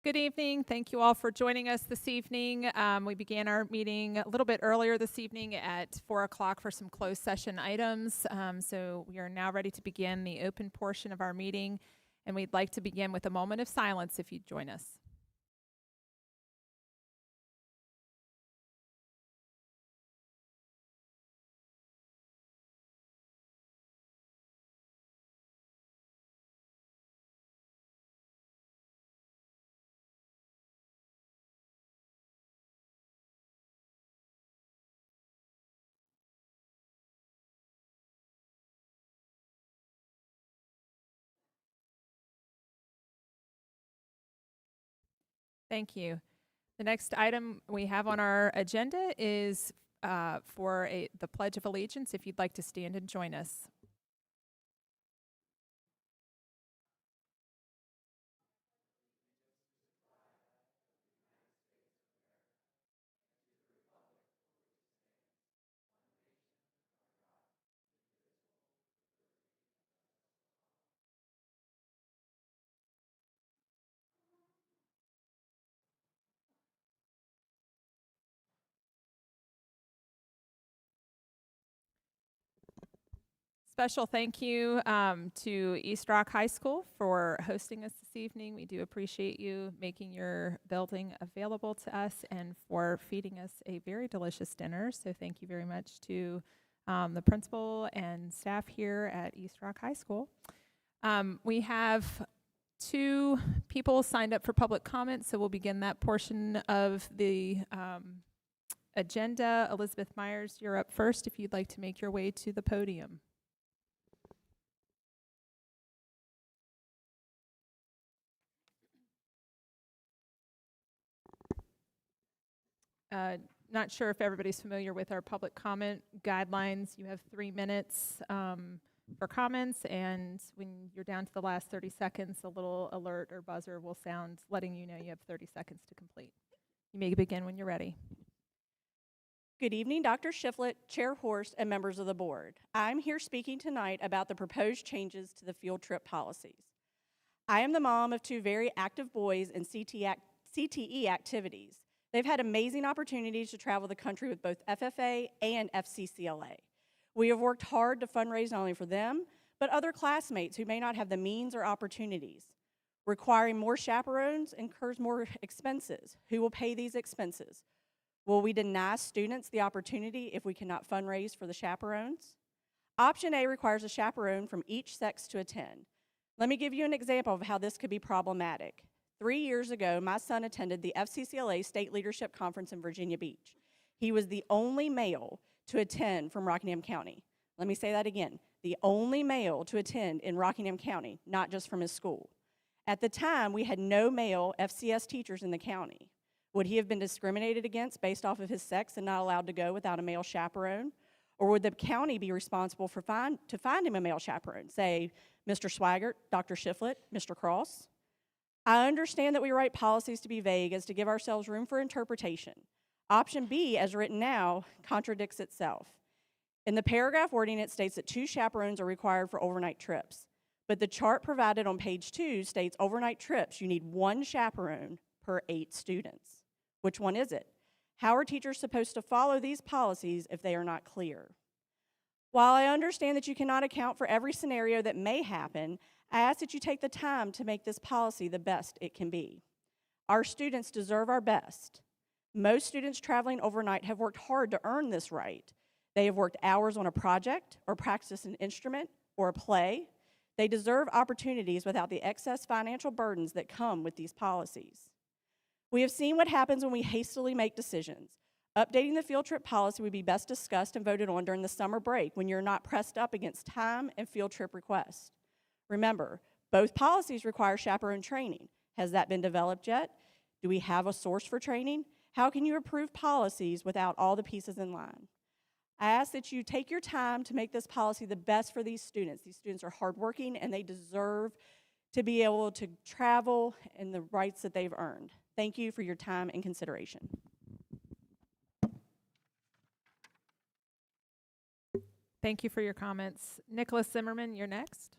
Good evening. Thank you all for joining us this evening. We began our meeting a little bit earlier this evening at 4 o'clock for some closed session items. So we are now ready to begin the open portion of our meeting, and we'd like to begin with a moment of silence if you'd join us. Thank you. The next item we have on our agenda is for the Pledge of Allegiance, if you'd like to stand and join us. Special thank you to East Rock High School for hosting us this evening. We do appreciate you making your building available to us and for feeding us a very delicious dinner. So thank you very much to the principal and staff here at East Rock High School. We have 2 people signed up for public comment, so we'll begin that portion of the agenda. Elizabeth Myers, you're up first if you'd like to make your way to the podium. Not sure if everybody's familiar with our public comment guidelines. You have 3 minutes for comments, and when you're down to the last 30 seconds, a little alert or buzzer will sound letting you know you have 30 seconds to complete. You may begin when you're ready. Good evening, Dr. Shiflett, Chair Horst, and members of the board. I'm here speaking tonight about the proposed changes to the field trip policies. I am the mom of 2 very active boys in CTE activities. They've had amazing opportunities to travel the country with both FFA and FCCLA. We have worked hard to fundraise not only for them, but other classmates who may not have the means or opportunities. Requiring more chaperones incurs more expenses. Who will pay these expenses? Will we deny students the opportunity if we cannot fundraise for the chaperones? Option A requires a chaperone from each sex to attend. Let me give you an example of how this could be problematic. 3 years ago, my son attended the FCCLA State Leadership Conference in Virginia Beach. He was the only male to attend from Rockingham County. Let me say that again. The only male to attend in Rockingham County, not just from his school. At the time, we had no male FCS teachers in the county. Would he have been discriminated against based off of his sex and not allowed to go without a male chaperone? Or would the county be responsible for to find him a male chaperone? Say, Mr. Swaggart, Dr. Shiflett, Mr. Cross? I understand that we write policies to be vague as to give ourselves room for interpretation. Option B, as written now, contradicts itself. In the paragraph wording, it states that 2 chaperones are required for overnight trips. But the chart provided on page 2 states overnight trips, you need 1 chaperone per 8 students. Which one is it? How are teachers supposed to follow these policies if they are not clear? While I understand that you cannot account for every scenario that may happen, I ask that you take the time to make this policy the best it can be. Our students deserve our best. Most students traveling overnight have worked hard to earn this right. They have worked hours on a project or practiced an instrument or a play. They deserve opportunities without the excess financial burdens that come with these policies. We have seen what happens when we hastily make decisions. Updating the field trip policy would be best discussed and voted on during the summer break when you're not pressed up against time and field trip requests. Remember, both policies require chaperone training. Has that been developed yet? Do we have a source for training? How can you approve policies without all the pieces in line? I ask that you take your time to make this policy the best for these students. These students are hardworking and they deserve to be able to travel and the rights that they've earned. Thank you for your time and consideration. Thank you for your comments. Nicholas Zimmerman, you're next.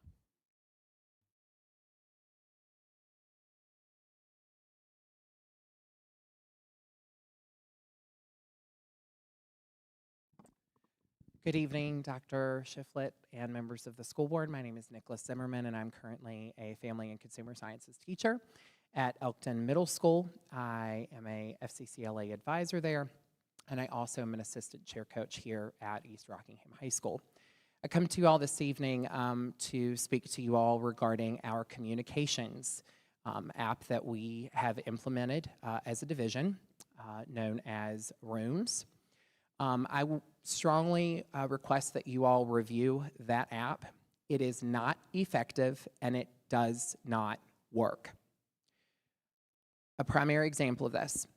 Good evening, Dr. Shiflett and members of the school board. My name is Nicholas Zimmerman, and I'm currently a family and consumer sciences teacher at Elkton Middle School. I am a FCCLA advisor there, and I also am an assistant chair coach here at East Rockingham High School. I come to you all this evening to speak to you all regarding our communications app that we have implemented as a division known as Rooms. I strongly request that you all review that app. It is not effective and it does not work. A primary example of this.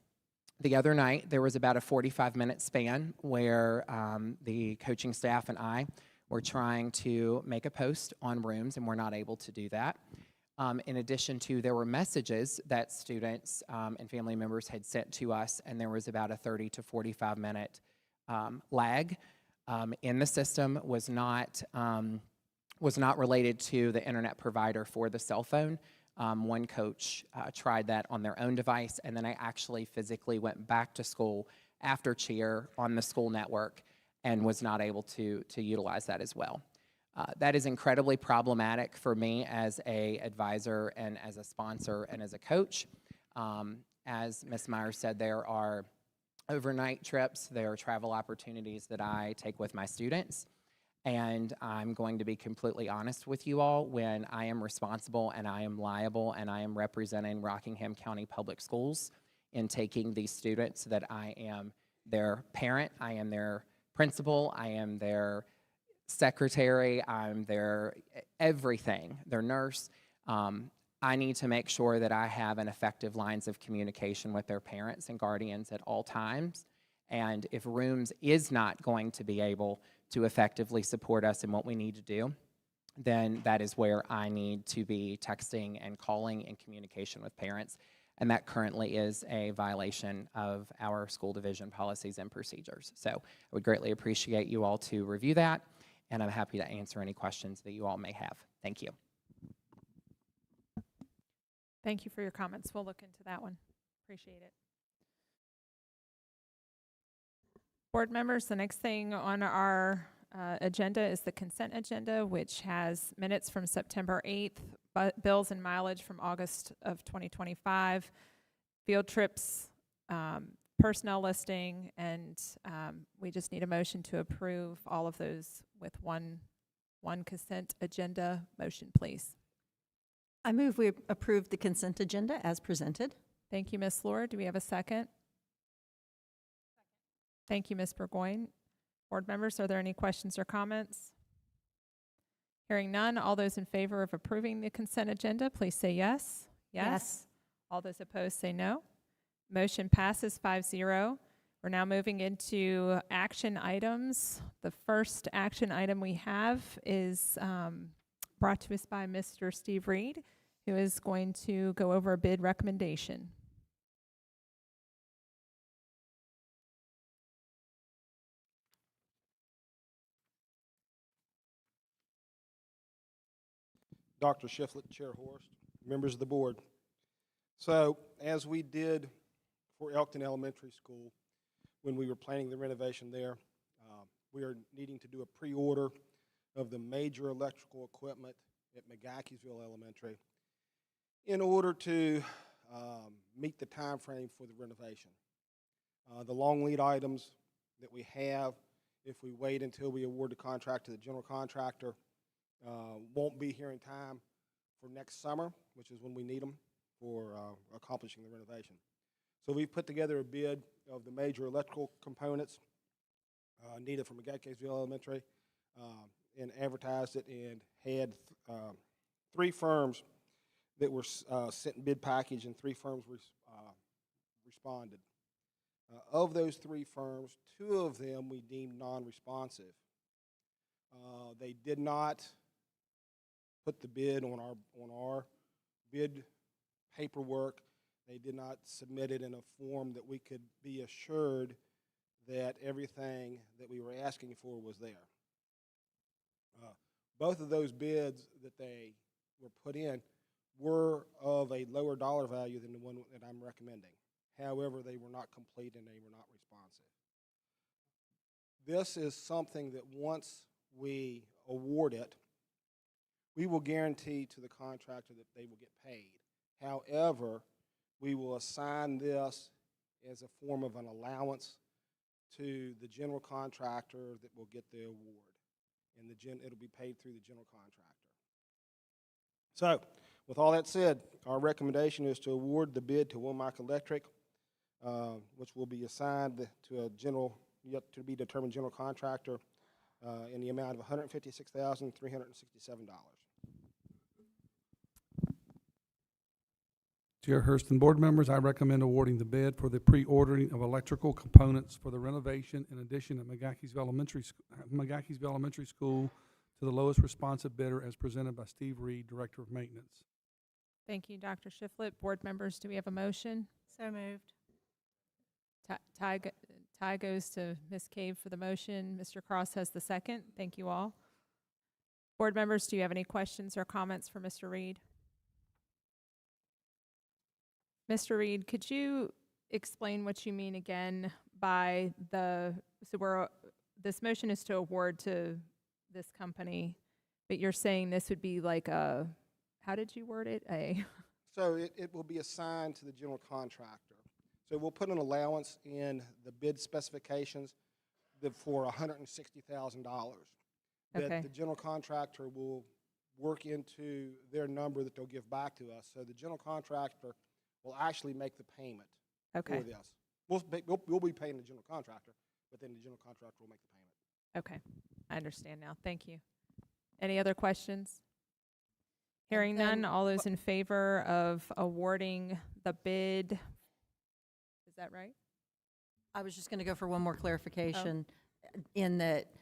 The other night, there was about a 45-minute span where the coaching staff and I were trying to make a post on Rooms, and we're not able to do that. In addition to, there were messages that students and family members had sent to us, and there was about a 30 to 45-minute lag in the system. Was not related to the internet provider for the cell phone. One coach tried that on their own device, and then I actually physically went back to school after cheer on the school network and was not able to utilize that as well. That is incredibly problematic for me as a advisor and as a sponsor and as a coach. As Ms. Myers said, there are overnight trips, there are travel opportunities that I take with my students, and I'm going to be completely honest with you all. When I am responsible and I am liable and I am representing Rockingham County Public Schools in taking these students, that I am their parent, I am their principal, I am their secretary, I'm their everything, their nurse. I need to make sure that I have an effective lines of communication with their parents and guardians at all times. And if Rooms is not going to be able to effectively support us in what we need to do, then that is where I need to be texting and calling in communication with parents. And that currently is a violation of our school division policies and procedures. So I would greatly appreciate you all to review that, and I'm happy to answer any questions that you all may have. Thank you. Thank you for your comments. We'll look into that one. Appreciate it. Board members, the next thing on our agenda is the consent agenda, which has minutes from September 8th, bills and mileage from August of 2025, field trips, personnel listing, and we just need a motion to approve all of those with one consent agenda motion, please. I move we approve the consent agenda as presented. Thank you, Ms. Lord. Do we have a second? Thank you, Ms. Burgoyne. Board members, are there any questions or comments? Hearing none, all those in favor of approving the consent agenda, please say yes. Yes. All those opposed say no. Motion passes 5-0. We're now moving into action items. The first action item we have is brought to us by Mr. Steve Reed, who is going to go over a bid recommendation. Dr. Shiflett, Chair Horst, members of the board. So, as we did for Elkton Elementary School, when we were planning the renovation there, we are needing to do a pre-order of the major electrical equipment at McGakeysville Elementary in order to meet the time frame for the renovation. The long lead items that we have, if we wait until we award the contract to the general contractor, won't be here in time for next summer, which is when we need them for accomplishing the renovation. So we've put together a bid of the major electrical components needed for McGakeysville Elementary and advertised it, and had 3 firms that were sent in bid package, and 3 firms responded. Of those 3 firms, 2 of them we deemed non-responsive. They did not put the bid on our bid paperwork. They did not submit it in a form that we could be assured that everything that we were asking for was there. Both of those bids that they were put in were of a lower dollar value than the one that I'm recommending. However, they were not complete and they were not responsive. This is something that once we award it, we will guarantee to the contractor that they will get paid. However, we will assign this as a form of an allowance to the general contractor that will get the award, and it'll be paid through the general contractor. So, with all that said, our recommendation is to award the bid to Womack Electric, which will be assigned to a yet to be determined general contractor in the amount of $156,367. Chair Hurst and board members, I recommend awarding the bid for the pre-ordering of electrical components for the renovation and addition at McGaheysville Elementary School to the lowest responsive bidder as presented by Steve Reed, Director of Maintenance. Thank you, Dr. Shiflett. Board members, do we have a motion? So moved. Tie goes to Ms. Cave for the motion. Mr. Cross has the second. Thank you all. Board members, do you have any questions or comments for Mr. Reed? Mr. Reed, could you explain what you mean again by this motion is to award to this company, but you're saying this would be like how did you word it? So it will be assigned to the general contractor. So we'll put an allowance in the bid specifications for $160,000 that Okay. the general contractor will work into their number that they'll give back to us. So the general contractor will actually make the payment Okay. for this. We'll be paying the general contractor, but then the general contractor will make the payment. Okay. I understand now. Thank you. Any other questions? Hearing then none, all those in favor of awarding the bid, is that right? I was just going to go for one more clarification in that,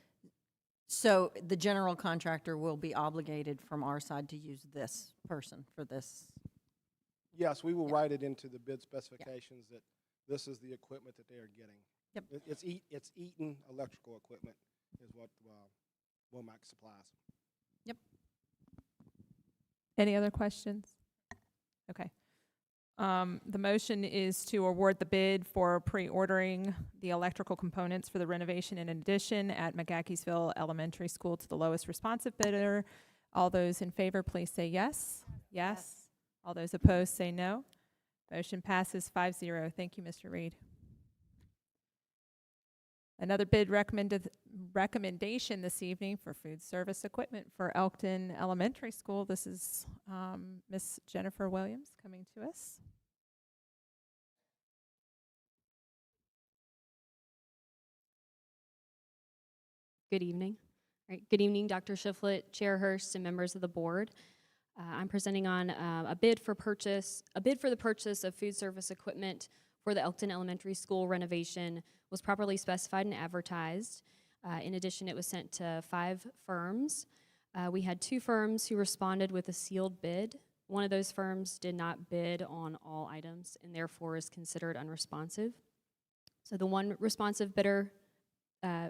so the general contractor will be obligated from our side to use this person for this. Yes, we will Yeah. write it into the bid specifications that this is the equipment that they are getting. Yep. It's Eaton electrical equipment is what Womack supplies. Any other questions? Okay. The motion is to award the bid for pre-ordering the electrical components for the renovation and addition at McGaheysville Elementary School to the lowest responsive bidder. All those in favor, please say yes. Yes. All those opposed, say no. Motion passes 5-0. Thank you, Mr. Reed. Another bid recommendation this evening for food service equipment for Elkton Elementary School. This is Miss Jennifer Williams coming to us. Good evening. All right. Good evening, Dr. Shiflett, Chair Hurst, and members of the board. I'm presenting on a bid for the purchase of food service equipment for the Elkton Elementary School renovation was properly specified and advertised. In addition, it was sent to 5 firms. We had 2 firms who responded with a sealed bid. One of those firms did not bid on all items and therefore is considered unresponsive. So the one responsive bidder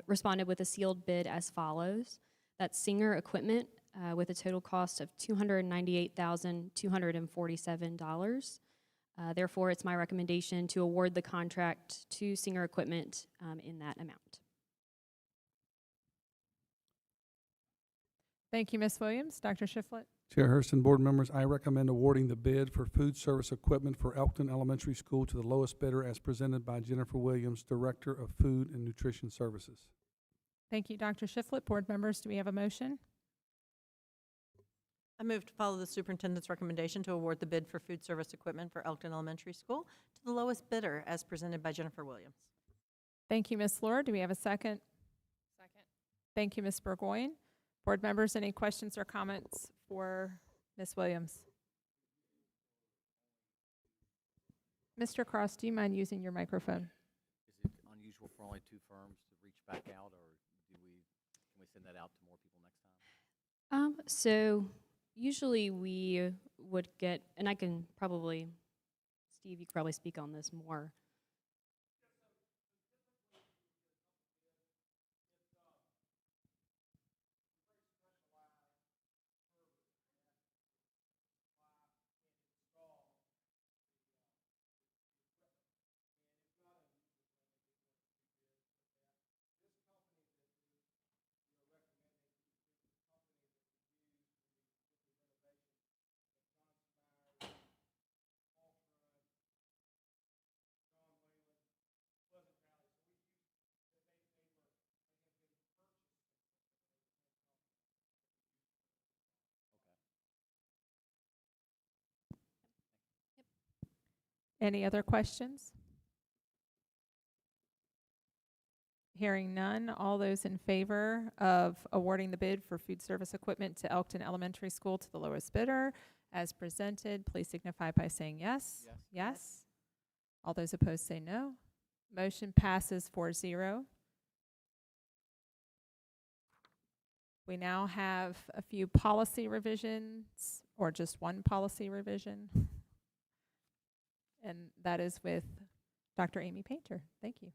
responded with a sealed bid as follows. That's Singer Equipment with a total cost of $298,247. Therefore, it's my recommendation to award the contract to Singer Equipment in that amount. Thank you, Ms. Williams. Dr. Shiflett. Chair Hurst and board members, I recommend awarding the bid for food service equipment for Elkton Elementary School to the lowest bidder as presented by Jennifer Williams, Director of Food and Nutrition Services. Thank you, Dr. Shiflett. Board members, do we have a motion? I move to follow the superintendent's recommendation to award the bid for food service equipment for Elkton Elementary School to the lowest bidder as presented by Jennifer Williams. Thank you, Ms. Lord. Do we have a second? Second. Thank you, Ms. Burgoyne. Board members, any questions or comments for Ms. Williams? Mr. Cross, do you mind using your microphone? Is it unusual for only 2 firms to reach back out, or can we send that out to more people next time? So usually we would get, and I can probably, Steve, you could probably speak on this more. Any other questions? Hearing none, all those in favor of awarding the bid for food service equipment to Elkton Elementary School to the lowest bidder as presented, please signify by saying yes. Yes. Yes. All those opposed say no. Motion passes 4-0. We now have a few policy revisions, or just one policy revision. And that is with Dr. Amy Painter. Thank you.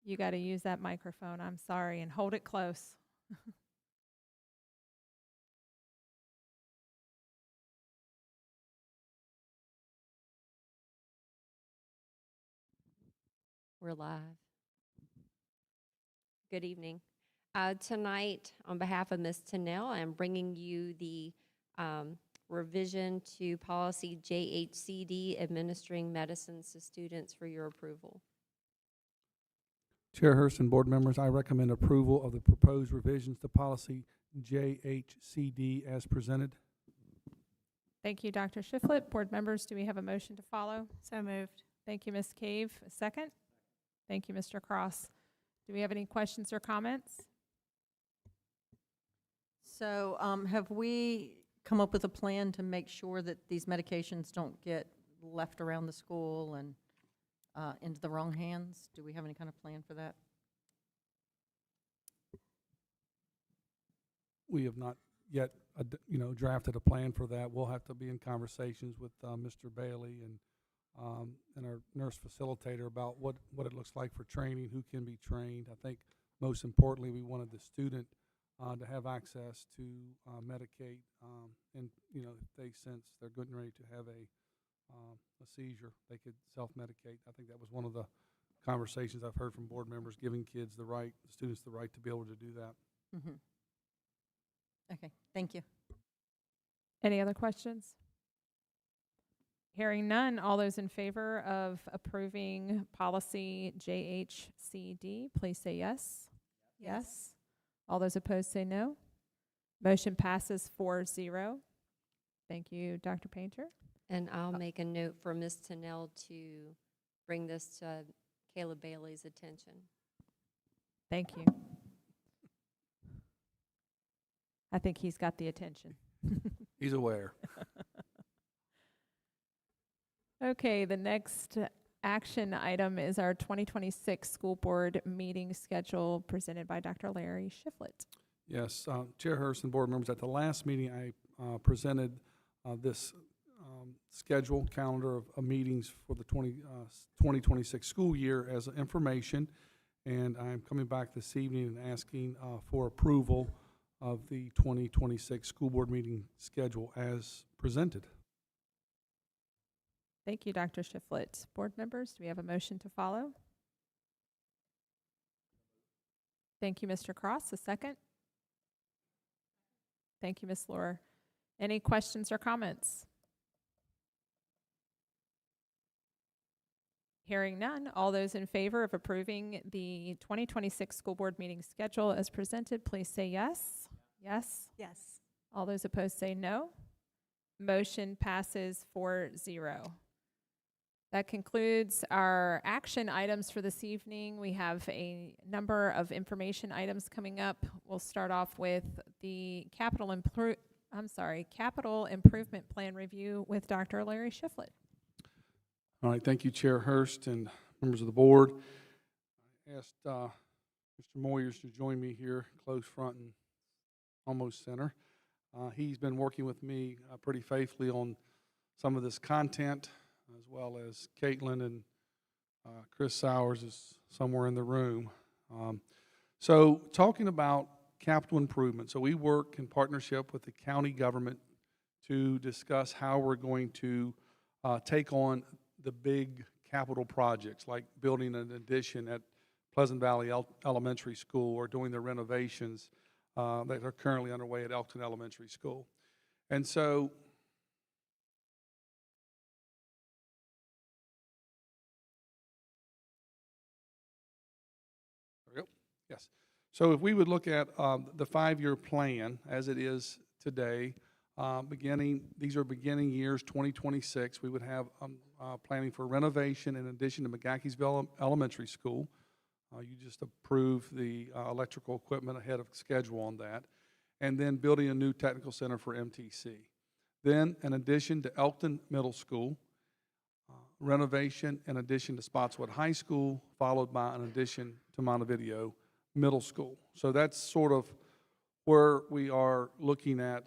You got to use that microphone, I'm sorry, and hold it close. We're live. Good evening. Tonight, on behalf of Ms. Tennell, I'm bringing you the revision to policy JHCD, administering medicines to students, for your approval. Chair Hurst and board members, I recommend approval of the proposed revisions to policy JHCD as presented. Thank you, Dr. Shiflett. Board members, do we have a motion to follow? So moved. Thank you, Ms. Cave. A second? Thank you, Mr. Cross. Do we have any questions or comments? So have we come up with a plan to make sure that these medications don't get left around the school and into the wrong hands? Do we have any kind of plan for that? We have not yet, drafted a plan for that. We'll have to be in conversations with Mr. Bailey and our nurse facilitator about what it looks like for training, who can be trained. I think most importantly, we wanted the student to have access to medicate, and if they sense they're getting ready to have a seizure, they could self-medicate. I think that was one of the conversations I've heard from board members, giving kids the students the right to be able to do that. Mm-hmm. Okay, thank you. Any other questions? Hearing none, all those in favor of approving policy JHCD, please say yes. Yes. All those opposed say no. Motion passes 4-0. Thank you, Dr. Painter. And I'll make a note for Ms. Tennell to bring this to Caleb Bailey's attention. Thank you. I think he's got the attention. He's aware. Okay, the next action item is our 2026 school board meeting schedule presented by Dr. Larry Shiflett. Yes, Chair Hurst and board members, at the last meeting, I presented this schedule calendar of meetings for the 2026 school year as information, and I'm coming back this evening and asking for approval of the 2026 school board meeting schedule as presented. Thank you, Dr. Shiflett. Board members, do we have a motion to follow? Thank you, Mr. Cross. A second? Thank you, Ms. Lohr. Any questions or comments? Hearing none, all those in favor of approving the 2026 school board meeting schedule as presented, please say yes. Yes. Yes. All those opposed say no. Motion passes 4-0. That concludes our action items for this evening. We have a number of information items coming up. We'll start off with the capital improvement plan review with Dr. Larry Shiflett. All right, thank you, Chair Hurst and members of the board. I asked Mr. Moyers to join me here, close front and almost center. He's been working with me pretty faithfully on some of this content, as well as Caitlin, and Chris Sowers is somewhere in the room. So talking about capital improvement. So we work in partnership with the county government to discuss how we're going to take on the big capital projects, like building an addition at Pleasant Valley Elementary School, or doing the renovations that are currently underway at Elkton Elementary School. And so yes. So if we would look at the 5-year plan as it is today, These are beginning years, 2026. We would have planning for renovation in addition to McGaheysville Elementary School. You just approved the electrical equipment ahead of schedule on that. And then building a new technical center for MTC. Then, in addition to Elkton Middle School, renovation in addition to Spotswood High School, followed by an addition to Montevideo Middle School. So that's sort of where we are looking at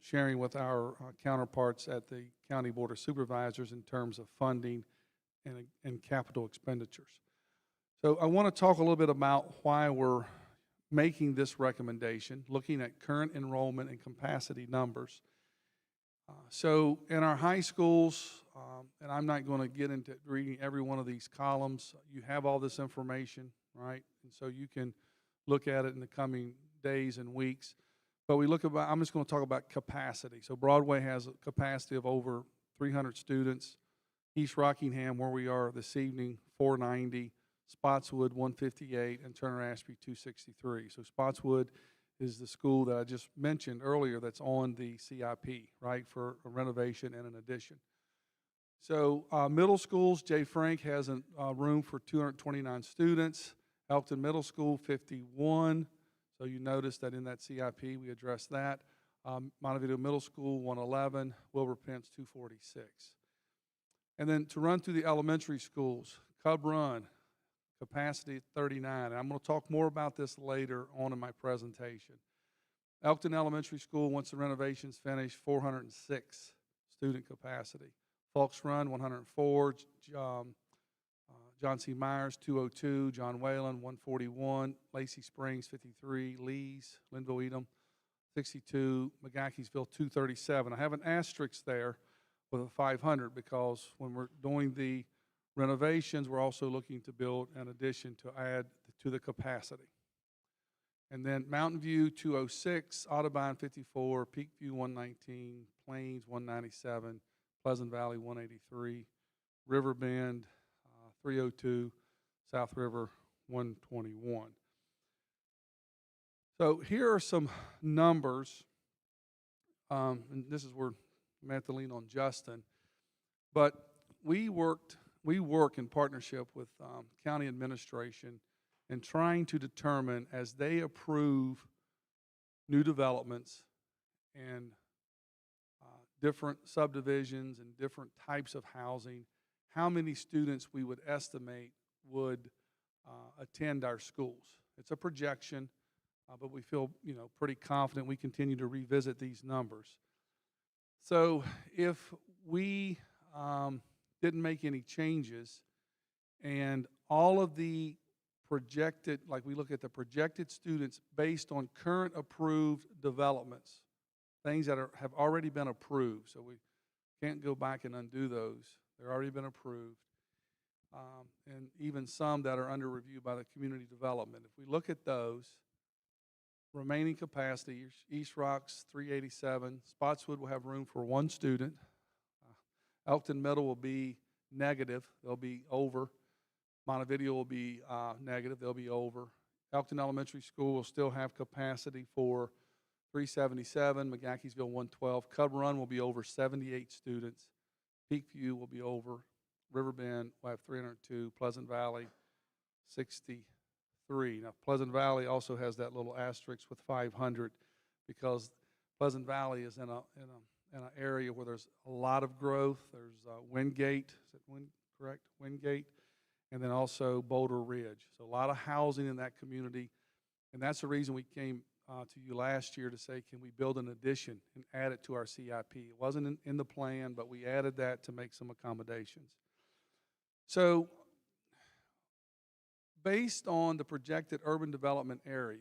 sharing with our counterparts at the County Board of Supervisors in terms of funding and capital expenditures. So I want to talk a little bit about why we're making this recommendation, looking at current enrollment and capacity numbers. So in our high schools, and I'm not going to get into reading every one of these columns, you have all this information, right? And so you can look at it in the coming days and weeks. But I'm just going to talk about capacity. So Broadway has a capacity of over 300 students. East Rockingham, where we are this evening, 490. Spotswood, 158, and Turner Ashby, 263. So Spotswood is the school that I just mentioned earlier that's on the CIP, right, for a renovation and an addition. So middle schools, J. Frank has a room for 229 students. Elkton Middle School, 51. So you notice that in that CIP, we addressed that. Montevideo Middle School, 111. Wilbur Pence, 246. And then to run through the elementary schools, Cub Run, capacity 39. And I'm going to talk more about this later on in my presentation. Elkton Elementary School, once the renovation's finished, 406 student capacity. Falks Run, 104. John C. Myers, 202. John Whalen, 141. Lacey Springs, 53. Lee's, Linville Edom, 62. McGaheysville, 237. I have an asterisk there with a 500 because when we're doing the renovations, we're also looking to build an addition to add to the capacity. And then Mountain View, 206, Audubon, 54, Peakview, 119, Plains, 197, Pleasant Valley, 183, Riverbend, 302, South River, 121. So here are some numbers, and this is where I'm going to lean on Justin, but we work in partnership with county administration in trying to determine, as they approve new developments and different subdivisions and different types of housing, how many students we would estimate would attend our schools. It's a projection, but we feel pretty confident we continue to revisit these numbers. So if we didn't make any changes and all of the projected, like we look at the projected students based on current approved developments, things that have already been approved, so we can't go back and undo those. They've already been approved, and even some that are under review by the community development. If we look at those, remaining capacity, East Rock's 387, Spotswood will have room for 1 student. Elkton Middle will be negative, they'll be over. Montevideo will be negative, they'll be over. Elkton Elementary School will still have capacity for 377, McGaheysville 112. Cub Run will be over 78 students. Peakview will be over. Riverbend will have 302. Pleasant Valley 63. Now Pleasant Valley also has that little asterisk with 500 because Pleasant Valley is in an area where there's a lot of growth. There's Wingate, is it correct? Wingate, and then also Boulder Ridge. So a lot of housing in that community, and that's the reason we came to you last year to say, can we build an addition and add it to our CIP? It wasn't in the plan, but we added that to make some accommodations. So based on the projected urban development area,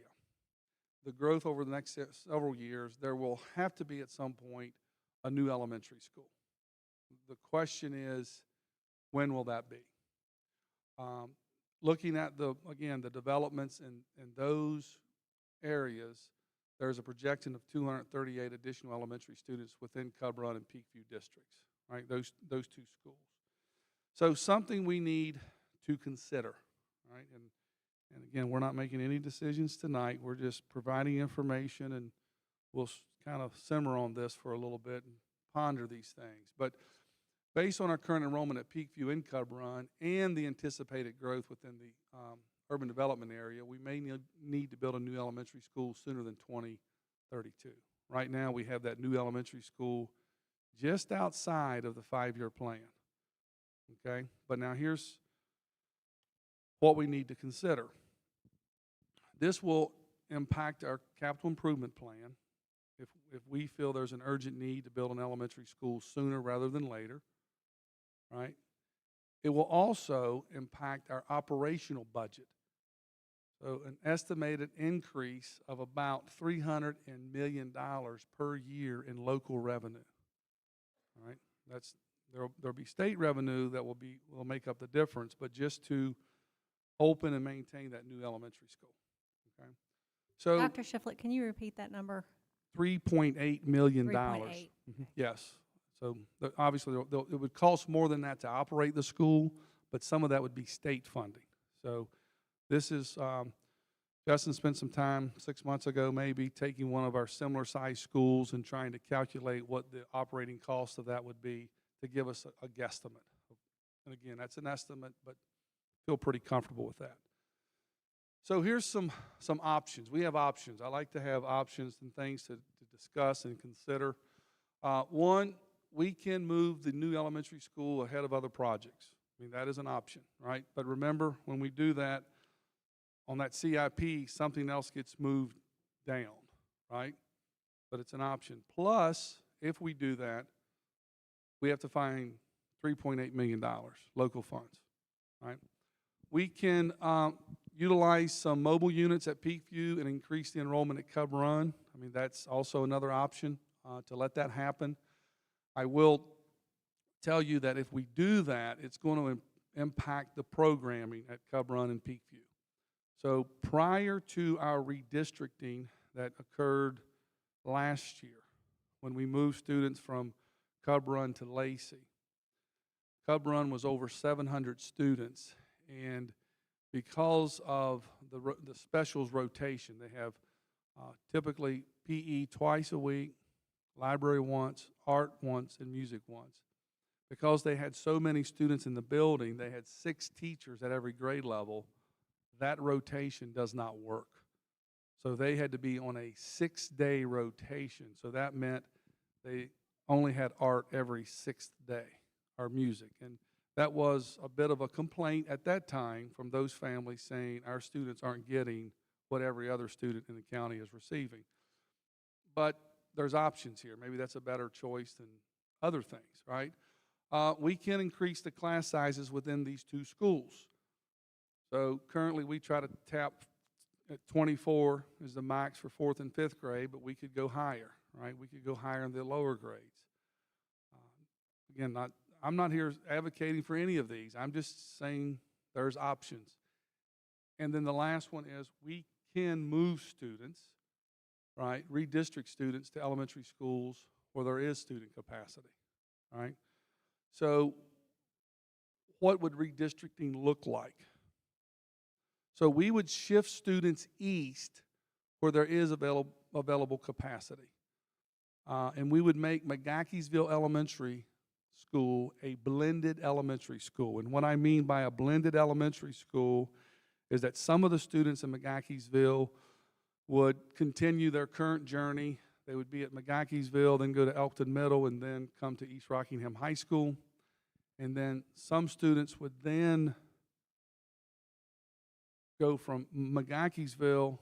the growth over the next several years, there will have to be at some point a new elementary school. The question is, when will that be? Looking at the developments in those areas, there's a projection of 238 additional elementary students within Cub Run and Peakview districts, right? Those 2 schools. So something we need to consider, right? And again, we're not making any decisions tonight. We're just providing information, and we'll kind of simmer on this for a little bit and ponder these things. But based on our current enrollment at Peakview and Cub Run and the anticipated growth within the urban development area, we may need to build a new elementary school sooner than 2032. Right now, we have that new elementary school just outside of the 5-year plan, okay? But now here's what we need to consider. This will impact our capital improvement plan if we feel there's an urgent need to build an elementary school sooner rather than later, right? It will also impact our operational budget. So an estimated increase of about $300 million per year in local revenue. All right, there'll be state revenue that will make up the difference, but just to open and maintain that new elementary school. Okay, so Dr. Shiflett, can you repeat that number? $3.8 million. 3.8. Yes. So obviously it would cost more than that to operate the school, but some of that would be state funding. So this is, Justin spent some time 6 months ago maybe taking one of our similar sized schools and trying to calculate what the operating cost of that would be to give us a guesstimate. And again, that's an estimate, but feel pretty comfortable with that. So here's some options. We have options. I like to have options and things to discuss and consider. One, we can move the new elementary school ahead of other projects. I mean, that is an option, right? But remember, when we do that, on that CIP, something else gets moved down, right? But it's an option. Plus, if we do that, we have to find $3.8 million local funds, right? We can utilize some mobile units at Peakview and increase the enrollment at Cub Run. I mean, that's also another option to let that happen. I will tell you that if we do that, it's going to impact the programming at Cub Run and Peakview. So prior to our redistricting that occurred last year, when we moved students from Cub Run to Lacey, Cub Run was over 700 students, and because of the specials rotation, they have typically PE twice a week, library once, art once, and music once. Because they had so many students in the building, they had 6 teachers at every grade level. That rotation does not work. So they had to be on a 6-day rotation. So that meant they only had art every 6th day, or music. And that was a bit of a complaint at that time from those families saying our students aren't getting what every other student in the county is receiving. But there's options here. Maybe that's a better choice than other things, right? We can increase the class sizes within these 2 schools. So currently we try to tap at 24 is the max for 4th and 5th grade, but we could go higher, right? We could go higher in the lower grades. Again, I'm not here advocating for any of these. I'm just saying there's options. And then the last one is we can move students, right, redistrict students to elementary schools where there is student capacity, right? So what would redistricting look like? So we would shift students east where there is available capacity. And we would make McGaheysville Elementary School a blended elementary school. And what I mean by a blended elementary school is that some of the students in McGaheysville would continue their current journey. They would be at McGaheysville, then go to Elkton Middle, and then come to East Rockingham High School. And then some students would then go from McGaheysville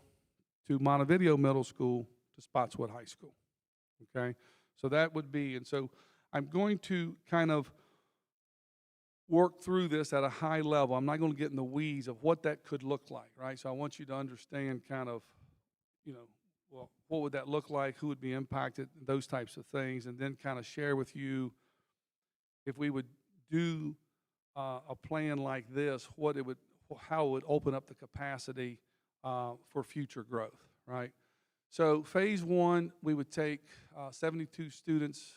to Montevideo Middle School to Spotswood High School, okay? So that would be, and so I'm going to kind of work through this at a high level. I'm not going to get in the weeds of what that could look like, right? So I want you to understand kind of, well, what would that look like, who would be impacted, those types of things, and then kind of share with you if we would do a plan like this, how it would open up the capacity for future growth, right? So phase 1, we would take 72 students.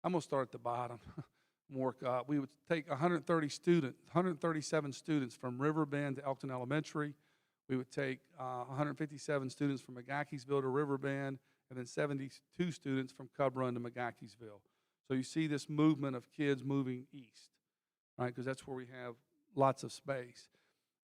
I'm going to start at the bottom and work up. We would take 137 students from Riverbend to Elkton Elementary. We would take 157 students from McGaheysville to Riverbend and then 72 students from Cub Run to McGaheysville. So you see this movement of kids moving east, right, because that's where we have lots of space.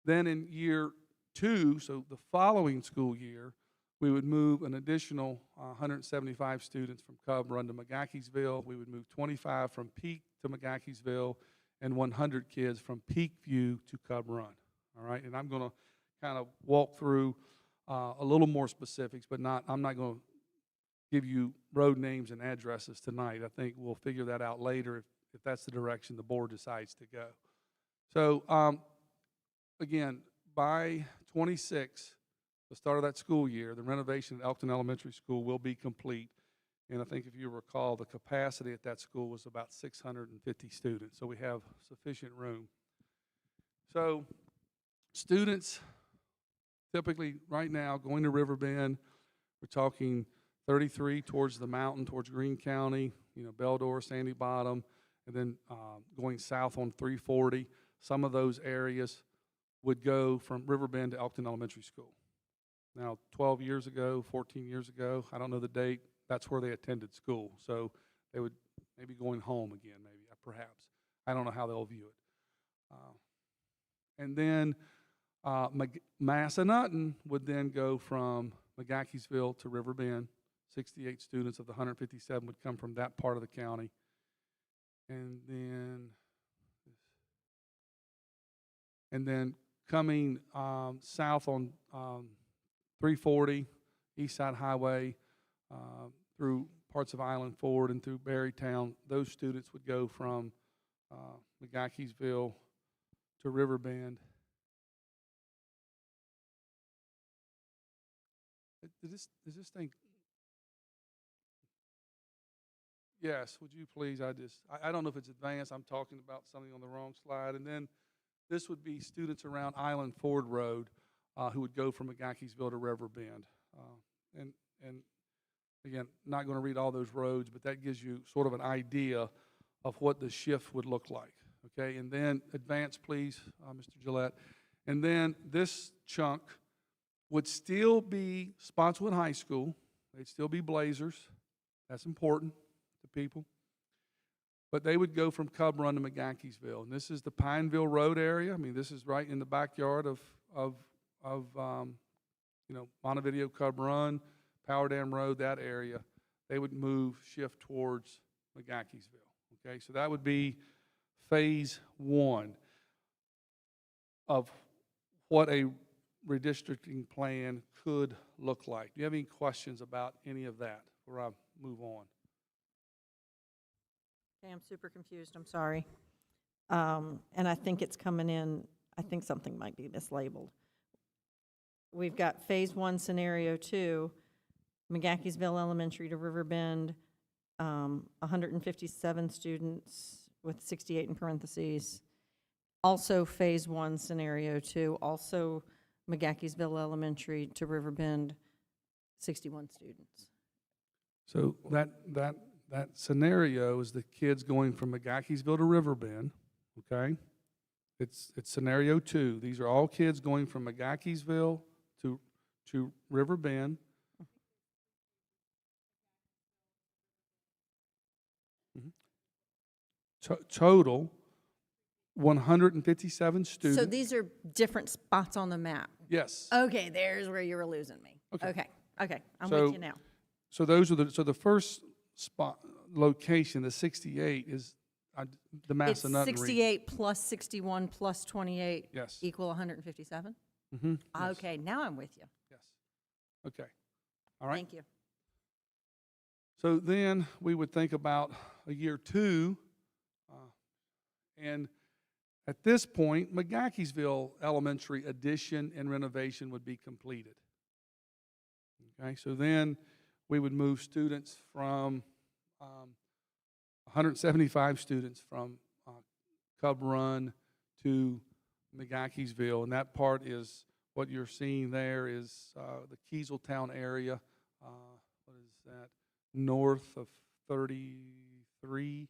Then in year 2, so the following school year, we would move an additional 175 students from Cub Run to McGaheysville. We would move 25 from Peak to McGaheysville and 100 kids from Peakview to Cub Run. All right, and I'm going to kind of walk through a little more specifics, but I'm not going to give you road names and addresses tonight. I think we'll figure that out later if that's the direction the board decides to go. So again, by 26, the start of that school year, the renovation at Elkton Elementary School will be complete. And I think if you recall, the capacity at that school was about 650 students. So we have sufficient room. So students typically right now going to Riverbend, we're talking 33 towards the mountain, towards Greene County, Beldor, Sandy Bottom, and then going south on 340. Some of those areas would go from Riverbend to Elkton Elementary School. Now, 12 years ago, 14 years ago, I don't know the date, that's where they attended school. So they would maybe going home again, maybe, perhaps. I don't know how they'll view it. And then Massanutten would then go from McGaheysville to Riverbend. 68 students of the 157 would come from that part of the county. And then coming south on 340, East Side Highway, through parts of Island Ford and through Berrytown, those students would go from McGaheysville to Riverbend. Is this thing? Yes, would you please? I don't know if it's advanced. I'm talking about something on the wrong slide. And then this would be students around Island Ford Road who would go from McGaheysville to Riverbend. And again, not going to read all those roads, but that gives you sort of an idea of what the shift would look like. Okay, and then advance, please, Mr. Gillette. And then this chunk would still be Spotswood High School. They'd still be Blazers. That's important to people. But they would go from Cub Run to McGaheysville. And this is the Pineville Road area. I mean, this is right in the backyard of Montevideo Cub Run, Power Dam Road, that area. They would shift towards McGaheysville. Okay, so that would be phase 1 of what a redistricting plan could look like. Do you have any questions about any of that before I move on? Okay, I'm super confused, I'm sorry. And I think it's coming in, I think something might be mislabeled. We've got phase 1, scenario 2, McGaheysville Elementary to Riverbend, 157 students with 68 in parentheses. Also phase 1, scenario 2, also McGaheysville Elementary to Riverbend, 61 students. So that scenario is the kids going from McGaheysville to Riverbend, okay? It's scenario 2. These are all kids going from McGaheysville to Riverbend. Total 157 students. So these are different spots on the map. Yes. Okay, there's where you were losing me. Okay, I'm So- with you now. So those are the first spot location, the 68 is the It's Massanutten region. 68 plus 61 plus 28 Yes. equal 157? Mm-hmm. Yes. Okay, now I'm with you. Yes. Okay. All right. Thank you. So then we would think about a year 2, and at this point, McGaheysville Elementary addition and renovation would be completed. Okay, so then we would move students from 175 students from Cub Run to McGaheysville, and that part is what you're seeing there is the Kieseltown area. What is that? North of 33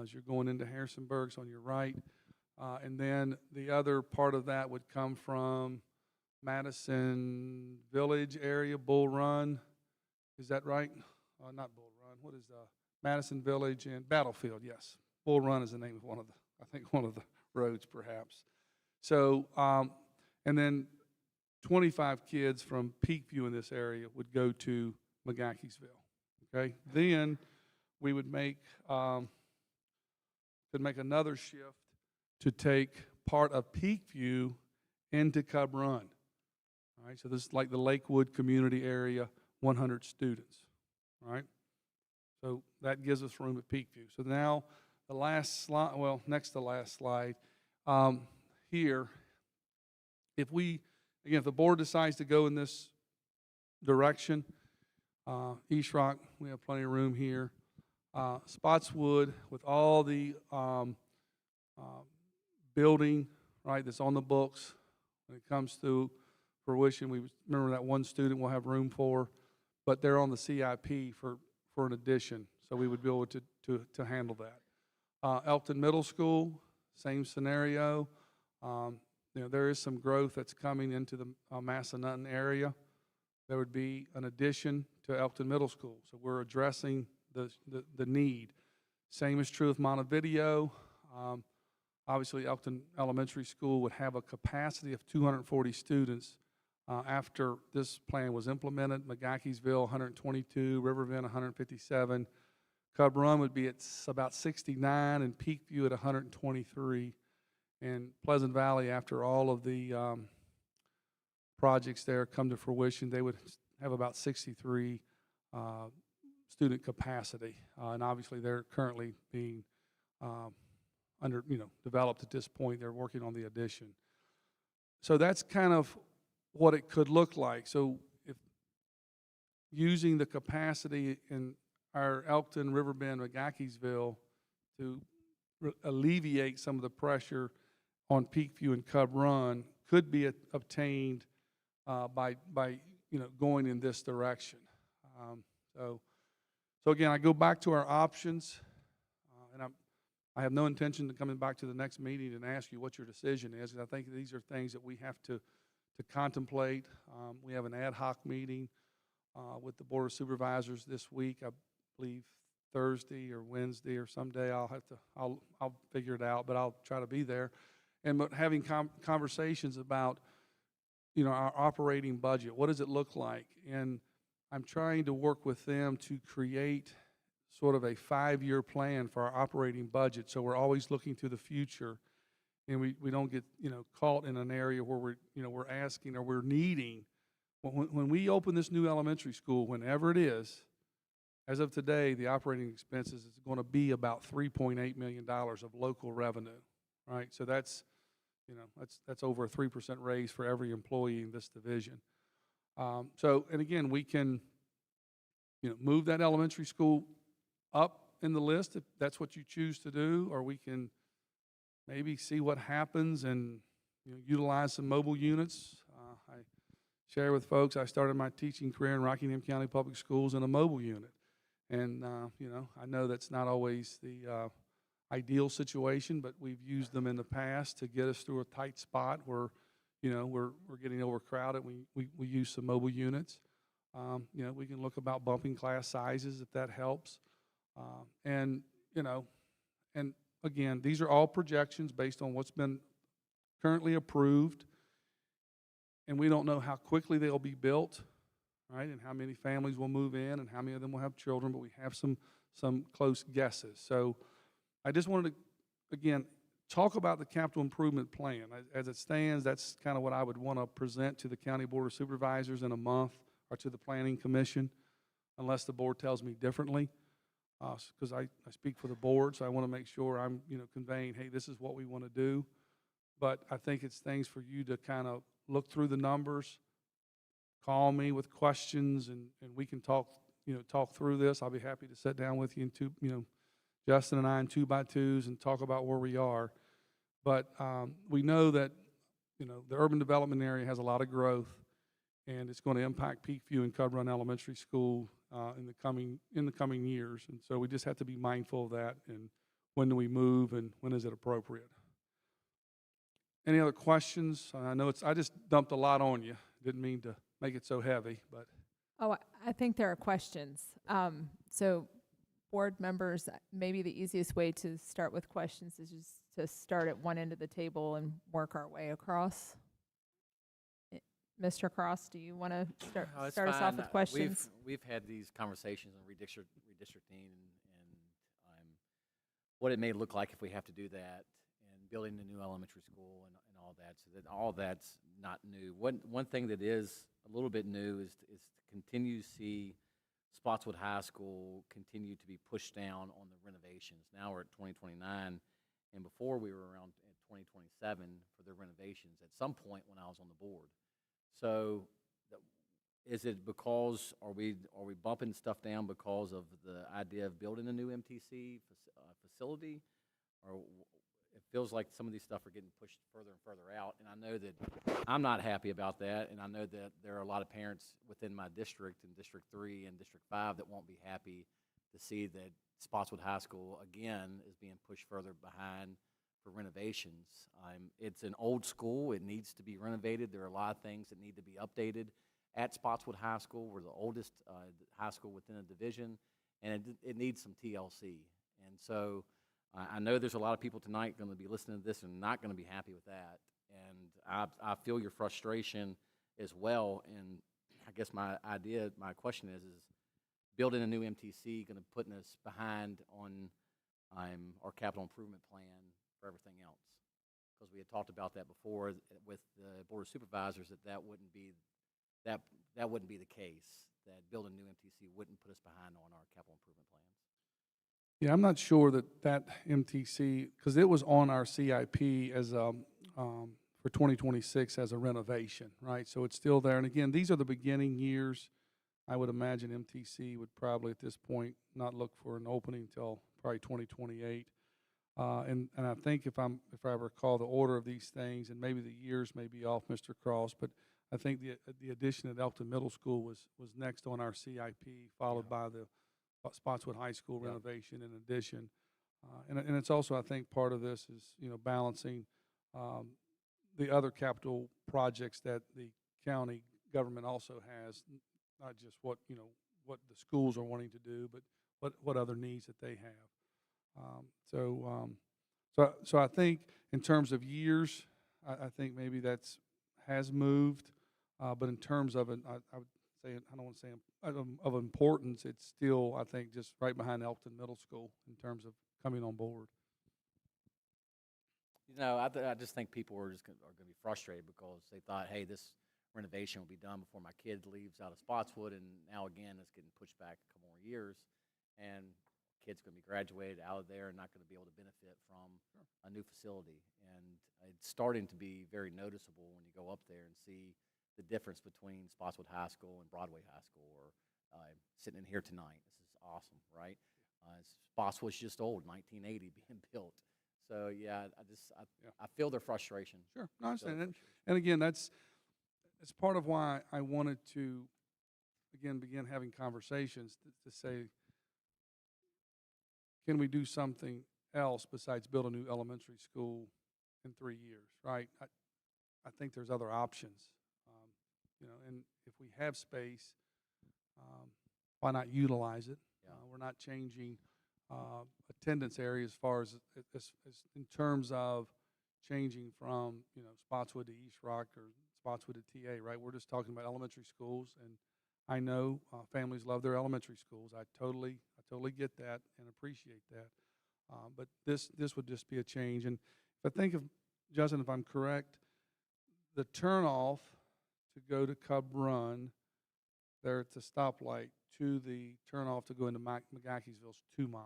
as you're going into Harrisonburg, so on your right. And then the other part of that would come from Madison Village area, Bull Run, Is that right? Not Bull Run. What is Madison Village and Battlefield? Yes, Bull Run is the name of one of the roads, perhaps. So, and then 25 kids from Peakview in this area would go to McGahkeysville. Okay, then we would could make another shift to take part of Peakview into Cub Run. All right, so this is like the Lakewood community area, 100 students. All right, so that gives us room at Peakview. So now the last slide, well, next to last slide, here, if the board decides to go in this direction, East Rock, we have plenty of room here. Spotswood, with all the building, right, that's on the books, when it comes to fruition, we remember that one student we'll have room for, but they're on the CIP for an addition, so we would be able to handle that. Elkton Middle School, same scenario. There is some growth that's coming into the Massanutten area. There would be an addition to Elkton Middle School, so we're addressing the need. Same is true with Montevideo. Obviously, Elkton Elementary School would have a capacity of 240 students after this plan was implemented. McGahkeysville, 122, Riverbend, 157. Cub Run would be at about 69, and Peakview at 123. And Pleasant Valley, after all of the projects there come to fruition, they would have about 63 student capacity. And obviously, they're currently being developed at this point. They're working on the addition. So that's kind of what it could look like. So if using the capacity in our Elkton, Riverbend, McGahkeysville to alleviate some of the pressure on Peakview and Cub Run could be obtained by going in this direction. So again, I go back to our options, and I have no intention of coming back to the next meeting and ask you what your decision is, because I think these are things that we have to contemplate. We have an ad hoc meeting with the Board of Supervisors this week. I believe Thursday or Wednesday or someday. I'll figure it out, but I'll try to be there. But having conversations about our operating budget. What does it look like? And I'm trying to work with them to create sort of a 5-year plan for our operating budget, so we're always looking to the future, and we don't get caught in an area where we're asking or we're needing. When we open this new elementary school, whenever it is, as of today, the operating expenses is going to be about $3.8 million of local revenue, right? So that's over a 3% raise for every employee in this division. And again, we can move that elementary school up in the list if that's what you choose to do, or we can maybe see what happens and utilize some mobile units. I share with folks, I started my teaching career in Rockingham County Public Schools in a mobile unit. And, I know that's not always the ideal situation, but we've used them in the past to get us through a tight spot where, we're getting overcrowded. We use some mobile units. We can look about bumping class sizes if that helps. And again, these are all projections based on what's been currently approved, and we don't know how quickly they'll be built, right, and how many families will move in and how many of them will have children, but we have some close guesses. So I just wanted to, again, talk about the capital improvement plan. As it stands, that's kind of what I would want to present to the County Board of Supervisors in a month, or to the Planning Commission, unless the board tells me differently, because I speak for the board, so I want to make sure I'm conveying, hey, this is what we want to do. But I think it's things for you to kind of look through the numbers, call me with questions, and we can talk through this. I'll be happy to sit down with you in Justin and I in 2x2s and talk about where we are. But we know that the urban development area has a lot of growth, and it's going to impact Peakview and Cub Run Elementary School in the coming years. And so we just have to be mindful of that, and when do we move and when is it appropriate. Any other questions? I know I just dumped a lot on you. Didn't mean to make it so heavy, but Oh, I think there are questions. So board members, maybe the easiest way to start with questions is just to start at one end of the table and work our way across. Mr. Cross, do you want to Oh, it's start us off fine. with questions? We've had these conversations on redistricting and what it may look like if we have to do that, and building the new elementary school and all that. So that all that's not new. One thing that is a little bit new is to continue to see Spotswood High School continue to be pushed down on the renovations. Now we're at 2029, and before we were around at 2027 for the renovations at some point when I was on the board. So is it because, are we bumping stuff down because of the idea of building a new MTC facility? Or it feels like some of these stuff are getting pushed further and further out, and I know that I'm not happy about that, and I know that there are a lot of parents within my district, in District 3 and District 5, that won't be happy to see that Spotswood High School, again, is being pushed further behind for renovations. It's an old school. It needs to be renovated. There are a lot of things that need to be updated at Spotswood High School. We're the oldest high school within a division, and it needs some TLC. And so I know there's a lot of people tonight going to be listening to this and not going to be happy with that. And I feel your frustration as well. And I guess my question is building a new MTC going to put us behind on our capital improvement plan for everything else? Because we had talked about that before with the Board of Supervisors, that wouldn't be the case, that building a new MTC wouldn't put us behind on our capital improvement plans. Yeah, I'm not sure that MTC, because it was on our CIP as for 2026 as a renovation, right? So it's still there. And again, these are the beginning years. I would imagine MTC would probably at this point not look for an opening until probably 2028. And I think if I recall the order of these things, and maybe the years may be off, Mr. Cross, but I think the addition at Elkton Middle School was next on our CIP, followed by the Spotswood High School renovation in addition. And it's also, I think, part of this is, balancing the other capital projects that the county government also has, not just what the schools are wanting to do, but what other needs that they have. So I think in terms of years, I think maybe has moved, but in terms of it, I would say, I don't want to say of importance, it's still, I think, just right behind Elkton Middle School in terms of coming on board. I just think people are going to be frustrated because they thought, hey, this renovation will be done before my kid leaves out of Spotswood, and now again it's getting pushed back a couple more years, and kids going to be graduated out of there and not going to be able to benefit from a new facility. And it's starting to be very noticeable when you go up there and see the difference between Spotswood High School and Broadway High School, or sitting in here tonight. This is awesome, right? Spotswood's just old, 1980 being built. So yeah, I feel their frustration. Sure, no, I understand. And again, that's part of why I wanted to, again, begin having conversations to say, can we do something else besides build a new elementary school in 3 years, right? I think there's other options, and if we have space, why not utilize it? Yeah. We're not changing attendance area as far as in terms of changing from, Spotswood to East Rock or Spotswood to TA, right? We're just talking about elementary schools, and I know families love their elementary schools. I totally get that and appreciate that. But this would just be a change. And if I think of, Justin, if I'm correct, the turnoff to go to Cub Run, there at the stoplight, to the turnoff to go into McGahkeysville is 2 miles.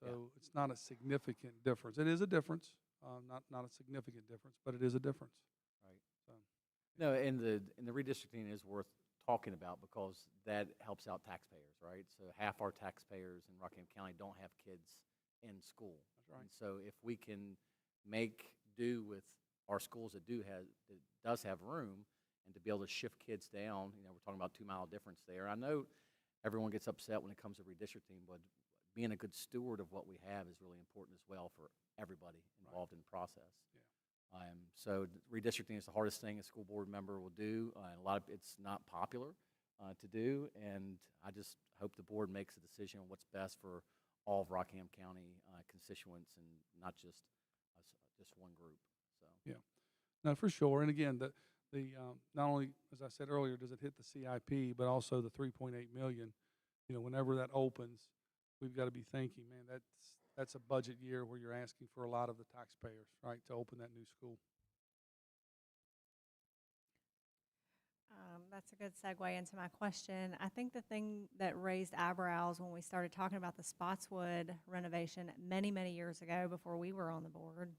So it's not a significant difference. It is a difference, not a significant difference, but it is a difference. Right. So. No, and the redistricting is worth talking about because that helps out taxpayers, right? So half our taxpayers in Rockingham County don't have kids in school. That's right. And so if we can make do with our schools that does have room, and to be able to shift kids down, we're talking about 2 mile difference there. I know everyone gets upset when it comes to redistricting, but being a good steward of what we have is really important as well for everybody involved in the process. Yeah. So redistricting is the hardest thing a school board member will do. It's not popular. to do, and I just hope the board makes a decision on what's best for all of Rockingham County constituents and not just just one group. So. Yeah, no, for sure. And again, not only, as I said earlier, does it hit the CIP, but also the 3.8 million. You know, whenever that opens, we've got to be thinking, man, that's a budget year where you're asking for a lot of the taxpayers, right, to open that new school. That's a good segue into my question. I think the thing that raised eyebrows when we started talking about the Spotswood renovation many, many years ago before we were on the board,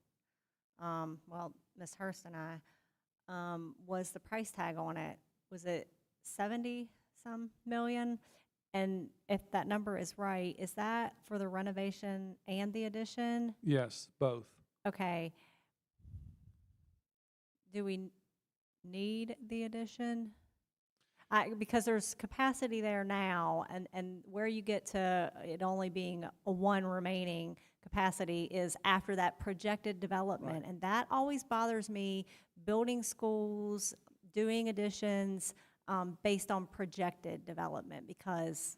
well, Ms. Hurst and I, was the price tag on it. Was it 70-some million? And if that number is right, is that for the renovation and the addition? Yes, both. Okay. Do we need the addition? Because there's capacity there now, and where you get to it only being a one remaining capacity is after that projected development. Right. And that always bothers me, building schools, doing additions based on projected development, because,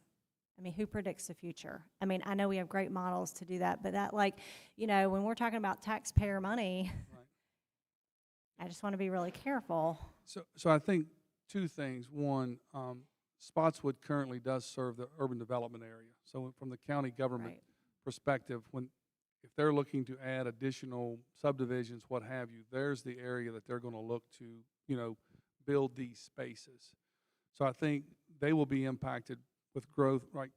I mean, who predicts the future? I mean, I know we have great models to do that, but that, like, you know, when we're talking about taxpayer money, Right. I just want to be really careful. So I think two things. One, Spotswood currently does serve the urban development area. So from the county government Right. perspective, if they're looking to add additional subdivisions, what have you, there's the area that they're going to look to, you know, build these spaces. So I think they will be impacted with growth, right,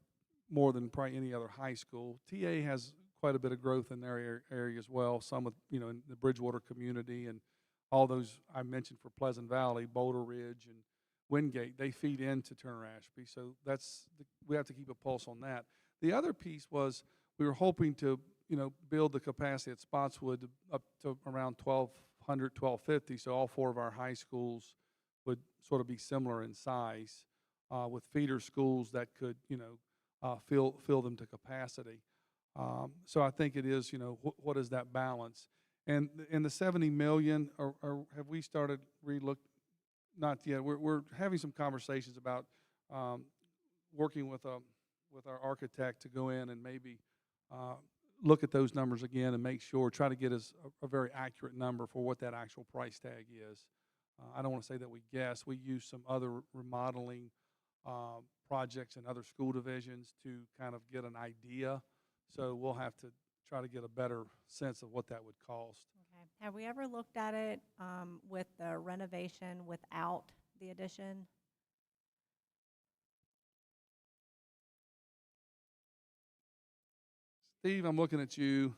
more than probably any other high school. TA has quite a bit of growth in their area as well, some with, you know, in the Bridgewater community and all those I mentioned for Pleasant Valley, Boulder Ridge, and Wingate, they feed into Turner Ashby. So we have to keep a pulse on that. The other piece was we were hoping to, you know, build the capacity at Spotswood up to around 1,200, 1,250. So all four of our high schools would sort of be similar in size, with feeder schools that could, you know, fill them to capacity. So I think it is, you know, what is that balance? And in the 70 million, or have we started relook? Not yet. We're having some conversations about working with our architect to go in and maybe look at those numbers again and make sure, try to get us a very accurate number for what that actual price tag is. I don't want to say that we guess. We use some other remodeling projects in other school divisions to kind of get an idea. So we'll have to try to get a better sense of what that would cost. Okay. Have we ever looked at it with the renovation without the addition? Steve, I'm looking at you.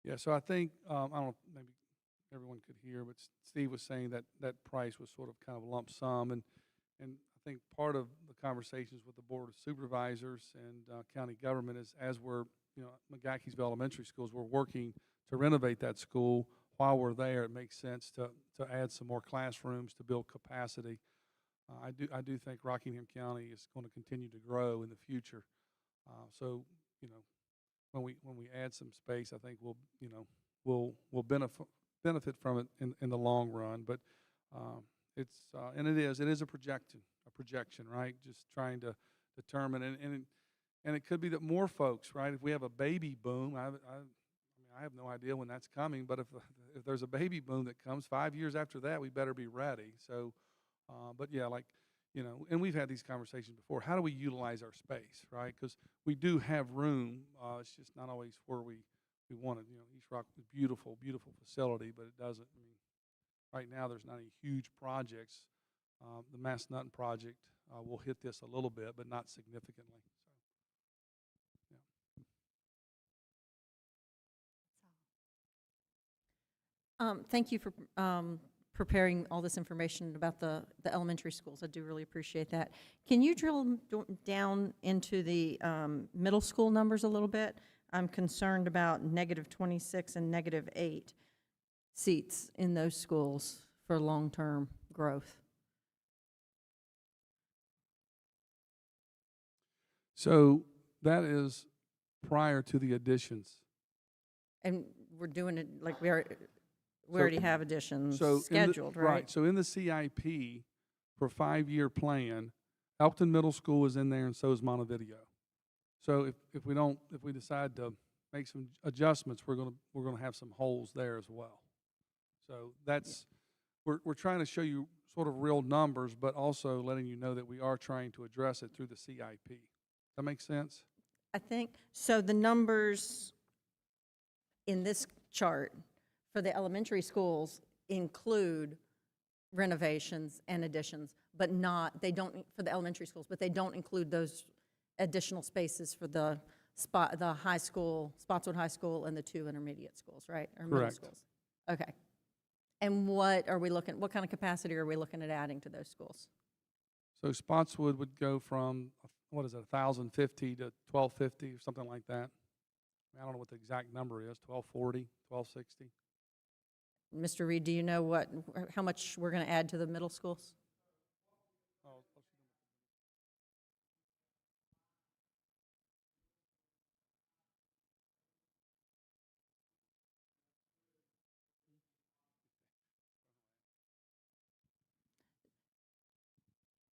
Yeah, so I think, I don't know, maybe everyone could hear, but Steve was saying that that price was sort of kind of lump sum. And I think part of the conversations with the Board of Supervisors and county government is, as we're, you know, McGaheysville Elementary Schools, we're working to renovate that school. While we're there, it makes sense to add some more classrooms to build capacity. I do think Rockingham County is going to continue to grow in the future. So, you know, when we add some space, I think we'll benefit from it in the long run. But and it is a projection, right? Just trying to determine, and it could be that more folks, right? If we have a baby boom, I mean, I have no idea when that's coming, but if there's a baby boom that comes 5 years after that, we better be ready. So, but yeah, like, you know, and we've had these conversations before. How do we utilize our space, right? Because we do have room. It's just not always where we want it. You know, East Rock is a beautiful, beautiful facility, but it doesn't. I mean, right now there's not any huge projects. The Mass Nutton project will hit this a little bit, but not significantly. So, yeah. Thank you for preparing all this information about the elementary schools. I do really appreciate that. Can you drill down into the middle school numbers a little bit? I'm concerned about -26 and -8 seats in those schools for long-term growth. So that is prior to the additions. And we're doing it like we So- already have additions So in the- scheduled, right? So in the CIP for 5-year plan, Elkton Middle School is in there and so is Montevideo. So if we decide to make some adjustments, we're gonna have some holes there as well. So that's, we're trying to show you sort of real numbers, but also letting you know that we are trying to address it through the CIP. That make sense? I think, so the numbers in this chart for the elementary schools include renovations and additions, but not, they don't, for the elementary schools, but they don't include those additional spaces for the high school, Spotswood High School and the 2 intermediate schools, right? Or middle Correct. schools. Okay. And what kind of capacity are we looking at adding to those schools? So Spotswood would go from, 1,050 to 1,250 or something like that. I don't know what the exact number is, 1,240, 1,260. Mr. Reed, do you know how much we're going to add to the middle schools?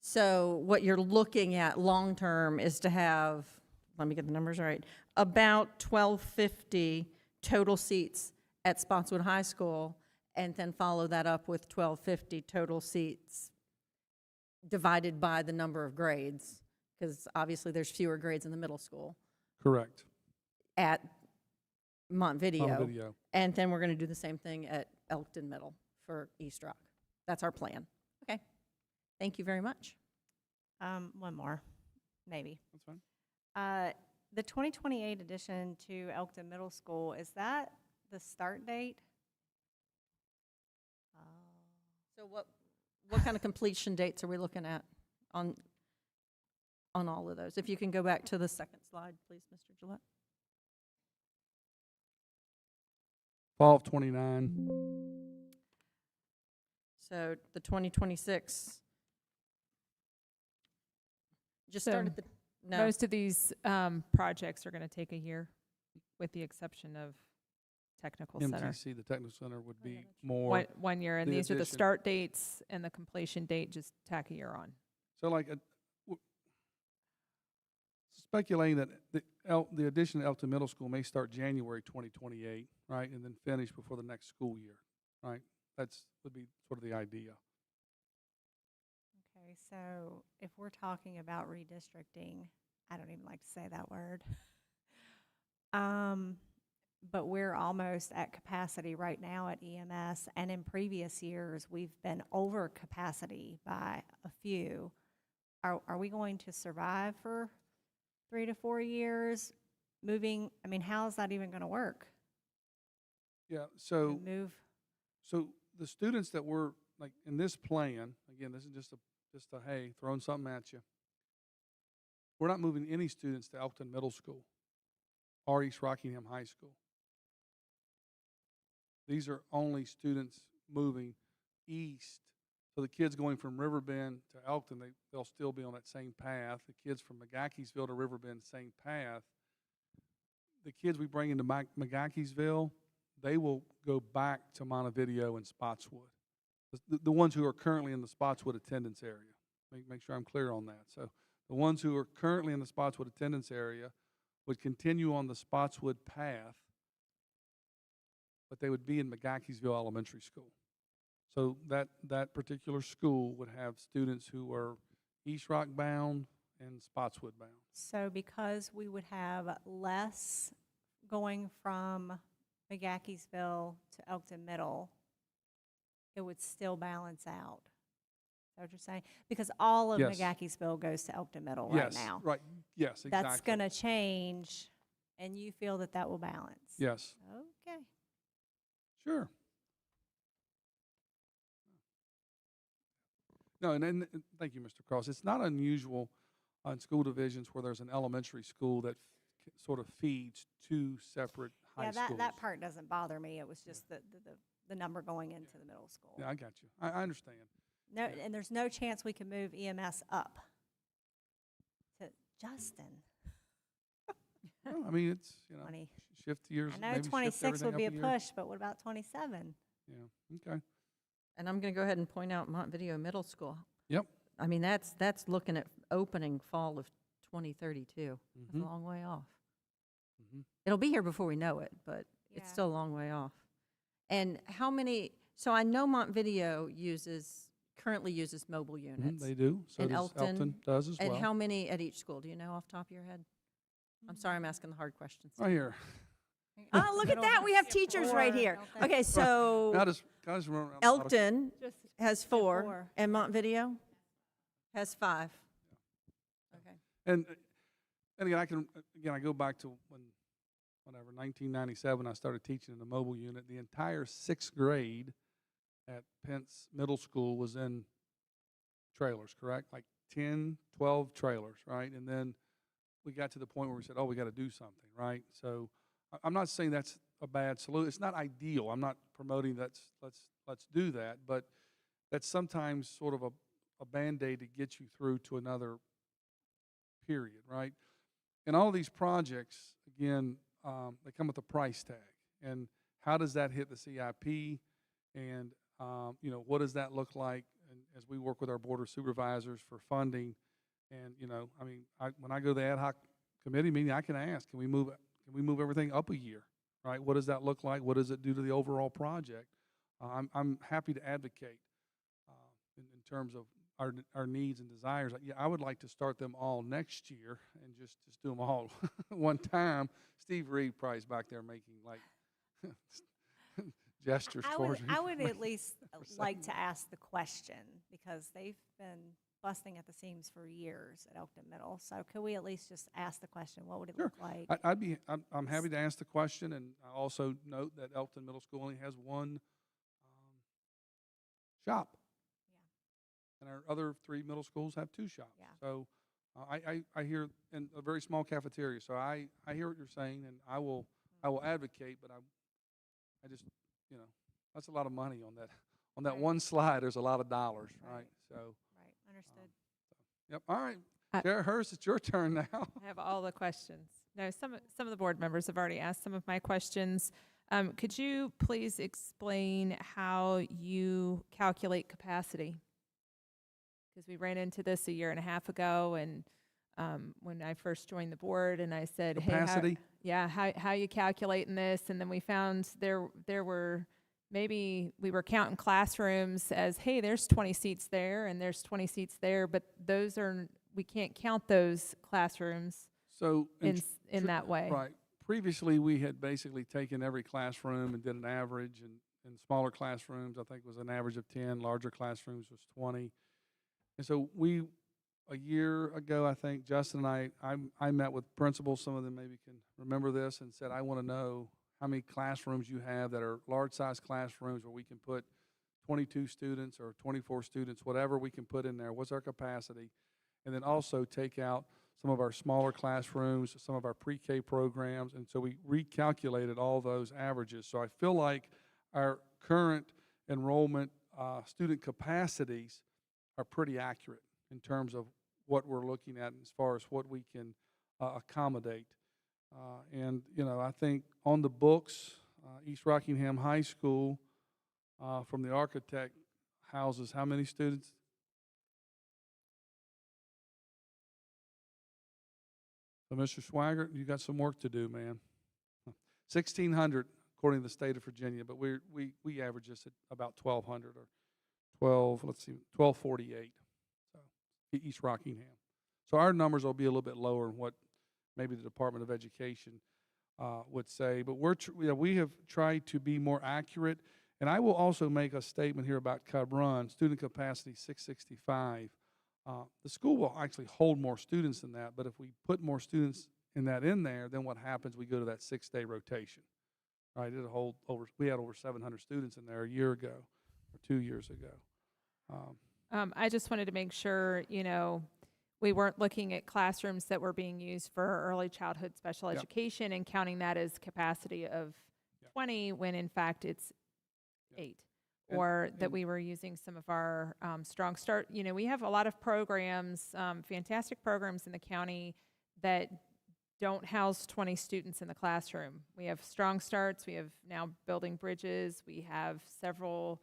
So what you're looking at long-term is to have, let me get the numbers right, about 1,250 total seats at Spotswood High School, and then follow that up with 1,250 total seats divided by the number of grades, because obviously there's fewer grades in the middle school Correct. at Montevideo. Montevideo. And then we're going to do the same thing at Elkton Middle for East Rock. That's our plan. Okay. Thank you very much. One more, maybe. That's fine. The 2028 addition to Elkton Middle School, is that the start date? So what kind of completion dates are we looking at on all of those? If you can go back to the second slide, please, Mr. Gillette. Fall of 29. So the 2026, just So started the, no, Most of these projects are going to take a year, with the exception of Technical Center. MTC, the technical center, would Oh, yeah, be that's true. more. One year, and the these are the addition. start dates and the completion date, just tack a year on. So like, speculating that the addition to Elkton Middle School may start January 2028, right, and then finish before the next school year, right? Would be sort of the idea. Okay, so if we're talking about redistricting, I don't even like to say that word. But we're almost at capacity right now at EMS, and in previous years, we've been over capacity by a few. Are we going to survive for 3 to 4 years? Moving, I mean, how is that even going to work? Yeah, To so the students that were, like, in this plan, again, this is just a, hey, throwing something at you. We're not moving any students to Elkton Middle School or East Rockingham High School. These are only students moving east. So the kids going from Riverbend to Elkton, they'll still be on that same path. The kids from McGaheysville to Riverbend, same path. The kids we bring into McGaheysville, they will go back to Montevideo and Spotswood. The ones who are currently in the Spotswood attendance area. Make sure I'm clear on that. So the ones who are currently in the Spotswood attendance area would continue on the Spotswood path, but they would be in McGaheysville Elementary School. So that particular school would have students who are East Rock bound and Spotswood bound. So because we would have less going from McGaheysville to Elkton Middle, it would still balance out. Is that what you're saying? Because all of Yes. McGaheysville goes to Elkton Middle right now. Right. Yes, exactly. That's going to change, and you feel that that will balance? Yes. Okay. Sure. No, and thank you, Mr. Cross. It's not unusual in school divisions where there's an elementary school that sort of feeds two separate high Yeah, schools. that part doesn't bother me. It was just the number going into the middle school. Yeah, I got you. I understand. No, yeah. and there's no chance we can move EMS up to Justin. No, I mean, it's, 20. shift years. I know maybe shift 26 would be a everything up year. push, but what about 27? Yeah, okay. And I'm going to go ahead and point out Montevideo Middle School. Yep. I mean, that's looking at opening fall of 2032. That's Mhm. a long way off. Mhm. It'll be here before we know it, but it's Yeah. still a long way off. And how many, so I know Montevideo currently uses mobile Mhm, units. they do. So And does Elkton, does as And well. how many at each school? Do you know off the top of your head? I'm sorry, I'm asking the hard questions. Right here. Oh, look at that, we have teachers right here. Okay, so I just remember. Elkton Just has four. 4, and Montevideo has 5. Okay. And again, I go back to whenever 1997 I started teaching in the mobile unit. The entire 6th grade at Pence Middle School was in trailers, correct? Like 10, 12 trailers, right? And then we got to the point where we said, oh, we got to do something, right? So I'm not saying that's a bad solution. It's not ideal. I'm not promoting let's do that, but that's sometimes sort of a Band-Aid to get you through to another period, right? And all of these projects, again, they come with a price tag. And how does that hit the CIP? And, what does that look like? And as we work with our board of supervisors for funding, and, when I go to the ad hoc committee meeting, I can ask, can we move everything up a year, right? What does that look like? What does it do to the overall project? I'm happy to advocate in terms of our needs and desires. Yeah, I would like to start them all next year and just do them all one time. Steve Reed probably is back there making like gestures towards me. I would at least like to ask the question, because they've been busting at the seams for years at Elkton Middle. So could we at least just ask the question, what would it look like? I'm happy to ask the question, and I also note that Elkton Middle School only has one shop. And our other 3 middle schools have 2 shops. Yeah. So I hear, in a very small cafeteria. So I hear what you're saying, and I will advocate. But I just that's a lot of money on that Right. one slide. There's a lot of dollars, right? Right. So Right, understood. yep. All right, I- Chair Hurst, it's your turn now. I have all the questions. No, some of the board members have already asked some of my questions. Could you please explain how you calculate capacity? Because we ran into this a year and a half ago, and when I first joined the board, and I said, Capacity? "Hey, how you calculating this?" And then we found there were maybe we were counting classrooms as, "Hey, there's 20 seats there, and there's 20 seats there," but we can't count those classrooms So in that way. Right. Previously, we had basically taken every classroom and did an average, and in smaller classrooms, I think it was an average of 10, larger classrooms was 20. And so a year ago, I think, Justin and I met with principals, some of them maybe can remember this, and said, I want to know how many classrooms you have that are large-size classrooms where we can put 22 students or 24 students, whatever we can put in there, what's our capacity, and then also take out some of our smaller classrooms, some of our pre-K programs, and so we recalculated all those averages. So I feel like our current enrollment student capacities are pretty accurate in terms of what we're looking at as far as what we can accommodate. And, I think on the books, East Rockingham High School, from the architect, houses how many students? So, Mr. Swigert, you got some work to do, man. 1,600 according to the state of Virginia, but we average this at about 1,200 or 1,248. So East Rockingham. So our numbers will be a little bit lower than what maybe the Department of Education would say, but we have tried to be more accurate. And I will also make a statement here about Cub Run, student capacity 665. The school will actually hold more students than that, but if we put more students in there, then what happens? We go to that 6-day rotation, right? We had over 700 students in there a year ago or 2 years ago. I just wanted to make sure, we weren't looking at classrooms that were being used for early childhood special Yep. education and counting that as capacity of Yep. 20 when in fact it's Yep. 8. And- Or that and- we were using some of our Strong Start. We have a lot of programs, fantastic programs in the county that don't house 20 students in the classroom. We have Strong Starts, we have now Building Bridges, we have several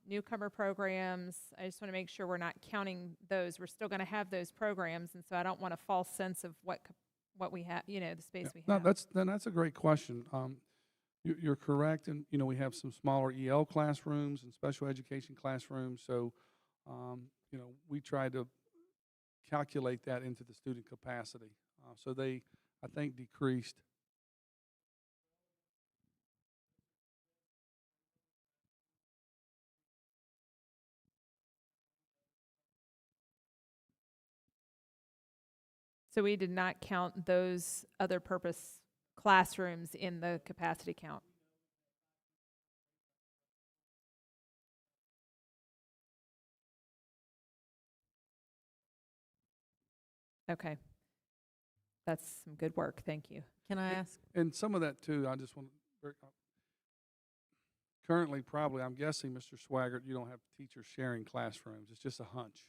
newcomer programs. I just want to make sure we're not counting those. We're still going to have those programs, and so I don't want a false sense of what we have, the space we No, have. that's a great question. You're correct, and we have some smaller EL classrooms and special education classrooms. So, we try to calculate that into the student capacity. So they, I think, decreased. So we did not count those other purpose classrooms in the capacity count. Okay. That's some good work. Thank you. Can I ask? And some of that too, I just want to, currently probably, I'm guessing, Mr. Swaggart, you don't have teachers sharing classrooms. It's just a hunch.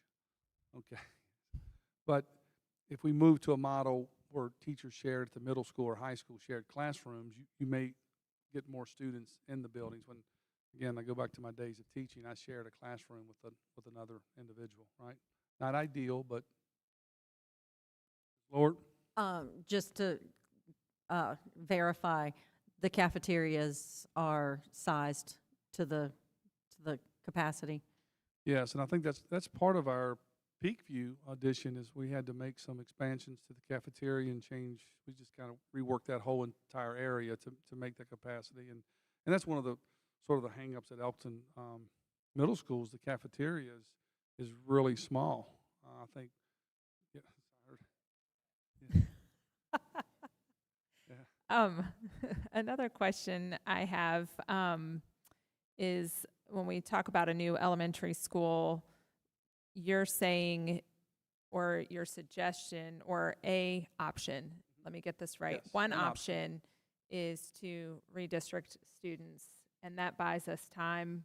Okay. But if we move to a model where teachers shared at the middle school or high school shared classrooms, you may get more students in the buildings. When, again, I go back to my days of teaching, I shared a classroom with another individual, right? Not ideal, but Lord? Just to verify, the cafeterias are sized to the capacity. Yes, and I think that's part of our Peakview audition is we had to make some expansions to the cafeteria and change. We just kind of reworked that whole entire area to make the capacity, and that's one of the sort of the hangups at Elkton Middle Schools. The cafeteria is really small. I think. Yeah, I heard. Yeah. Another question I have is when we talk about a new elementary school, you're saying, or your suggestion, or a option, let me get this right. Yes, One an option is to redistrict students, and that buys us time.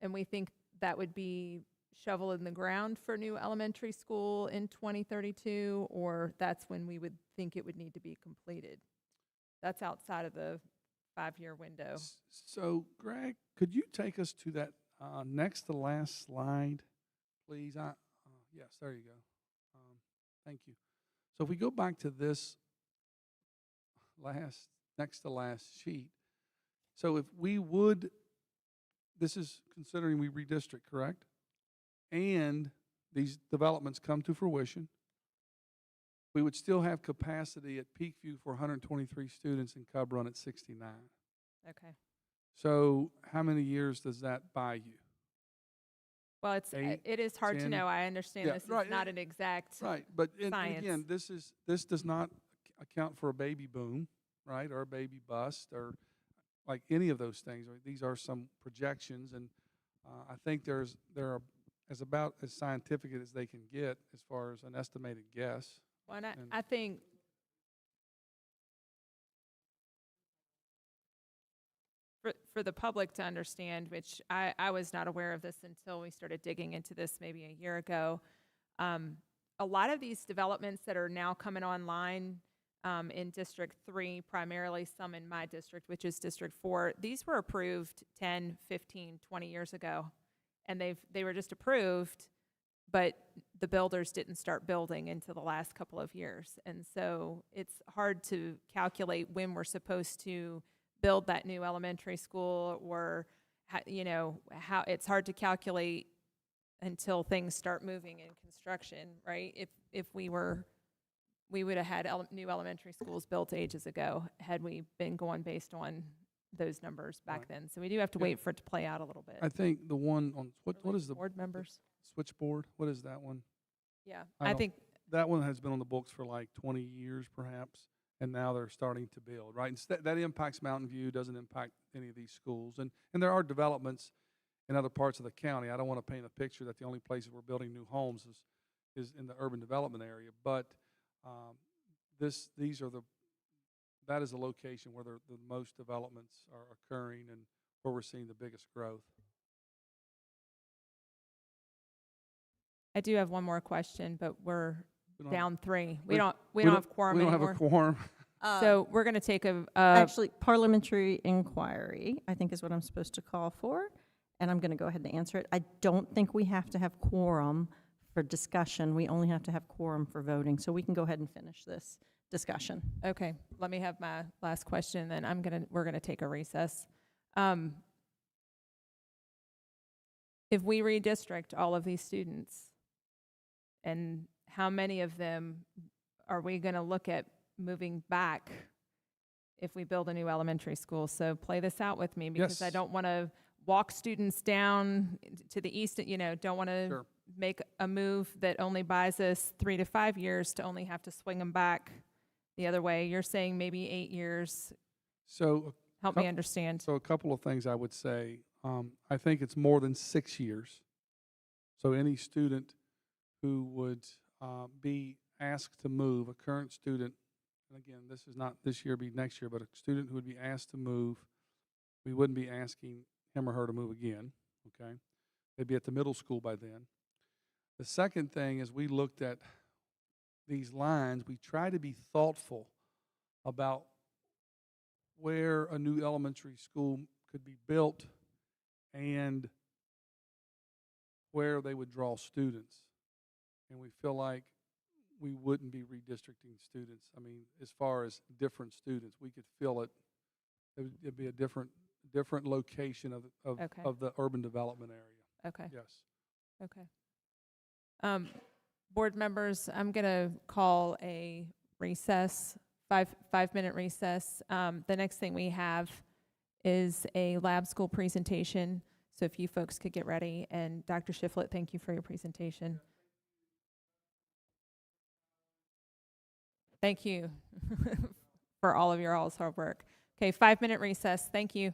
And we think that would be shovel in the ground for new elementary school in 2032, or that's when we would think it would need to be completed. That's outside of the 5-year window. So, Greg, could you take us to that next to last slide, please? Yes, there you go. Thank you. So if we go back to this next to last sheet, so if we would, this is considering we redistrict, correct? And these developments come to fruition, we would still have capacity at Peakview for 123 students and Cub Run at 69. Okay. So how many years does that buy you? Well, 8, it is hard 10. to know. I understand Yeah, this right, is not an exact. Right, but and Science. again, this does not account for a baby boom, right, or a baby bust, or like any of those things. These are some projections, and I think there are as about as scientific as they can get as far as an estimated guess. Well, and And- I think for the public to understand, which I was not aware of this until we started digging into this maybe a year ago, a lot of these developments that are now coming online in District 3, primarily some in my district, which is District 4, these were approved 10, 15, 20 years ago. And they were just approved, but the builders didn't start building until the last couple of years. And so it's hard to calculate when we're supposed to build that new elementary school, or how it's hard to calculate until things start moving in construction, right? If we would have had new elementary schools built ages ago had we been going based on those numbers back Right. then. So we do have to Yeah. wait for it to play out a little bit. I think the one on what is the board members? switchboard? What is that one? Yeah, I I don't- think That one has been on the books for like 20 years, perhaps, and now they're starting to build, right? And that impacts Mountain View, doesn't impact any of these schools. And there are developments in other parts of the county. I don't want to paint a picture that the only places we're building new homes is in the urban development area, but that is the location where the most developments are occurring and where we're seeing the biggest growth. I do have one more question, but we're We don't have- down 3. we- We don't have quorum We don't anymore. have a quorum. So we're going to take Actually, parliamentary inquiry, I think is what I'm supposed to call for, and I'm going to go ahead and answer it. I don't think we have to have quorum for discussion. We only have to have quorum for voting, so we can go ahead and finish this discussion. Okay, let me have my last question, then we're gonna take a recess. If we redistrict all of these students, and how many of them are we gonna look at moving back if we build a new elementary school? So play this out with me, because I Yes. don't wanna walk students down to the east, don't wanna Sure. make a move that only buys us 3 to 5 years to only have to swing them back the other way. You're saying maybe 8 years. So Help me understand. So a couple of things I would say. I think it's more than 6 years. So any student who would be asked to move, a current student, and again, this is not this year, be next year, but a student who would be asked to move, we wouldn't be asking him or her to move again, okay? They'd be at the middle school by then. The second thing is we looked at these lines, we try to be thoughtful about where a new elementary school could be built and where they would draw students. And we feel like we wouldn't be redistricting students. I mean, as far as different students, we could feel it. It'd be a different location Okay. of the urban development area. Okay, Yes. okay. Board members, I'm going to call a recess, five-minute recess. The next thing we have is a lab school presentation. So if you folks could get ready. And Dr. Shiflett, thank you for your presentation. Thank you for all of your all's hard work. Okay, 5-minute recess. Thank you.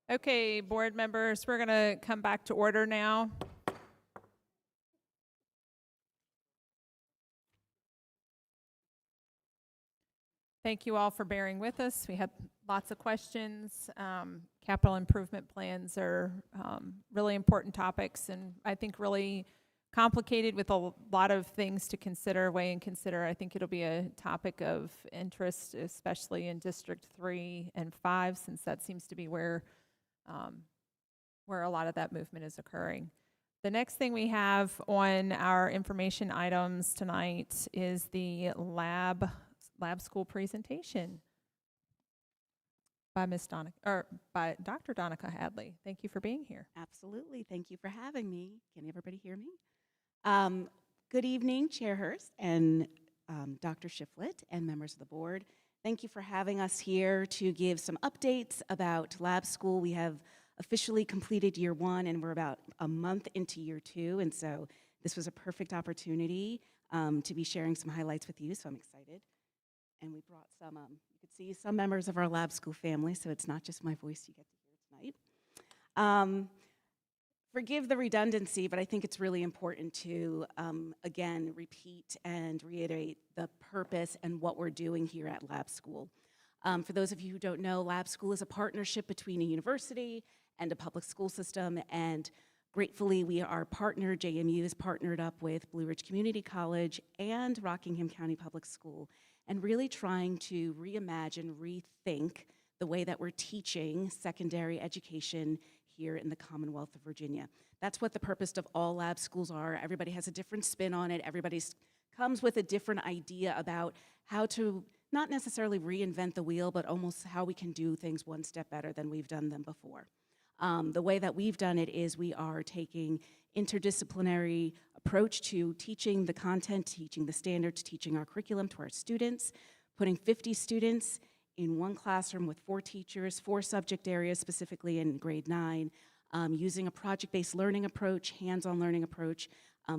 Okay, board members, we're going to come back to order now. Thank you all for bearing with us. We had lots of questions. Capital improvement plans are really important topics, and I think really complicated with a lot of things to consider, weigh and consider. I think it'll be a topic of interest, especially in District 3 and 5, since that seems to be where a lot of that movement is occurring. The next thing we have on our information items tonight is the lab school presentation by by Dr. Donica Hadley. Thank you for being here. Absolutely. Thank you for having me. Can everybody hear me? Good evening, Chair Hurst and Dr. Shiflett and members of the board. Thank you for having us here to give some updates about lab school. We have officially completed year 1 and we're about a month into year 2, and so this was a perfect opportunity to be sharing some highlights with you, so I'm excited. And we brought some, you could see some members of our lab school family, so it's not just my voice you get to hear tonight. Forgive the redundancy, but I think it's really important to, again, repeat and reiterate the purpose and what we're doing here at Lab School. For those of you who don't know, Lab School is a partnership between a university and a public school system, and gratefully we are partnered, JMU is partnered up with Blue Ridge Community College and Rockingham County Public School, and really trying to reimagine, rethink the way that we're teaching secondary education here in the Commonwealth of Virginia. That's what the purpose of all lab schools are. Everybody has a different spin on it. Everybody comes with a different idea about how to not necessarily reinvent the wheel, but almost how we can do things one step better than we've done them before. The way that we've done it is we are taking interdisciplinary approach to teaching the content, teaching the standards, teaching our curriculum to our students, putting 50 students in one classroom with 4 teachers, 4 subject areas, specifically in grade 9, using a project-based learning approach, hands-on learning approach,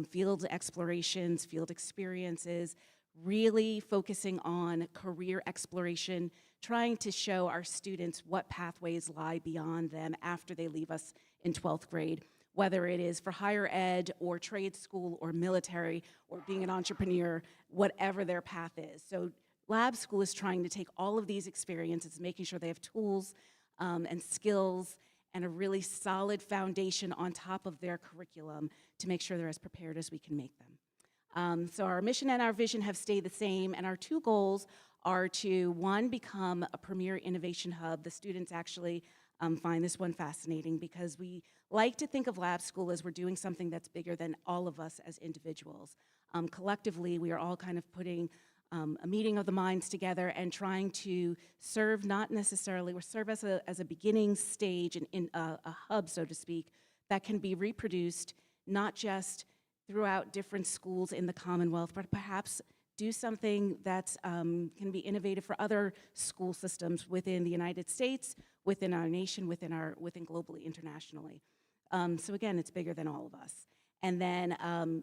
field explorations, field experiences, really focusing on career exploration, trying to show our students what pathways lie beyond them after they leave us in 12th grade, whether it is for higher ed or trade school or military or being an entrepreneur, whatever their path is. So Lab School is trying to take all of these experiences, making sure they have tools and skills and a really solid foundation on top of their curriculum to make sure they're as prepared as we can make them. So our mission and our vision have stayed the same, and our 2 goals are to, 1, become a premier innovation hub. The students actually find this one fascinating because we like to think of Lab School as we're doing something that's bigger than all of us as individuals. Collectively, we are all kind of putting a meeting of the minds together and trying to serve, not necessarily, or serve as a beginning stage in a hub, so to speak, that can be reproduced not just throughout different schools in the Commonwealth, but perhaps do something that can be innovative for other school systems within the United States, within our nation, within globally, internationally. So again, it's bigger than all of us. And then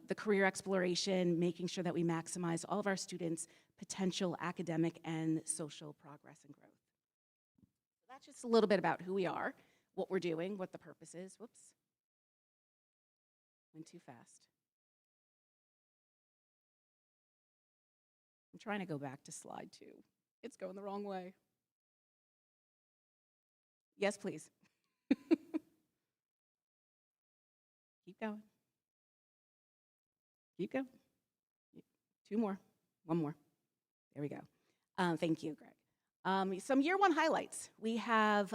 the career exploration, making sure that we maximize all of our students' potential academic and social progress and growth. So that's just a little bit about who we are, what we're doing, what the purpose is. Whoops. Went too fast. I'm trying to go back to slide 2. It's going the wrong way. Yes, please. Keep going. Keep going. 2 more. 1 more. There we go. Thank you, Greg. Some year 1 highlights. We have,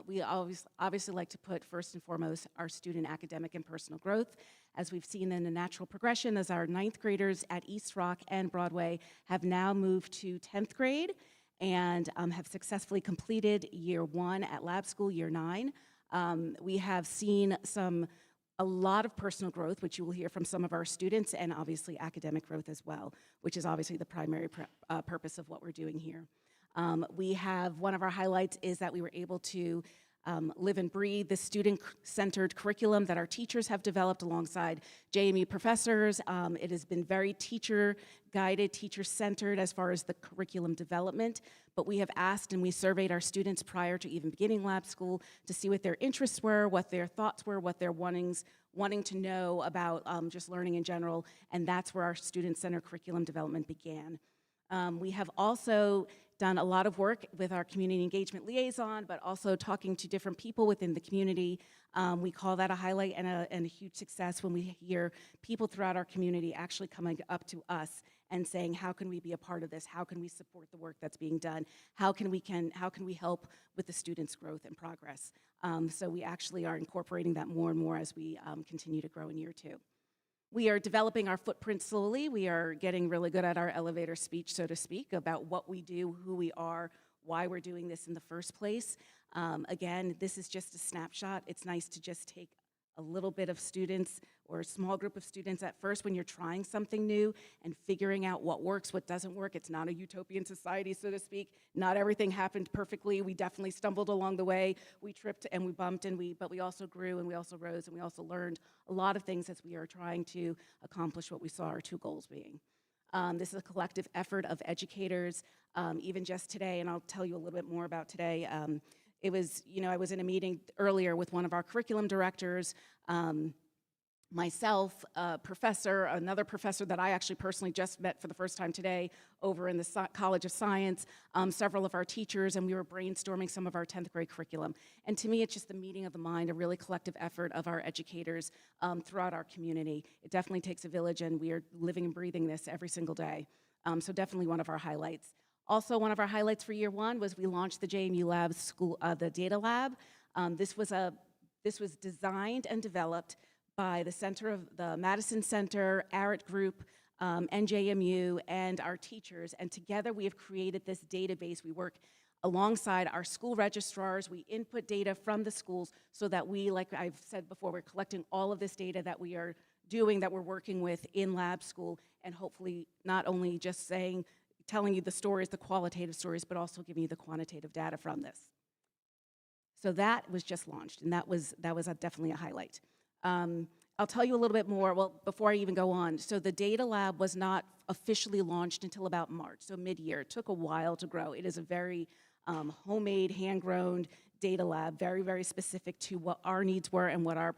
we obviously like to put first and foremost our student academic and personal growth. As we've seen in the natural progression, as our 9th graders at East Rock and Broadway have now moved to 10th grade and have successfully completed year 1 at Lab School, year 9. We have seen a lot of personal growth, which you will hear from some of our students, and obviously academic growth as well, which is obviously the primary purpose of what we're doing here. We have, one of our highlights is that we were able to live and breathe the student-centered curriculum that our teachers have developed alongside JMU professors. It has been very teacher-guided, teacher-centered as far as the curriculum development, but we have asked and we surveyed our students prior to even beginning lab school to see what their interests were, what their thoughts were, what their wanting to know about just learning in general, and that's where our student-centered curriculum development began. We have also done a lot of work with our community engagement liaison, but also talking to different people within the community. We call that a highlight and a huge success when we hear people throughout our community actually coming up to us and saying, how can we be a part of this? How can we support the work that's being done? How can we help with the students' growth and progress? So we actually are incorporating that more and more as we continue to grow in year 2. We are developing our footprint slowly. We are getting really good at our elevator speech, so to speak, about what we do, who we are, why we're doing this in the first place. Again, this is just a snapshot. It's nice to just take a little bit of students or a small group of students at first when you're trying something new and figuring out what works, what doesn't work. It's not a utopian society, so to speak. Not everything happened perfectly. We definitely stumbled along the way. We tripped and we bumped, but we also grew and we also rose and we also learned a lot of things as we are trying to accomplish what we saw our 2 goals being. This is a collective effort of educators. Even just today, and I'll tell you a little bit more about today, it was, I was in a meeting earlier with one of our curriculum directors, myself, another professor that I actually personally just met for the first time today over in the College of Science, several of our teachers, and we were brainstorming some of our 10th grade curriculum. And to me, it's just the meeting of the mind, a really collective effort of our educators throughout our community. It definitely takes a village, and we are living and breathing this every single day. So definitely one of our highlights. Also, one of our highlights for year 1 was we launched the JMU Lab School, the Data Lab. This was designed and developed by the Madison Center, ARIT Group, NJMU, and our teachers. And together we have created this database. We work alongside our school registrars. We input data from the schools so that we, like I've said before, we're collecting all of this data that we are doing, that we're working with in lab school, and hopefully not only just telling you the stories, the qualitative stories, but also giving you the quantitative data from this. So that was just launched, and that was definitely a highlight. I'll tell you a little bit more, well, before I even go on. So the Data Lab was not officially launched until about March, so mid-year. It took a while to grow. It is a very homemade, hand-grown data lab, very, very specific to what our needs were and what our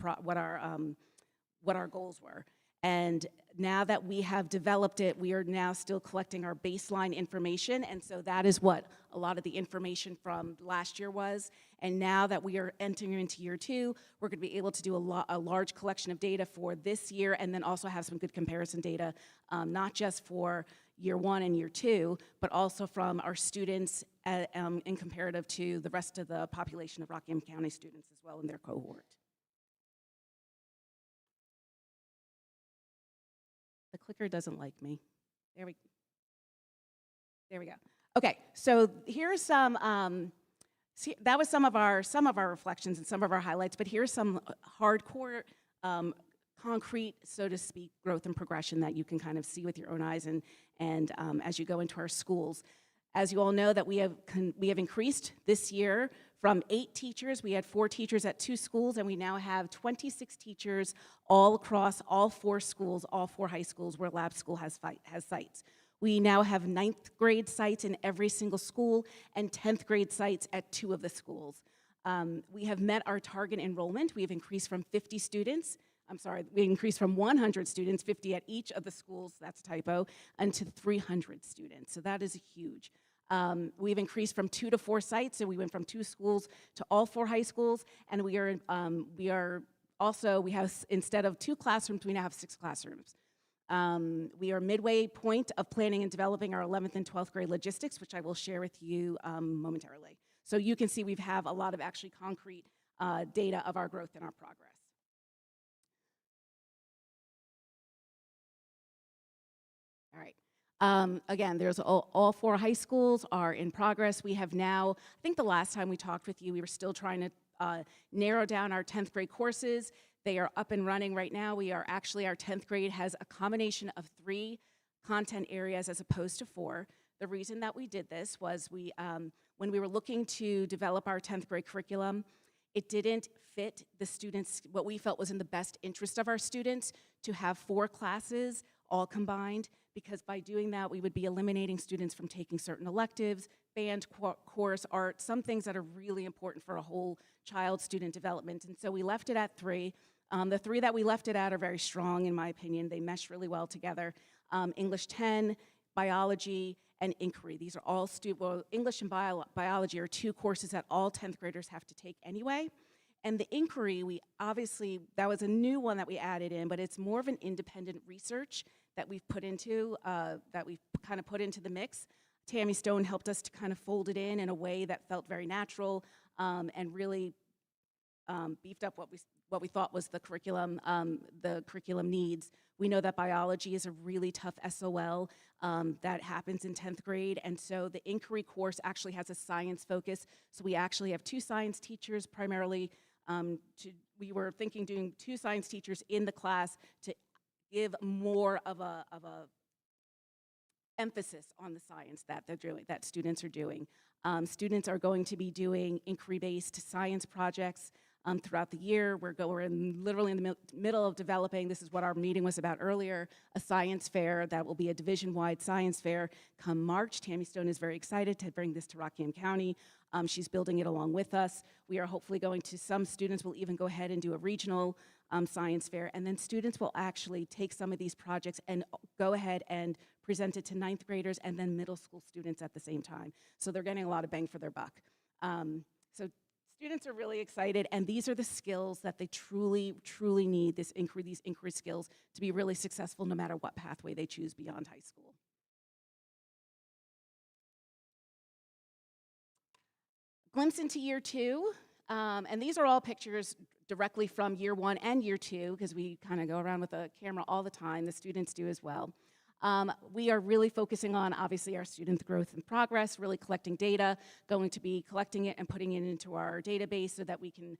goals were. And now that we have developed it, we are now still collecting our baseline information, and so that is what a lot of the information from last year was. And now that we are entering into year 2, we're going to be able to do a large collection of data for this year, and then also have some good comparison data, not just for year 1 and year 2, but also from our students in comparative to the rest of the population of Rockingham County students as well in their cohort. The clicker doesn't like me. There we go. Okay, so here's some. That was some of our reflections and some of our highlights. But here's some hardcore, concrete, so to speak, growth and progression that you can kind of see with your own eyes and as you go into our schools. As you all know, that we have increased this year from 8 teachers. We had 4 teachers at 2 schools, and we now have 26 teachers all across all 4 schools, all 4 high schools where Lab School has sites. We now have 9th grade sites in every single school and 10th grade sites at 2 of the schools. We have met our target enrollment. We have increased from 50 students. We increased from 100 students, 50 at each of the schools, that's a typo, and to 300 students. So that is huge. We've increased from 2 to 4 sites, so we went from 2 schools to all 4 high schools, and we have, instead of 2 classrooms, we now have 6 classrooms. We are midway point of planning and developing our 11th and 12th grade logistics, which I will share with you momentarily. So you can see we have a lot of actually concrete data of our growth and our progress. All right. Again, there's all 4 high schools are in progress. We have now, I think the last time we talked with you, we were still trying to narrow down our 10th grade courses. They are up and running right now. Our 10th grade has a combination of 3 content areas as opposed to 4. The reason that we did this was when we were looking to develop our 10th grade curriculum, It didn't fit the students, what we felt was in the best interest of our students, to have 4 classes all combined, because by doing that, we would be eliminating students from taking certain electives, band, chorus, art, some things that are really important for a whole child's student development. And so we left it at 3. The 3 that we left it at are very strong, in my opinion. They mesh really well together. English 10, biology, and inquiry. These are all well, English and biology are 2 courses that all 10th graders have to take anyway. And the inquiry, that was a new one that we added in, but it's more of an independent research that we've put into, the mix. Tammy Stone helped us to kind of fold it in a way that felt very natural, and really beefed up what we thought was the curriculum needs. We know that biology is a really tough SOL that happens in 10th grade, and so the inquiry course actually has a science focus. So we actually have 2 science teachers primarily. We were thinking doing 2 science teachers in the class to give more of a emphasis on the science that they're doing, that students are doing. Students are going to be doing inquiry-based science projects throughout the year. We're literally in the middle of developing, this is what our meeting was about earlier, a science fair that will be a division-wide science fair come March. Tammy Stone is very excited to bring this to Rockingham County. She's building it along with us. We are hopefully some students will even go ahead and do a regional science fair, and then students will actually take some of these projects and go ahead and present it to 9th graders and then middle school students at the same time. So they're getting a lot of bang for their buck. So students are really excited, and these are the skills that they truly, truly need, these inquiry skills, to be really successful no matter what pathway they choose beyond high school. Glimpse into year 2, and these are all pictures directly from year 1 and year 2, because we kind of go around with a camera all the time. The students do as well. We are really focusing on, obviously, our student growth and progress, really collecting data, going to be collecting it and putting it into our database so that we can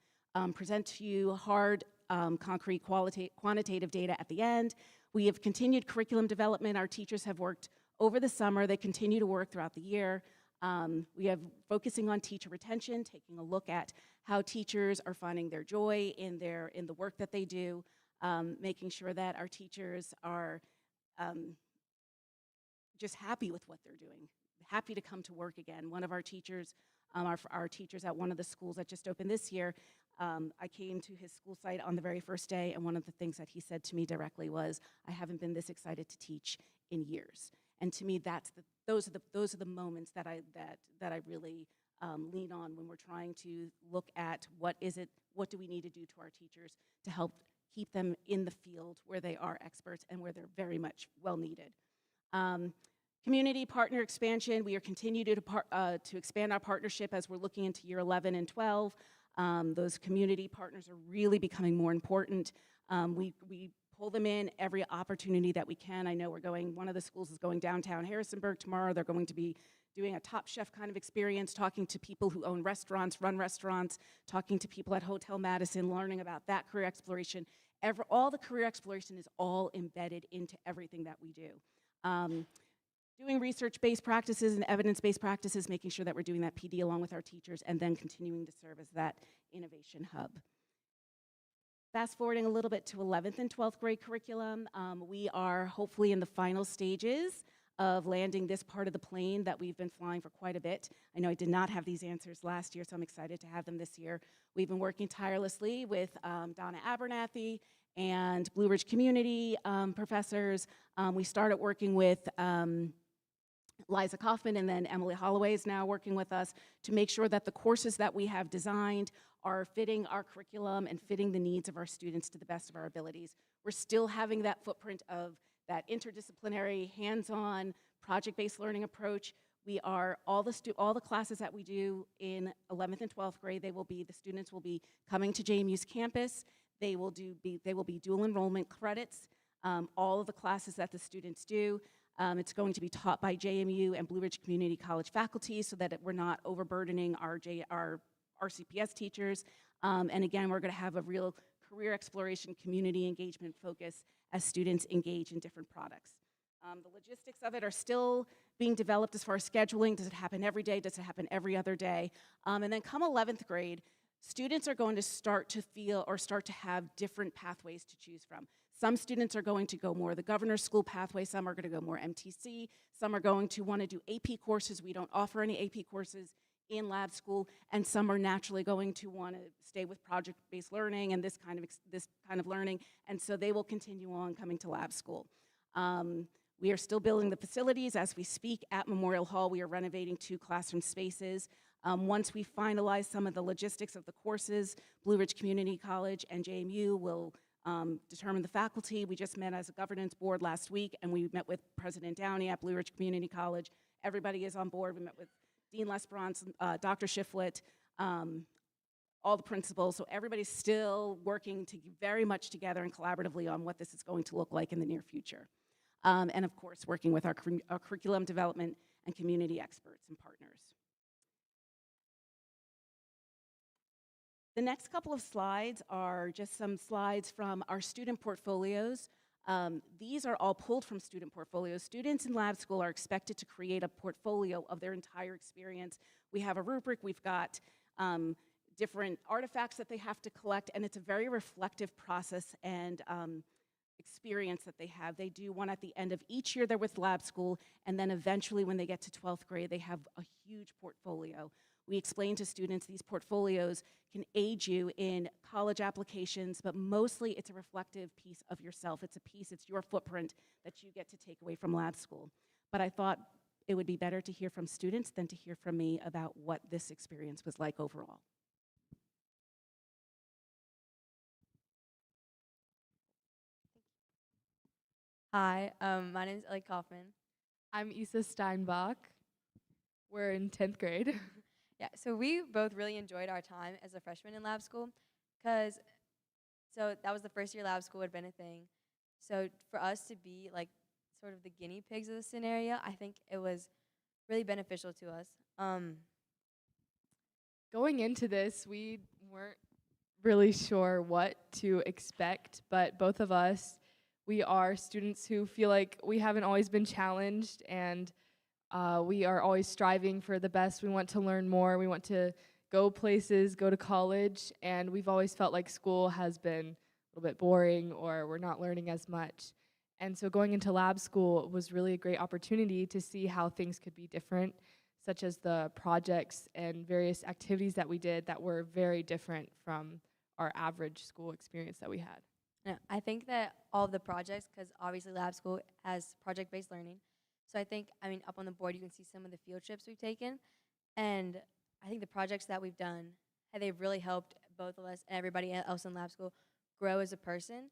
present to you hard, concrete, quantitative data at the end. We have continued curriculum development. Our teachers have worked over the summer. They continue to work throughout the year. We have focusing on teacher retention, taking a look at how teachers are finding their joy in the work that they do, making sure that our teachers are just happy with what they're doing, happy to come to work again. One of our teachers, our teachers at one of the schools that just opened this year, I came to his school site on the very first day, and one of the things that he said to me directly was, "I haven't been this excited to teach in years." And to me, those are the moments that I really lean on when we're trying to look at what do we need to do to our teachers to help keep them in the field where they are experts and where they're very much well needed. Community partner expansion, we are continuing to expand our partnership as we're looking into year 11 and 12. Those community partners are really becoming more important. We pull them in every opportunity that we can. I know one of the schools is going downtown Harrisonburg tomorrow. They're going to be doing a Top Chef kind of experience, talking to people who own restaurants, run restaurants, talking to people at Hotel Madison, learning about that career exploration. All the career exploration is all embedded into everything that we do. Doing research-based practices and evidence-based practices, making sure that we're doing that PD along with our teachers, and then continuing to serve as that innovation hub. Fast forwarding a little bit to 11th and 12th grade curriculum, we are hopefully in the final stages of landing this part of the plane that we've been flying for quite a bit. I know I did not have these answers last year, so I'm excited to have them this year. We've been working tirelessly with Donna Abernathy and Blue Ridge Community professors. We started working with Liza Kaufman, and then Emily Holloway is now working with us to make sure that the courses that we have designed are fitting our curriculum and fitting the needs of our students to the best of our abilities. We're still having that footprint of that interdisciplinary, hands-on, project-based learning approach. We are, all the classes that we do in 11th and 12th grade, the students will be coming to JMU's campus. They will be dual enrollment credits, all of the classes that the students do. It's going to be taught by JMU and Blue Ridge Community College faculty so that we're not overburdening our RCPS teachers. And again, we're going to have a real career exploration, community engagement focus as students engage in different products. The logistics of it are still being developed as far as scheduling. Does it happen every day? Does it happen every other day? And then come 11th grade, students are going to start to feel or start to have different pathways to choose from. Some students are going to go more the governor's school pathway, some are going to go more MTC, some are going to want to do AP courses. We don't offer any AP courses in lab school, and some are naturally going to want to stay with project-based learning and this kind of learning, and so they will continue on coming to lab school. We are still building the facilities as we speak at Memorial Hall. We are renovating 2 classroom spaces. Once we finalize some of the logistics of the courses, Blue Ridge Community College and JMU will determine the faculty. We just met as a governance board last week, and we met with President Downey at Blue Ridge Community College. Everybody is on board. We met with Dean Lesperance, Dr. Shiflett, all the principals. So everybody's still working very much together and collaboratively on what this is going to look like in the near future. And of course, working with our curriculum development and community experts and partners. The next couple of slides are just some slides from our student portfolios. These are all pulled from student portfolios. Students in lab school are expected to create a portfolio of their entire experience. We have a rubric, we've got different artifacts that they have to collect, and it's a very reflective process and experience that they have. They do one at the end of each year they're with lab school, and then eventually when they get to 12th grade, they have a huge portfolio. We explain to students these portfolios can aid you in college applications, but mostly it's a reflective piece of yourself. It's your footprint that you get to take away from lab school. But I thought it would be better to hear from students than to hear from me about what this experience was like overall. Hi, my name is Ellie Kaufman. I'm Issa Steinbach. We're in 10th grade. Yeah, so we both really enjoyed our time as a freshman in lab school so that was the first year lab school had been a thing. So for us to be like sort of the guinea pigs of the scenario, I think it was really beneficial to us. Going into this, we weren't really sure what to expect, but both of us, we are students who feel like we haven't always been challenged, and we are always striving for the best. We want to learn more. We want to go places, go to college, and we've always felt like school has been a little bit boring or we're not learning as much. And so going into lab school was really a great opportunity to see how things could be different, such as the projects and various activities that we did that were very different from our average school experience that we had. No, I think that all of the projects, because obviously lab school has project-based learning, so I think, up on the board you can see some of the field trips we've taken, and I think the projects that we've done, they've really helped both of us and everybody else in lab school grow as a person.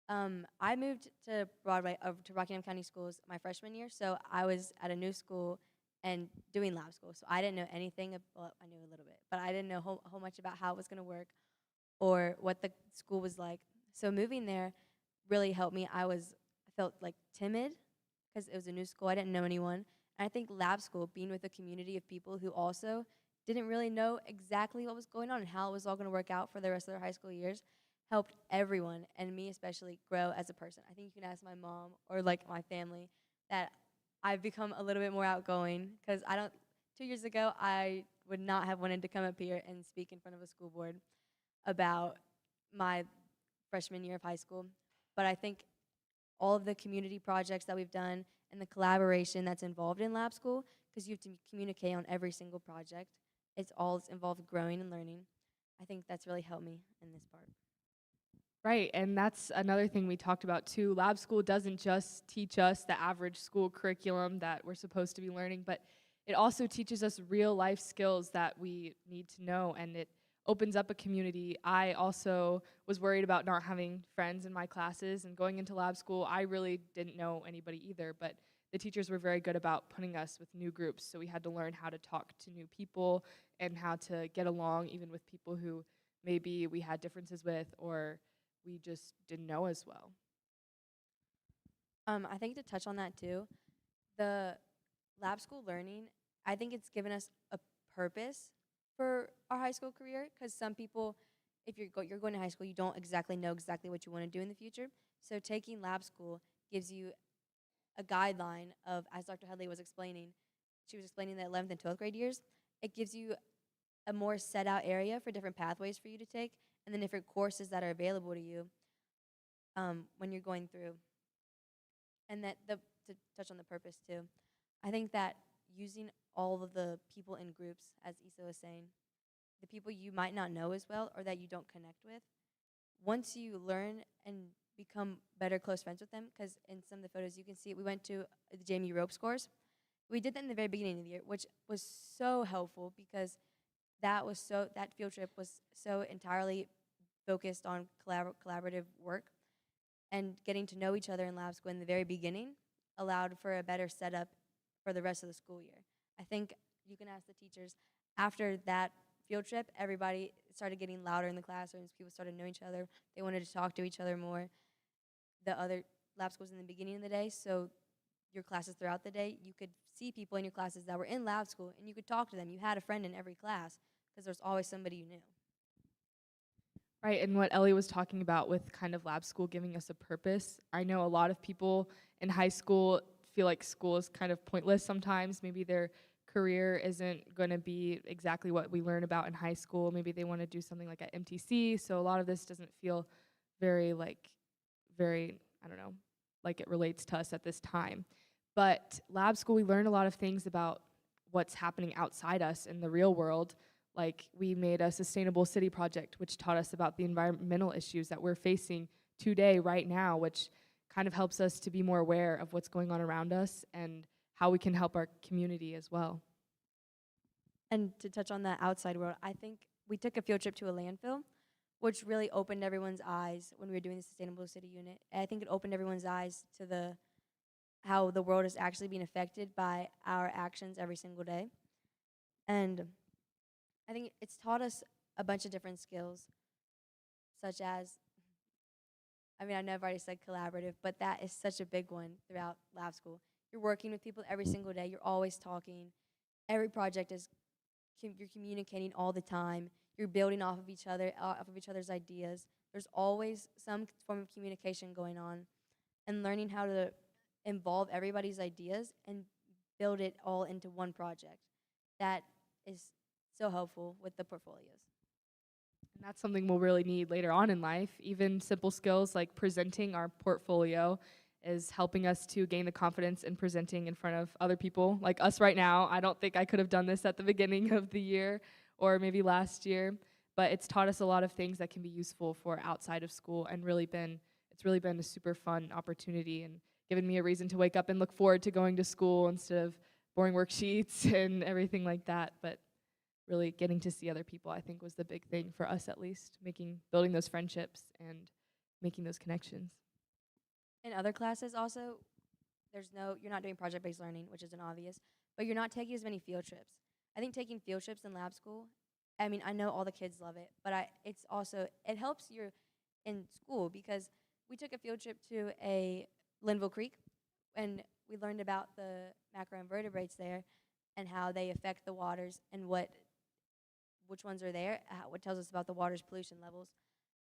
I moved to to Rockingham County Schools my freshman year, so I was at a new school and doing lab school, so I didn't know anything, well, I knew a little bit, but I didn't know a whole much about how it was going to work or what the school was like. So moving there really helped me. I felt like timid because it was a new school. I didn't know anyone. And I think lab school, being with a community of people who also didn't really know exactly what was going on and how it was all going to work out for the rest of their high school years, helped everyone, and me especially, grow as a person. I think you can ask my mom or like my family that I've become a little bit more outgoing, because 2 years ago, I would not have wanted to come up here and speak in front of a school board about my freshman year of high school. But I think all of the community projects that we've done and the collaboration that's involved in lab school, because you have to communicate on every single project, it's involved growing and learning. I think that's really helped me in this part. Right, and that's another thing we talked about too. Lab school doesn't just teach us the average school curriculum that we're supposed to be learning, but it also teaches us real life skills that we need to know, and it opens up a community. I also was worried about not having friends in my classes, and going into lab school, I really didn't know anybody either, but the teachers were very good about putting us with new groups, so we had to learn how to talk to new people and how to get along even with people who maybe we had differences with or we just didn't know as well. I think to touch on that too, the lab school learning, I think it's given us a purpose for our high school career, because some people, if you're going to high school, you don't exactly know exactly what you want to do in the future. So taking lab school gives you a guideline of, as Dr. Headley was explaining, she was explaining the 11th and 12th grade years, it gives you a more set out area for different pathways for you to take, and then different courses that are available to you when you're going through. And that to touch on the purpose too, I think that using all of the people in groups, as Issa was saying, the people you might not know as well or that you don't connect with, once you learn and become better close friends with them, because in some of the photos you can see we went to the JMU ropes course. We did that in the very beginning of the year, which was so helpful because that field trip was so entirely focused on collaborative work, and getting to know each other in lab school in the very beginning allowed for a better setup for the rest of the school year. I think you can ask the teachers, after that field trip, everybody started getting louder in the classrooms, people started knowing each other, they wanted to talk to each other more. The other lab schools in the beginning of the day, so your classes throughout the day, you could see people in your classes that were in lab school and you could talk to them. You had a friend in every class because there's always somebody you knew. Right, and what Ellie was talking about with kind of lab school giving us a purpose. I know a lot of people in high school feel like school is kind of pointless sometimes. Maybe their career isn't going to be exactly what we learn about in high school. Maybe they want to do something like at MTC, so a lot of this doesn't feel very, I don't know, like it relates to us at this time. But lab school, we learn a lot of things about what's happening outside us in the real world. Like we made a sustainable city project, which taught us about the environmental issues that we're facing today, right now, which kind of helps us to be more aware of what's going on around us and how we can help our community as well. And to touch on the outside world, I think we took a field trip to a landfill, which really opened everyone's eyes when we were doing the Sustainable City Unit. And I think it opened everyone's eyes to how the world is actually being affected by our actions every single day. And I think it's taught us a bunch of different skills, such as, I know I've already said collaborative, but that is such a big one throughout lab school. You're working with people every single day. You're always talking. Every project is, you're communicating all the time. You're building off of each other's ideas. There's always some form of communication going on, and learning how to involve everybody's ideas and build it all into one project. That is so helpful with the portfolios. And that's something we'll really need later on in life. Even simple skills like presenting our portfolio is helping us to gain the confidence in presenting in front of other people. Like us right now, I don't think I could have done this at the beginning of the year or maybe last year, but it's taught us a lot of things that can be useful for outside of school, and it's really been a super fun opportunity and given me a reason to wake up and look forward to going to school instead of boring worksheets and everything like that. But really getting to see other people, I think, was the big thing for us, at least, building those friendships and making those connections. In other classes also, you're not doing project-based learning, which isn't obvious, but you're not taking as many field trips. I think taking field trips in lab school, I know all the kids love it, but it helps you in school, because we took a field trip to a Linville Creek, and we learned about the macroinvertebrates there and how they affect the waters and which ones are there, what tells us about the water's pollution levels.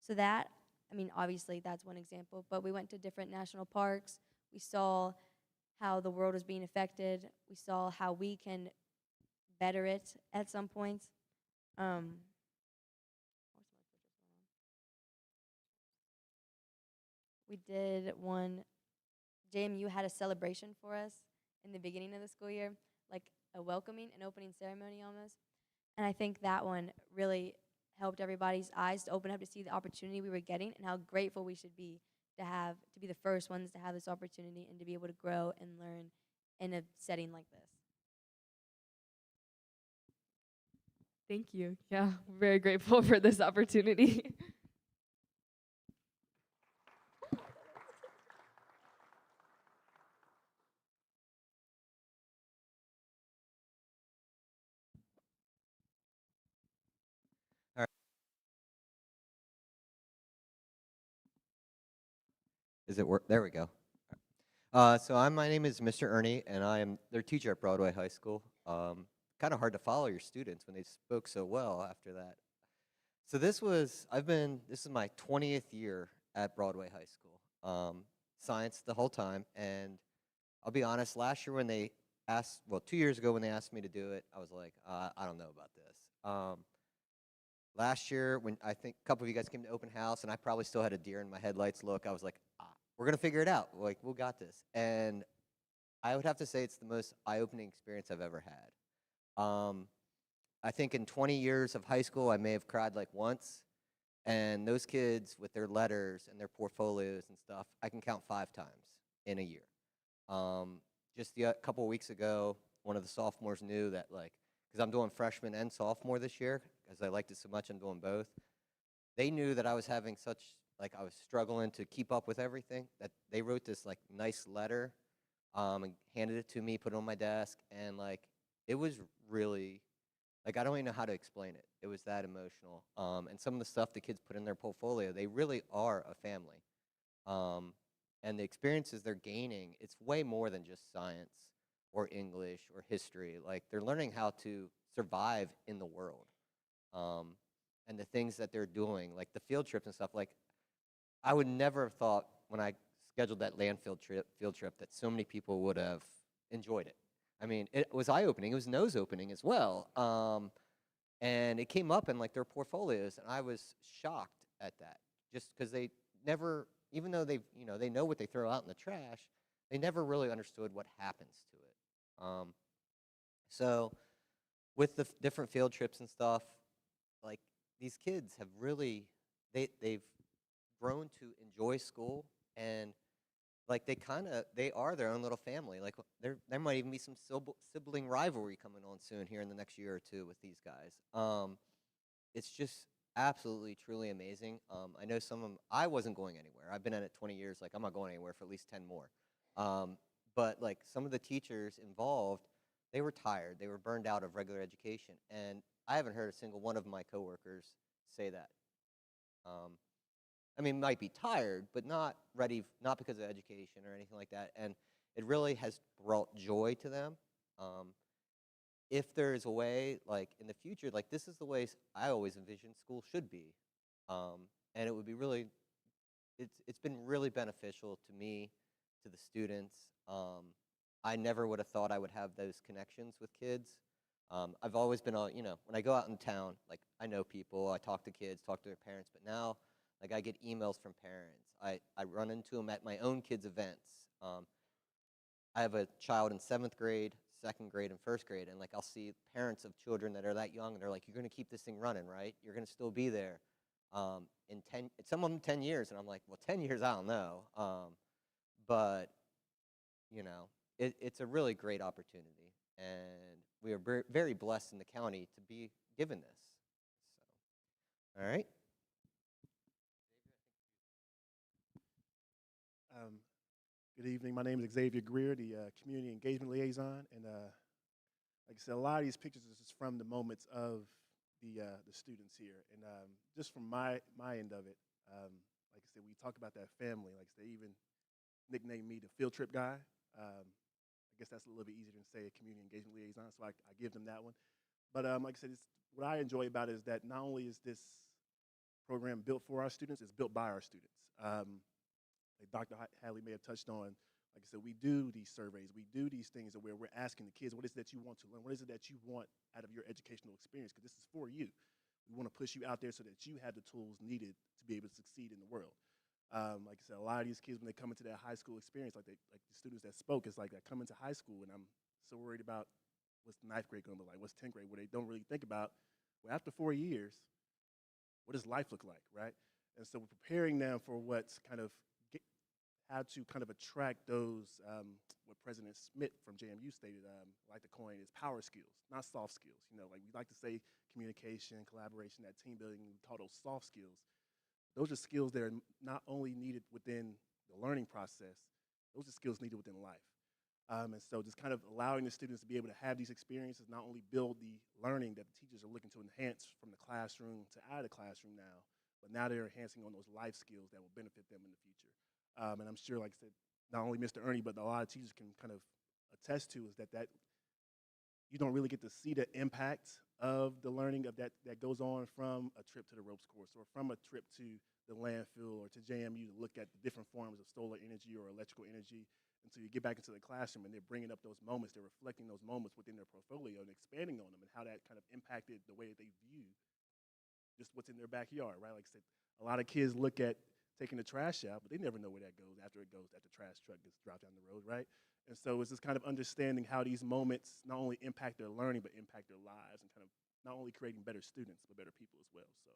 So that, obviously that's one example, but we went to different national parks. We saw how the world is being affected. We saw how we can better it at some points. We did one, JMU had a celebration for us in the beginning of the school year, like a welcoming and opening ceremony almost. And I think that one really helped everybody's eyes to open up to see the opportunity we were getting and how grateful we should be to be the first ones to have this opportunity and to be able to grow and learn in a setting like this. Thank you. Yeah, we're very grateful for this opportunity. Is it work? There we go. My name is Mr. Ernie, and I am their teacher at Broadway High School. Kind of hard to follow your students when they spoke so well after that. So this is my 20th year at Broadway High School. Science the whole time, and I'll be honest, last year 2 years ago when they asked me to do it, I was like, I don't know about this. last year, when I think a couple of you guys came to open house, and I probably still had a deer in my headlights look, I was like, we're going to figure it out. Like, we'll got this. And I would have to say it's the most eye-opening experience I've ever had. I think in 20 years of high school, I may have cried like once. And those kids with their letters and their portfolios and stuff, I can count 5 times in a year. Just a couple of weeks ago, one of the sophomores knew that, like, because I'm doing freshman and sophomore this year, because I liked it so much, I'm doing both. They knew that I was having such, like, I was struggling to keep up with everything, that they wrote this, like, nice letter and handed it to me, put it on my desk, and, like, it was really, like, I don't even know how to explain it. It was that emotional. And some of the stuff the kids put in their portfolio, they really are a family. And the experiences they're gaining, it's way more than just science or English or history. Like, they're learning how to survive in the world. And the things that they're doing, like the field trips and stuff, like, I would never have thought when I scheduled that field trip that so many people would have enjoyed it. I mean, it was eye-opening. It was nose-opening as well. And it came up in, like, their portfolios, and I was shocked at that, just because they never, even though they know what they throw out in the trash, they never really understood what happens to it. So with the different field trips and stuff, like, these kids have really, they've grown to enjoy school, and, like, they are their own little family. Like, there might even be some sibling rivalry coming on soon here in the next year or two with these guys. It's just absolutely, truly amazing. I know some of them, I wasn't going anywhere. I've been at it 20 years. Like, I'm not going anywhere for at least 10 more. But, like, some of the teachers involved, they were tired. They were burned out of regular education. And I haven't heard a single one of my coworkers say that. I mean, might be tired, but not ready, not because of education or anything like that. And it really has brought joy to them. If there is a way, like, in the future, like, this is the way I always envisioned school should be. And it would be really, it's been really beneficial to me, to the students. I never would have thought I would have those connections with kids. I've always been, when I go out in town, like, I know people, I talk to kids, talk to their parents, but now, like, I get emails from parents. I run into them at my own kids' events. I have a child in 7th grade, 2nd grade, and 1st grade, and, like, I'll see parents of children that are that young, and they're like, "You're going to keep this thing running, right? You're going to still be there in some of them 10 years," and I'm like, well, 10 years, I don't know. But, it's a really great opportunity, and we are very blessed in the county to be given this. So, all right. Good evening. My name is Xavier Greer, the Community Engagement Liaison. And like I said, a lot of these pictures is from the moments of the students here. And just from my end of it, like I said, we talk about that family. Like they even nicknamed me the field trip guy. I guess that's a little bit easier than say a Community Engagement Liaison, so I give them that one. But like I said, what I enjoy about it is that not only is this program built for our students, it's built by our students. Like Dr. Hadley may have touched on, like I said, we do these surveys, we do these things where we're asking the kids, what is it that you want to learn? What is it that you want out of your educational experience? Because this is for you. We want to push you out there so that you have the tools needed to be able to succeed in the world. Like I said, a lot of these kids, when they come into their high school experience, like the students that spoke, it's like I come into high school and I'm so worried about what's 9th grade going to look like, what's 10th grade, where they don't really think about, well, after 4 years, what does life look like, right? And so we're preparing them for what's kind of how to kind of attract those, what President Smith from JMU stated, like the coin is power skills, not soft skills. Like we like to say communication, collaboration, that team building, we call those soft skills. Those are skills that are not only needed within the learning process, those are skills needed within life. And so just kind of allowing the students to be able to have these experiences, not only build the learning that the teachers are looking to enhance from the classroom to out of the classroom now, but now they're enhancing on those life skills that will benefit them in the future. And I'm sure, like I said, not only Mr. Ernie, but a lot of teachers can kind of attest to is that you don't really get to see the impact of the learning of that goes on from a trip to the ropes course or from a trip to the landfill or to JMU to look at the different forms of solar energy or electrical energy until you get back into the classroom and they're bringing up those moments, they're reflecting those moments within their portfolio and expanding on them and how that kind of impacted the way that they view just what's in their backyard, right? Like I said, a lot of kids look at taking the trash out, but they never know where that goes after the trash truck gets dropped down the road, right? And so it's just kind of understanding how these moments not only impact their learning, but impact their lives, and kind of not only creating better students, but better people as well. So.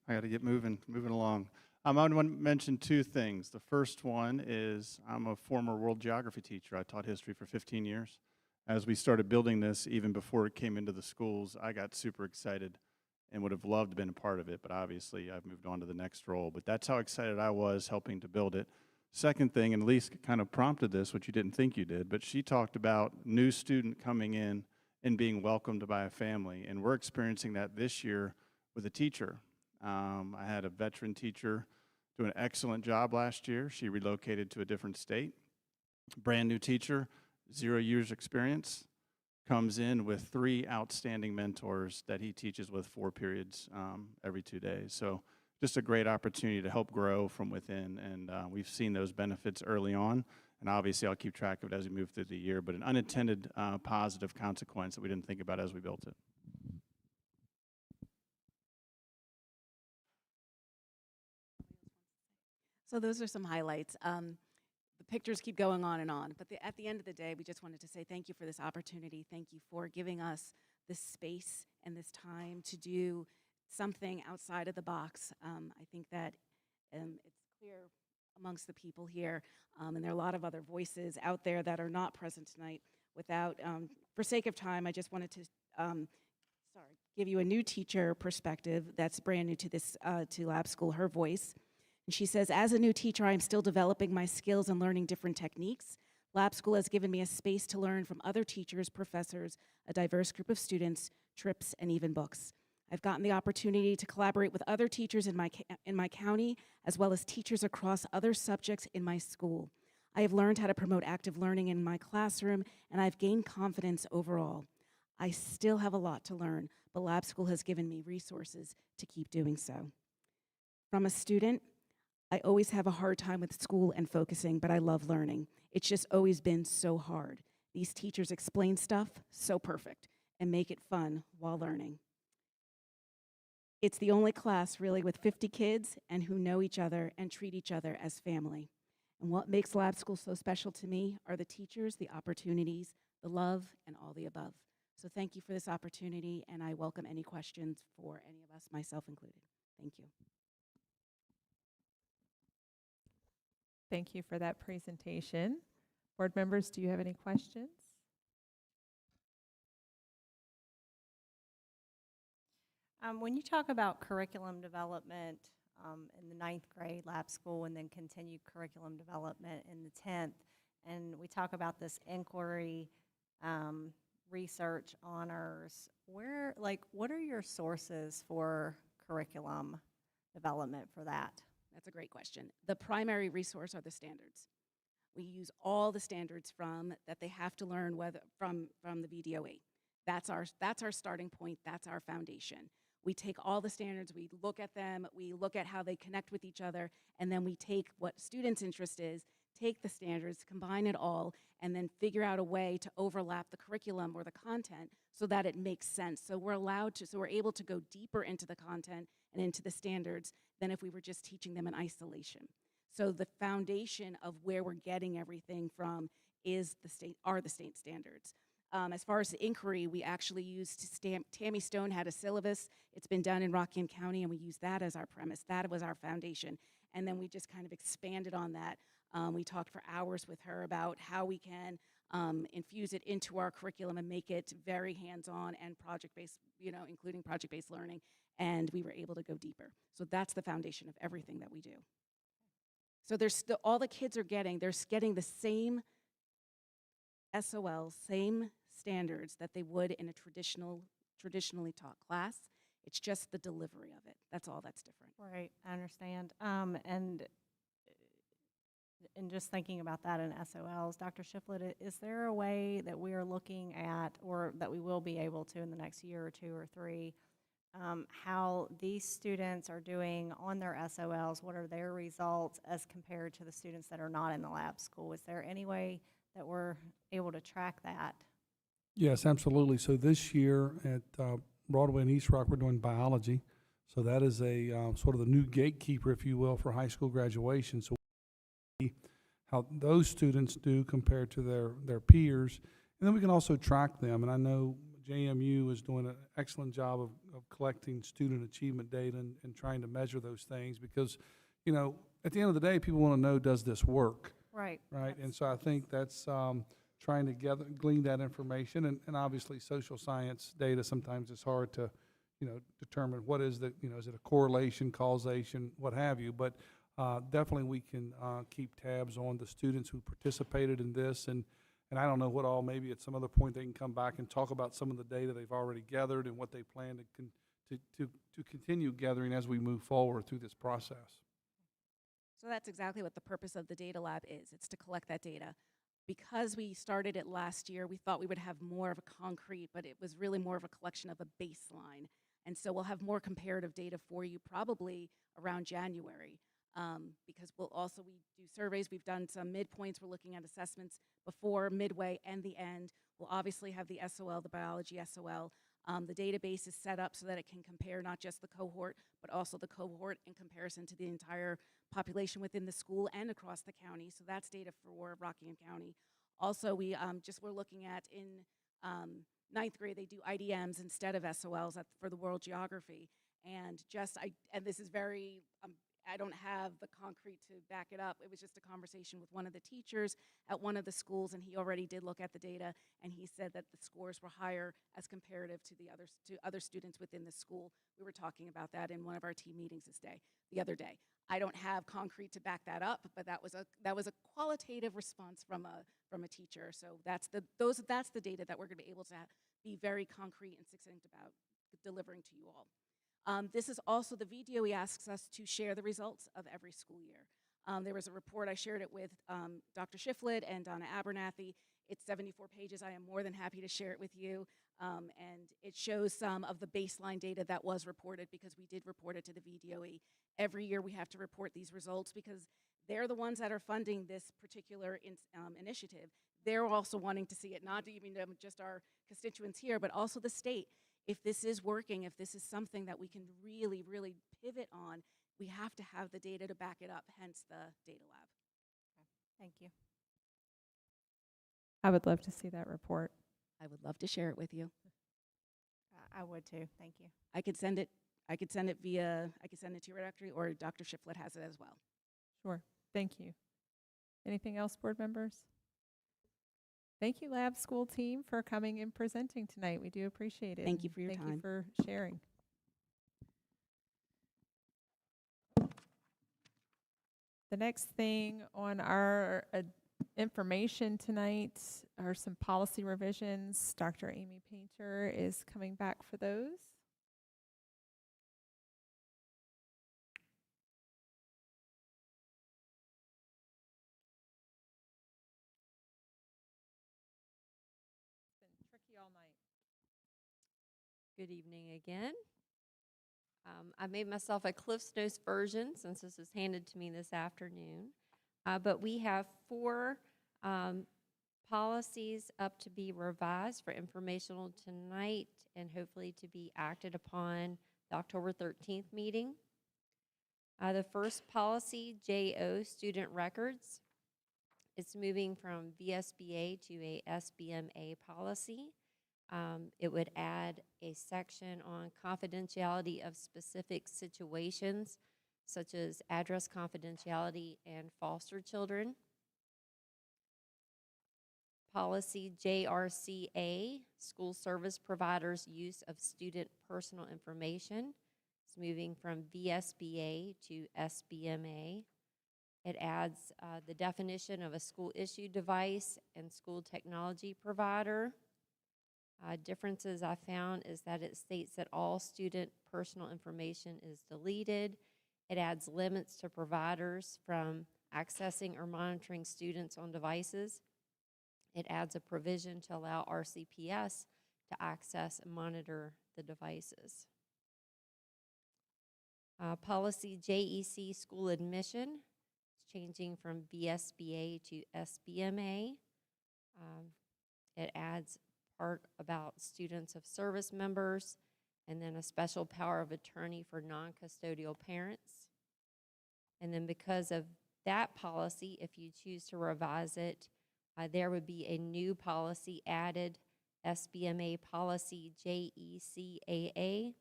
I got to get moving along. I want to mention two things. The first one is I'm a former world geography teacher. I taught history for 15 years. As we started building this, even before it came into the schools, I got super excited and would have loved to have been a part of it, but obviously I've moved on to the next role. But that's how excited I was helping to build it. Second thing, and Elise kind of prompted this, which you didn't think you did, but she talked about new student coming in and being welcomed by a family, and we're experiencing that this year with a teacher. I had a veteran teacher do an excellent job last year. She relocated to a different state. Brand new teacher, 0 years experience, comes in with 3 outstanding mentors that he teaches with 4 periods every 2 days. So just a great opportunity to help grow from within, and we've seen those benefits early on, and obviously I'll keep track of it as we move through the year, but an unintended positive consequence that we didn't think about as we built it. So those are some highlights. The pictures keep going on, but at the end of the day, we just wanted to say thank you for this opportunity. Thank you for giving us this space and this time to do something outside of the box. I think that it's clear amongst the people here, and there are a lot of other voices out there that are not present tonight. For sake of time, I just wanted to give you a new teacher perspective that's brand new to this to lab school, her voice. And she says, as a new teacher, I am still developing my skills and learning different techniques. Lab school has given me a space to learn from other teachers, professors, a diverse group of students, trips, and even books. I've gotten the opportunity to collaborate with other teachers in my county, as well as teachers across other subjects in my school. I have learned how to promote active learning in my classroom, and I've gained confidence overall. I still have a lot to learn, but lab school has given me resources to keep doing so. From a student, I always have a hard time with school and focusing, but I love learning. It's just always been so hard. These teachers explain stuff so perfect and make it fun while learning. It's the only class really with 50 kids and who know each other and treat each other as family. And what makes lab school so special to me are the teachers, the opportunities, the love, and all the above. So thank you for this opportunity, and I welcome any questions for any of us, myself included. Thank you. Thank you for that presentation. Board members, do you have any questions? When you talk about curriculum development in the 9th grade lab school and then continued curriculum development in the 10th, and we talk about this inquiry, research, honors, what are your sources for curriculum development for that? That's a great question. The primary resource are the standards. We use all the standards that they have to learn from the VDOE. That's our starting point. That's our foundation. We take all the standards, we look at them, we look at how they connect with each other, and then we take what students' interest is, take the standards, combine it all, and then figure out a way to overlap the curriculum or the content so that it makes sense. So we're able to go deeper into the content and into the standards than if we were just teaching them in isolation. So the foundation of where we're getting everything from are the state standards. As far as the inquiry, we actually used Tammy Stone had a syllabus. It's been done in Rockingham County, and we used that as our premise. That was our foundation. And then we just kind of expanded on that. We talked for hours with her about how we can infuse it into our curriculum and make it very hands-on and project-based, including project-based learning. And we were able to go deeper. So that's the foundation of everything that we do. So all the kids are getting the same SOL, same standards that they would in a traditionally taught class. It's just the delivery of it. That's all that's different. Right, I understand. And just thinking about that in SOLs, Dr. Shiflett, is there a way that we are looking at, or that we will be able to in the next year or 2 or 3, how these students are doing on their SOLs? What are their results as compared to the students that are not in the lab school? Is there any way that we're able to track that? Yes, absolutely. So this year at Broadway and East Rock, we're doing biology. So that is a sort of the new gatekeeper, if you will, for high school graduation. So we see how those students do compared to their peers. And then we can also track them. And I know JMU is doing an excellent job of collecting student achievement data and trying to measure those things because, you know, at the end of the day, people want to know, does this work? Right. Right? And so I think that's trying to glean that information. And obviously, social science data, sometimes it's hard to, you know, determine what is the, you know, is it a correlation, causation, what have you. But definitely we can keep tabs on the students who participated in this. And I don't know what all, maybe at some other point they can come back and talk about some of the data they've already gathered and what they plan to continue gathering as we move forward through this process. So that's exactly what the purpose of the data lab is. It's to collect that data. Because we started it last year, we thought we would have more of a concrete, but it was really more of a collection of a baseline. And so we'll have more comparative data for you probably around January. Because we do surveys, we've done some midpoints, we're looking at assessments before, midway, and the end. We'll obviously have the SOL, the biology SOL. The database is set up so that it can compare not just the cohort, but also the cohort in comparison to the entire population within the school and across the county. So that's data for Rockingham County. Also, we're looking at in ninth grade, they do IDMs instead of SOLs for the world geography. And this is very, I don't have the concrete to back it up. It was just a conversation with one of the teachers at one of the schools, and he already did look at the data, and he said that the scores were higher as comparative to other students within the school. We were talking about that in one of our team meetings the other day. I don't have concrete to back that up, but that was a qualitative response from a teacher. So that's the data that we're going to be able to be very concrete and succinct about delivering to you all. This is also the VDOE asks us to share the results of every school year. There was a report, I shared it with Dr. Shiflett and Donna Abernathy. It's 74 pages. I am more than happy to share it with you. And it shows some of the baseline data that was reported because we did report it to the VDOE. Every year we have to report these results because they're the ones that are funding this particular initiative. They're also wanting to see it, not even just our constituents here, but also the state. If this is working, if this is something that we can really, really pivot on, we have to have the data to back it up, hence the data lab. Thank you. I would love to see that report. I would love to share it with you. I would too. Thank you. I could send it to your directory, or Dr. Shiflett has it as well. Sure. Thank you. Anything else, board members? Thank you, lab school team, for coming and presenting tonight. We do appreciate it. Thank you for your time. time. Thank you for sharing. The next thing on our information tonight are some policy revisions. Dr. Amy Painter is coming back for those. Tricky all night. Good evening again. I made myself a Cliff's Notes version since this was handed to me this afternoon. But we have 4 policies up to be revised for informational tonight and hopefully to be acted upon the October 13th meeting. The first policy, JO, student records. It's moving from VSBA to a SBMA policy. It would add a section on confidentiality of specific situations, such as address confidentiality and foster children. Policy JRCA, school service providers' use of student personal information. It's moving from VSBA to SBMA. It adds the definition of a school-issued device and school technology provider. Differences I found is that it states that all student personal information is deleted. It adds limits to providers from accessing or monitoring students on devices. It adds a provision to allow RCPS to access and monitor the devices. Policy JEC, school admission. It's changing from VSBA to SBMA. It adds part about students of service members, and then a special power of attorney for non-custodial parents. And then because of that policy, if you choose to revise it, there would be a new policy added, SBMA policy JECAA,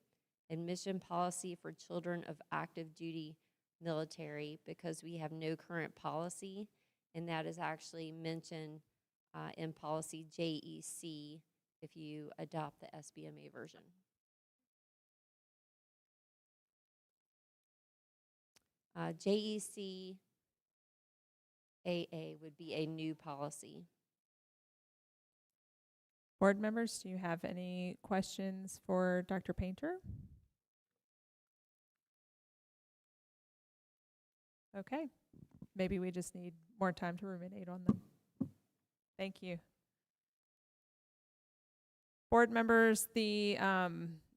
admission policy for children of active duty military, because we have no current policy, and that is actually mentioned in policy JEC if you adopt the SBMA version. JECAA would be a new policy. Board members, do you have any questions for Dr. Painter? Okay, maybe we just need more time to ruminate on them. Thank you. Board members, the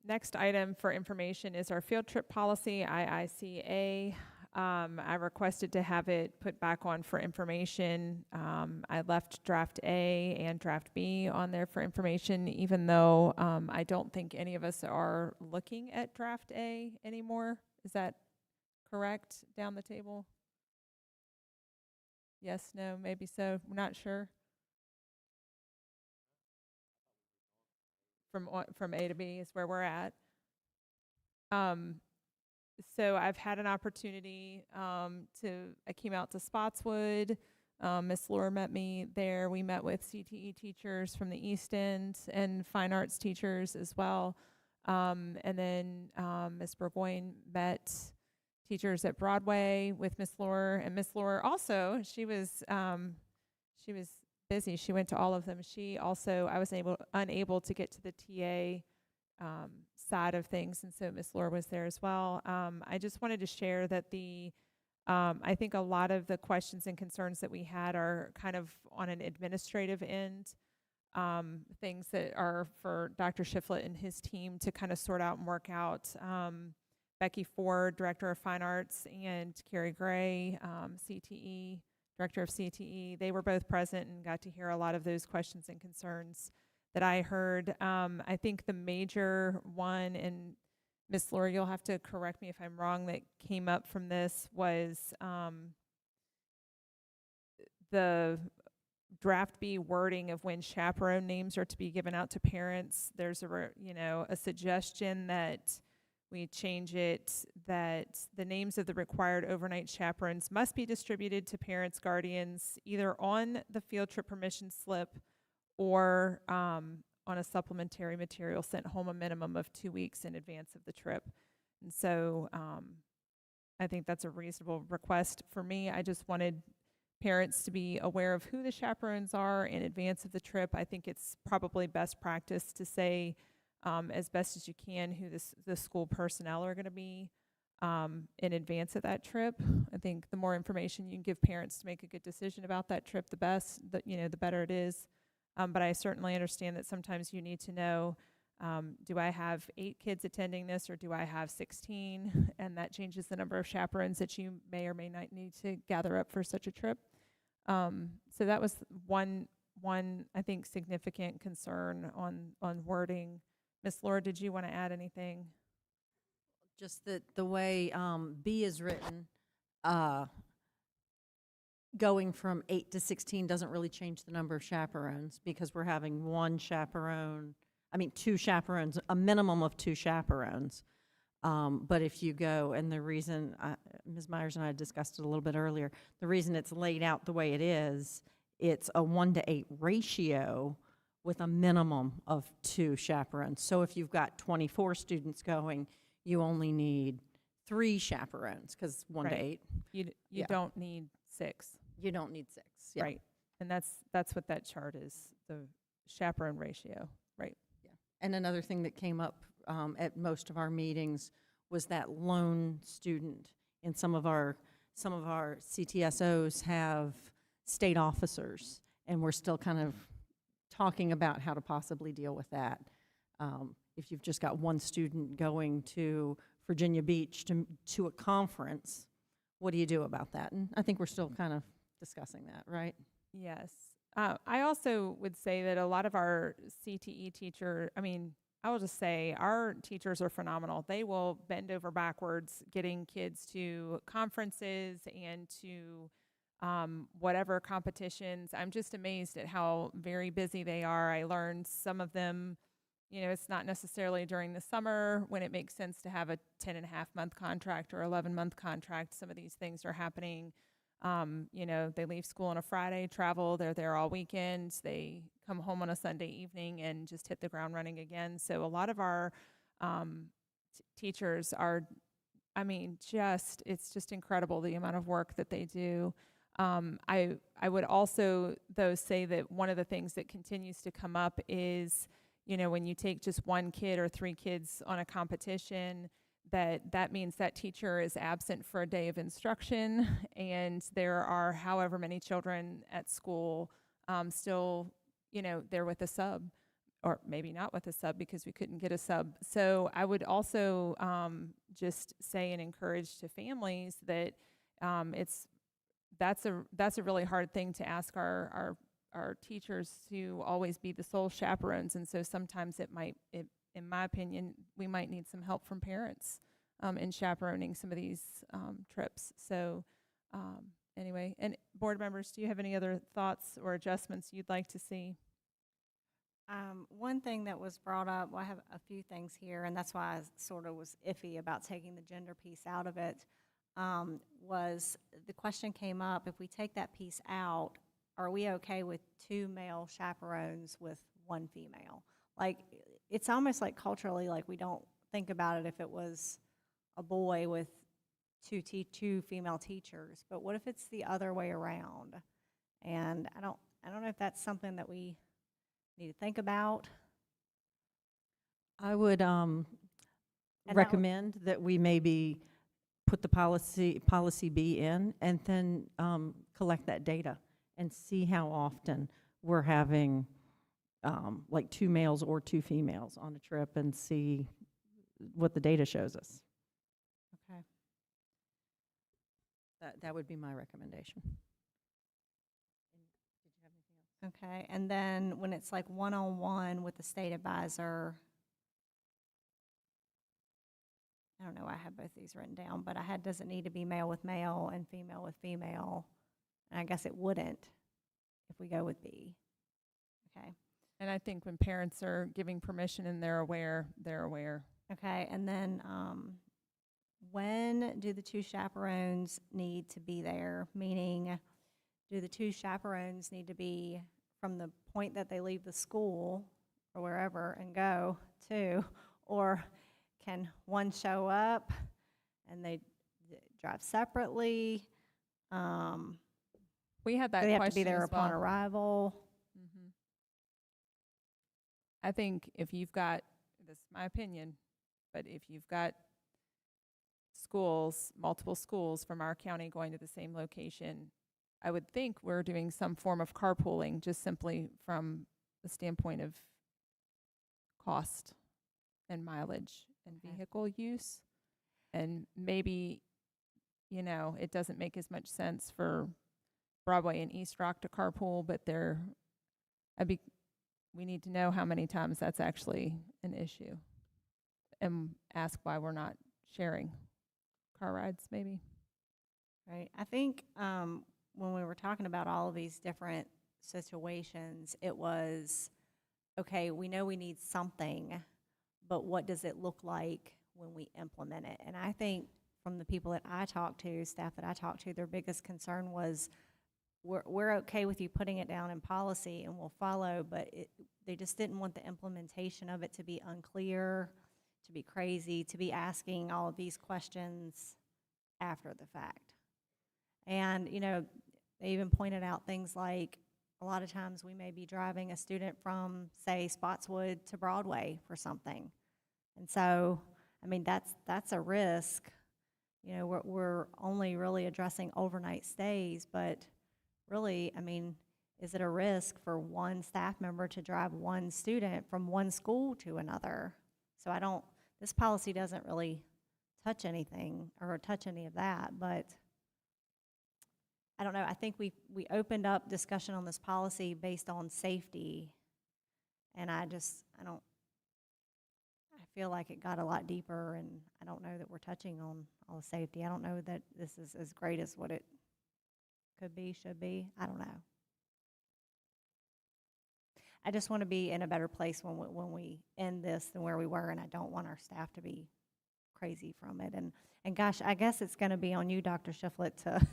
next item for information is our field trip policy, IICA. I requested to have it put back on for information. I left draft A and draft B on there for information, even though I don't think any of us are looking at draft A anymore. Is that correct down the table? Yes, no, maybe so. We're not sure. From A to B is where we're at. So I've had an opportunity I came out to Spotswood. Miss Laura met me there. We met with CTE teachers from the East End and fine arts teachers as well. And then Miss Burgoyne met teachers at Broadway with Miss Laura. And Miss Laura also, she was busy. She went to all of them. She also, I was unable to get to the TA side of things, and so Miss Laura was there as well. I just wanted to share that I think a lot of the questions and concerns that we had are kind of on an administrative end, things that are for Dr. Shiflett and his team to kind of sort out and work out. Becky Ford, Director of Fine Arts, and Carrie Gray, CTE, Director of CTE, they were both present and got to hear a lot of those questions and concerns that I heard. I think the major one, and Ms. Laura, you'll have to correct me if I'm wrong, that came up from this was the draft B wording of when chaperone names are to be given out to parents. There's a suggestion that we change it that the names of the required overnight chaperones must be distributed to parents, guardians, either on the field trip permission slip or on a supplementary material sent home a minimum of 2 weeks in advance of the trip. And so I think that's a reasonable request for me. I just wanted parents to be aware of who the chaperones are in advance of the trip. I think it's probably best practice to say as best as you can who the school personnel are going to be in advance of that trip. I think the more information you can give parents to make a good decision about that trip, the better it is. But I certainly understand that sometimes you need to know, do I have 8 kids attending this or do I have 16? And that changes the number of chaperones that you may or may not need to gather up for such a trip. So that was one I think significant concern on wording. Ms. Laura, did you want to add anything? Just that the way B is written, going from 8 to 16 doesn't really change the number of chaperones because we're having 2 chaperones, a minimum of 2 chaperones. But if you go, and the reason, Ms. Myers and I discussed it a little bit earlier, the reason it's laid out the way it is, it's a 1-to-8 ratio with a minimum of 2 chaperones. So if you've got 24 students going, you only need 3 chaperones because 1-to-8. You don't need 6. You don't need 6. Yeah. Right. And that's what that chart is, the chaperone ratio. Right. Yeah. And another thing that came up at most of our meetings was that lone student. And some of our CTSOs have state officers, and we're still kind of talking about how to possibly deal with that. If you've just got one student going to Virginia Beach to a conference, what do you do about that? And I think we're still kind of discussing that, right? Yes. I also would say that a lot of our CTE I will just say our teachers are phenomenal. They will bend over backwards getting kids to conferences and to whatever competitions. I'm just amazed at how very busy they are. I learned some of them, it's not necessarily during the summer when it makes sense to have a 10.5-month contract or 11-month contract. Some of these things are happening. They leave school on a Friday, travel, they're there all weekend, they come home on a Sunday evening and just hit the ground running again. So a lot of our teachers are, it's just incredible the amount of work that they do. I would also, though, say that one of the things that continues to come up is, when you take just one kid or 3 kids on a competition, that means that teacher is absent for a day of instruction, and there are however many children at school still, they're with a sub, or maybe not with a sub because we couldn't get a sub. So I would also just say and encourage to families that that's a really hard thing to ask our teachers to always be the sole chaperones, and so sometimes in my opinion, we might need some help from parents in chaperoning some of these trips. So anyway, and board members, do you have any other thoughts or adjustments you'd like to see? One thing that was brought up, well, I have a few things here, and that's why I sort of was iffy about taking the gender piece out of it, was the question came up, if we take that piece out, are we okay with 2 male chaperones with 1 female? Like, it's almost like culturally, like we don't think about it if it was a boy with 2 female teachers, but what if it's the other way around? And I don't know if that's something that we need to think about. I would recommend that we maybe put the policy B in and then collect that data and see how often we're having like 2 males or 2 females on a trip and see what the data shows us. Okay. That would be my recommendation. Okay, and then when it's like one-on-one with the state advisor, I don't know, I have both these written down, but does it need to be male with male and female with female? And I guess it wouldn't if we go with B. Okay. And I think when parents are giving permission and they're aware, they're aware. Okay, and then when do the 2 chaperones need to be there? Meaning, do the 2 chaperones need to be from the point that they leave the school or wherever and go to, or can one show up and they drive separately? We had that do they have to question be there as upon well. arrival? Mm-hmm. I think if you've got, this is my opinion, but if you've got schools, multiple schools from our county going to the same location, I would think we're doing some form of carpooling just simply from the standpoint of cost and mileage and vehicle use. And maybe, it doesn't make as much sense for Broadway and East Rock to carpool, but we need to know how many times that's actually an issue and ask why we're not sharing car rides maybe. Right. I think when we were talking about all of these different situations, it was, okay, we know we need something, but what does it look like when we implement it? And I think from the people that I talked to, staff that I talked to, their biggest concern was, we're okay with you putting it down in policy and we'll follow, but they just didn't want the implementation of it to be unclear, to be crazy, to be asking all of these questions after the fact. And, they even pointed out things like, a lot of times we may be driving a student from, say, Spotswood to Broadway for something. And so, that's a risk. We're only really addressing overnight stays, but really, is it a risk for one staff member to drive one student from one school to another? So this policy doesn't really touch anything or touch any of that, but I don't know, I think we opened up discussion on this policy based on safety, and I feel like it got a lot deeper, and I don't know that we're touching on all the safety. I don't know that this is as great as what it could be, should be. I don't know. I just want to be in a better place when we end this than where we were, and I don't want our staff to be crazy from it. And gosh, I guess it's going to be on you, Dr. Shiflett, to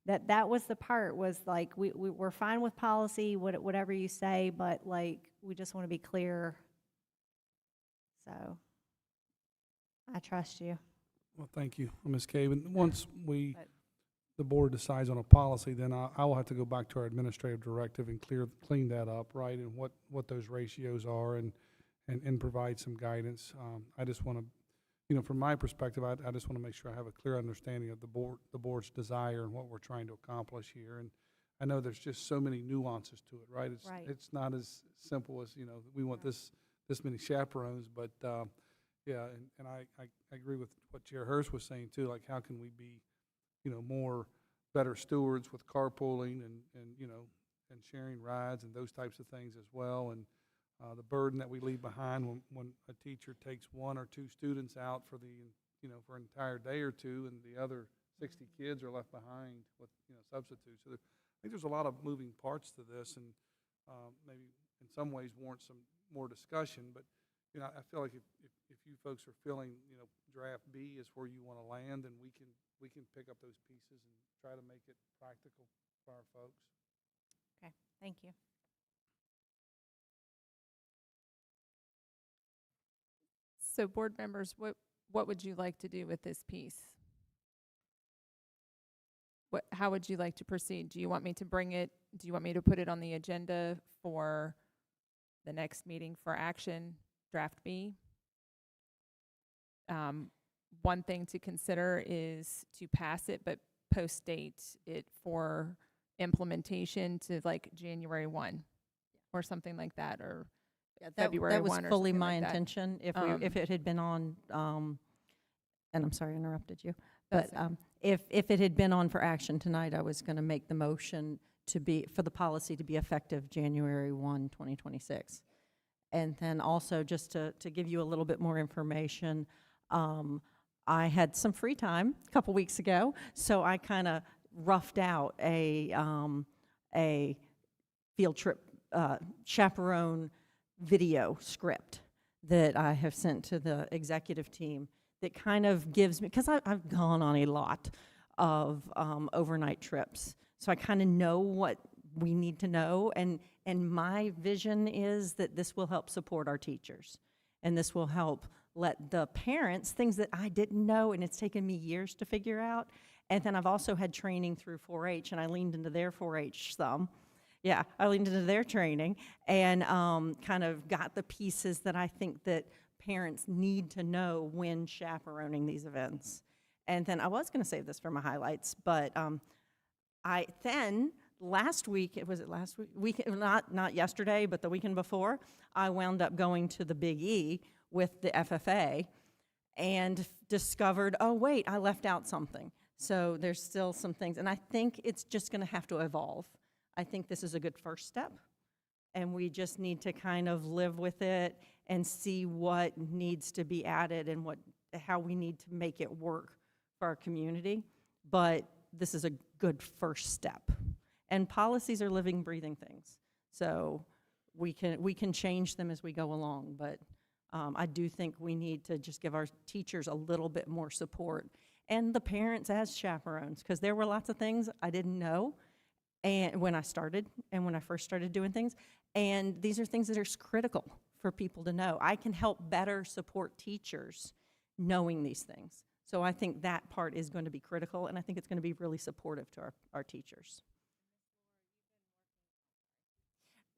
that was the part, was like we're fine with policy, whatever you say, but like we just want to be clear. So I trust you. Well, thank you, Ms. Cave. And once the board decides on a policy, then I will have to go back to our administrative directive and clean that up, right, and what those ratios are, and provide some guidance. I just want to, you know, from my perspective, I just want to make sure I have a clear understanding of the board's desire and what we're trying to accomplish here. And I know there's just so many nuances to it, right? It's not as simple as, you know, we want this many chaperones, but yeah, and I agree with what Chair Hurst was saying too. Like, how can we be, you know, better stewards with carpooling and you know, and sharing rides and those types of things as well. And the burden that we leave behind when a teacher takes one or two students out for for an entire day or two, and the other 60 kids are left behind with, you know, substitutes. So I think there's a lot of moving parts to this, and maybe in some ways warrants some more discussion. But you know, I feel like if you folks are feeling, you know, draft B is where you want to land, then we can pick up those pieces and try to make it practical for our folks. Okay, thank you. So board members, what would you like to do with this piece? How would you like to proceed? Do you want me to do you want me to put it on the agenda for the next meeting for action, draft B? One thing to consider is to pass it, but post-date it for implementation to like January 1 or something like that, or February 1 That was or fully something my like that. intention. If it had been on, and I'm sorry I interrupted you, but That's okay. if it had been on for action tonight, I was going to make the motion for the policy to be effective January 1, 2026. And then also, just to give you a little bit more information, I had some free time a couple weeks ago, so I kind of roughed out a field trip chaperone video script that I have sent to the executive team that kind of gives me, because I've gone on a lot of overnight trips, so I kind of know what we need to know, and my vision is that this will help support our teachers, and this will help let the parents, things that I didn't know, and it's taken me years to figure out. And then I've also had training through 4-H, and I leaned into their 4-H some. Yeah, I leaned into their training and kind of got the pieces that I think that parents need to know when chaperoning these events. And then I was going to save this for my highlights, but last week, not yesterday, but the weekend before, I wound up going to the Big E with the FFA and discovered, oh wait, I left out something. So there's still some things, and I think it's just going to have to evolve. I think this is a good first step, and we just need to kind of live with it and see what needs to be added and how we need to make it work for our community. But this is a good first step. And policies are living, breathing things. So we can change them as we go along, but I do think we need to just give our teachers a little bit more support, and the parents as chaperones, because there were lots of things I didn't know and when I first started doing things, and these are things that are critical for people to know. I can help better support teachers knowing these things. So I think that part is going to be critical, and I think it's going to be really supportive to our teachers.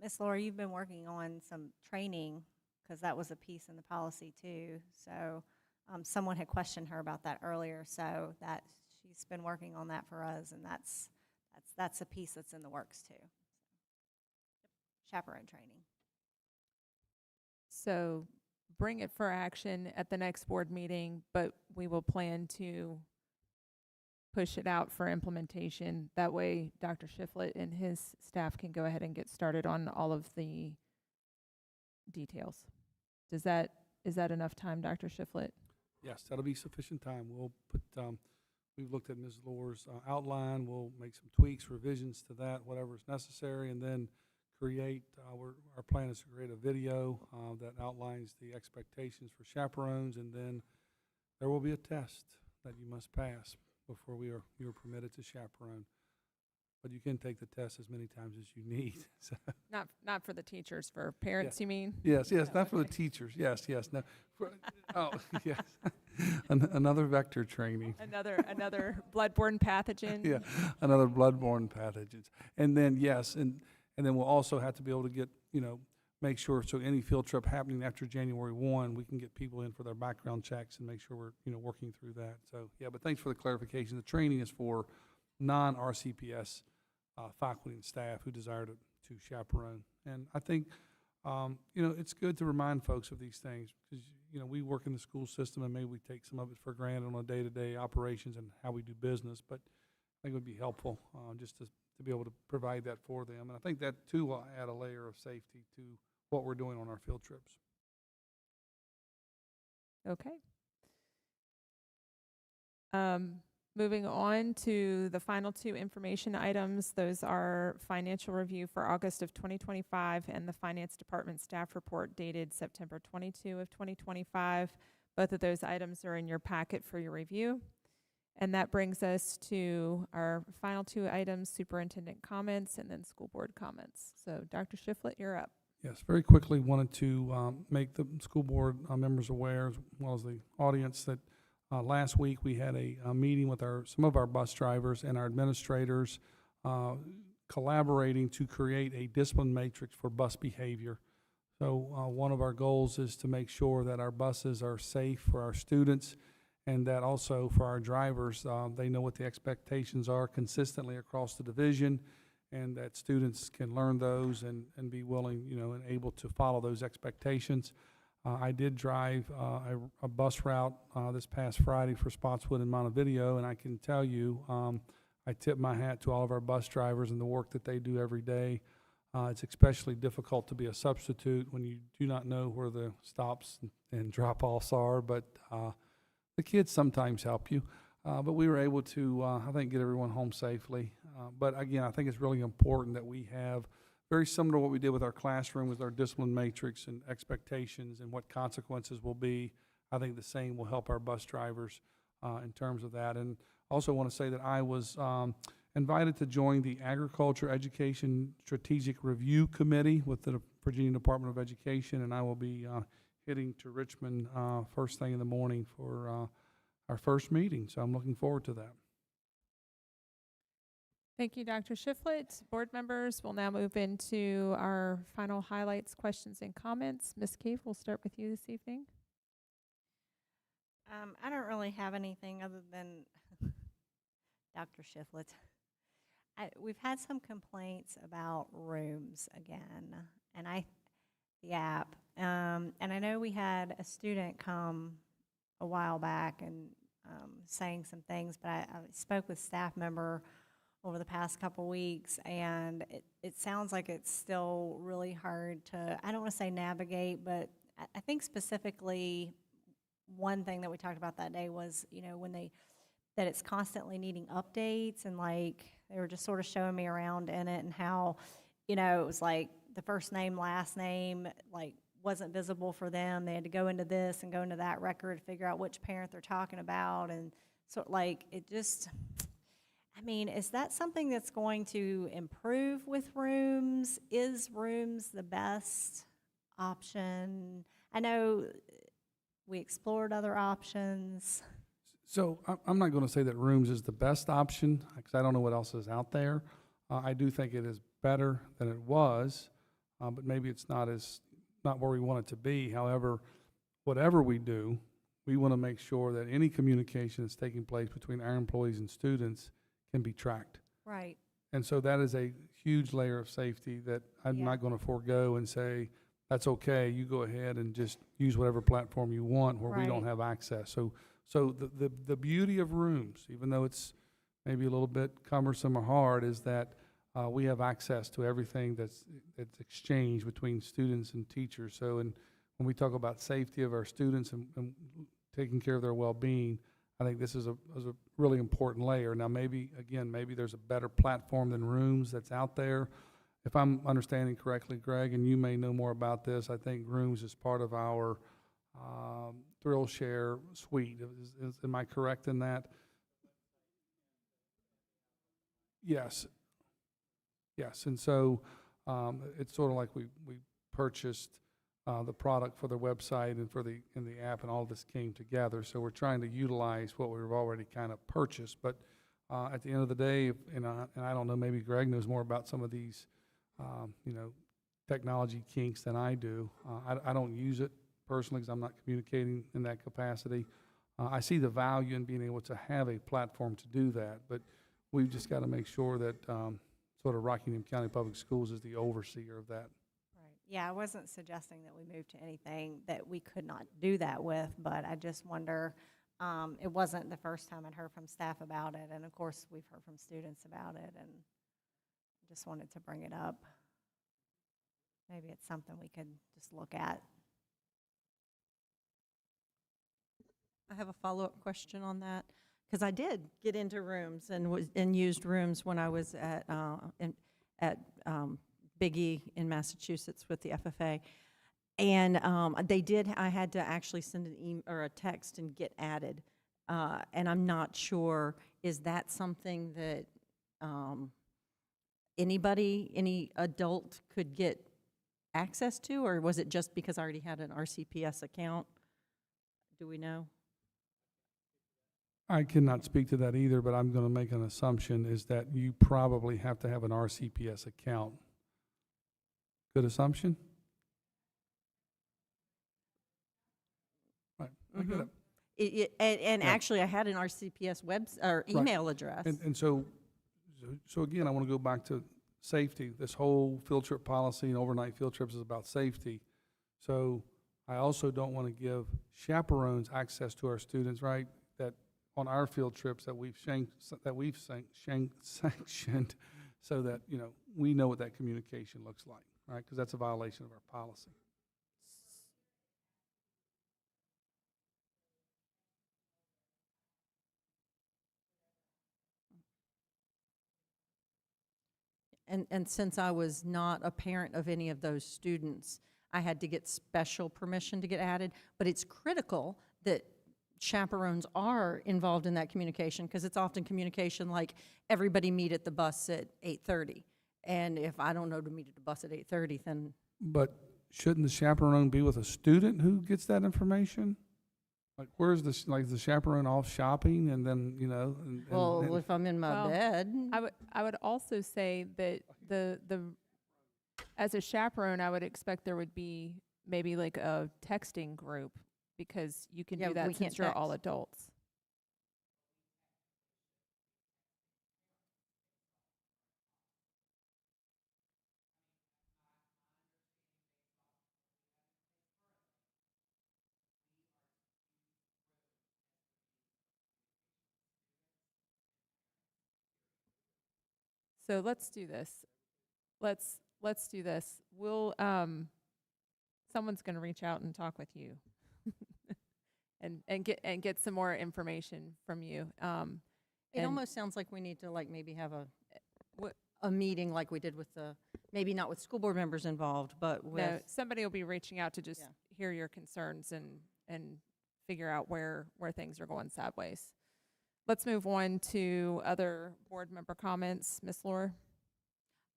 Miss Laura, you've been working on some training, because that was a piece in the policy too. So someone had questioned her about that earlier, so that she's been working on that for us, and that's a piece that's in the works too. Chaperone training. So bring it for action at the next board meeting, but we will plan to push it out for implementation. That way, Dr. Shiflett and his staff can go ahead and get started on all of the details. Is that enough time, Dr. Shiflett? Yes, that'll be sufficient time. We'll put, we've looked at Ms. Lohr's outline. We'll make some tweaks, revisions to that, whatever is necessary, and then create, our plan is to create a video that outlines the expectations for chaperones, and then there will be a test that you must pass before you are permitted to chaperone. But you can take the test as many times as you need. So. Not for the teachers, for parents, you mean? Yes, not for the teachers. Yes, no. Yes. Another vector training. Another bloodborne pathogen. Yeah, another bloodborne pathogens. And then, yes, and then we'll also have to be able to get, make sure, so any field trip happening after January 1, we can get people in for their background checks and make sure we're, working through that. So, yeah, but thanks for the clarification. The training is for non-RCPS faculty and staff who desire to chaperone. And I think, it's good to remind folks of these things because, we work in the school system and maybe we take some of it for granted on a day-to-day operations and how we do business, but I think it would be helpful just to be able to provide that for them. And I think that, too, will add a layer of safety to what we're doing on our field trips. Okay. Moving on to the final two information items. Those are financial review for August of 2025 and the Finance Department staff report dated September 22 of 2025. Both of those items are in your packet for your review. And that brings us to our final two items, superintendent comments and then school board comments. So Dr. Shiflett, you're up. Yes, very quickly wanted to make the school board members aware, as well as the audience, that last week we had a meeting with some of our bus drivers and our administrators collaborating to create a discipline matrix for bus behavior. So one of our goals is to make sure that our buses are safe for our students and that also for our drivers, they know what the expectations are consistently across the division and that students can learn those and be willing, and able to follow those expectations. I did drive a bus route this past Friday for Spotswood and Montevideo, and I can tell you, I tip my hat to all of our bus drivers and the work that they do every day. It's especially difficult to be a substitute when you do not know where the stops and drop-offs are, but the kids sometimes help you. But we were able to, I think, get everyone home safely. But again, I think it's really important that we have, very similar to what we did with our classroom, with our discipline matrix and expectations and what consequences will be. I think the same will help our bus drivers in terms of that. And also want to say that I was invited to join the Agriculture Education Strategic Review Committee with the Virginia Department of Education, and I will be heading to Richmond first thing in the morning for our first meeting. So I'm looking forward to that. Thank you, Dr. Shiflett. Board members, we'll now move into our final highlights, questions, and comments. Ms. Keefe, we'll start with you this evening. I don't really have anything other than Dr. Shiflett. We've had some complaints about rooms again, and the app. And I know we had a student come a while back and saying some things, but I spoke with staff member over the past couple weeks, and it sounds like it's still really hard to, I don't want to say navigate, but I think specifically one thing that we talked about that day was, that it's constantly needing updates, and like they were just sort of showing me around in it and how, it was like the first name, last name, like wasn't visible for them. They had to go into this and go into that record to figure out which parent they're talking about, and so like it just, is that something that's going to improve with rooms? Is rooms the best option? I know we explored other options. So I'm not going to say that rooms is the best option because I don't know what else is out there. I do think it is better than it was, but maybe it's not where we want it to be. However, whatever we do, we want to make sure that any communication that's taking place between our employees and students can be tracked. Right. And so that is a huge layer of safety that I'm not going to forego and say, that's okay, you go ahead and just use whatever platform you want where we don't have access. So the beauty of rooms, even though it's maybe a little bit cumbersome or hard is that we have access to everything that's exchanged between students and teachers. So when we talk about safety of our students and taking care of their well-being, I think this is a really important layer. Now, maybe there's a better platform than Rooms that's out there. If I'm understanding correctly, Greg, and you may know more about this, I think Rooms is part of our Thrill Share suite. Am I correct in that? Yes. Yes, and so it's sort of like we purchased the product for the website and in the app, and all this came together. So we're trying to utilize what we've already kind of purchased. But at the end of the day, and I don't know, maybe Greg knows more about some of these, technology kinks than I do. I don't use it personally because I'm not communicating in that capacity. I see the value in being able to have a platform to do that, but we've just got to make sure that sort of Rockingham County Public Schools is the overseer of that. Right. Yeah, I wasn't suggesting that we move to anything that we could not do that with, but I just wonder, it wasn't the first time I'd heard from staff about it, and of course, we've heard from students about it, and just wanted to bring it up. Maybe it's something we could just look at. I have a follow-up question on that, because I did get into Rooms and used Rooms when I was at Big E in Massachusetts with the FFA, and I had to actually send an email or a text and get added, and I'm not sure, is that something that any adult could get access to, or was it just because I already had an RCPS account? Do we know? I cannot speak to that either, but I'm going to make an assumption is that you probably have to have an RCPS account. Good assumption? Right. I get it. And Yeah. actually, I had an RCPS or email address. And so again, I want to go back to safety. This whole field trip policy and overnight field trips is about safety. So I also don't want to give chaperones access to our students, right? That on our field trips that we've sanctioned, so that we know what that communication looks like, right? Because that's a violation of our policy. And since I was not a parent of any of those students, I had to get special permission to get added. But it's critical that chaperones are involved in that communication, because it's often communication like everybody meet at the bus at 8:30. And if I don't know to meet at the bus at 8:30, then. But shouldn't the chaperone be with a student who gets that information? Like, where's the chaperone off shopping, and then Well, if I'm in my bed. I would also say that the as a chaperone, I would expect there would be maybe like a texting group, because you can Yeah, do that we since can't you're all text. adults. So let's do this. Let's do this. We'll someone's going to reach out and talk with you, and get some more information from you. It and almost sounds like we need to maybe have a meeting like we did with maybe not with school board members involved, but with. No, somebody will be reaching out to just hear your concerns and figure out where things are going sideways. Let's move on to other board member comments. Ms. Laura?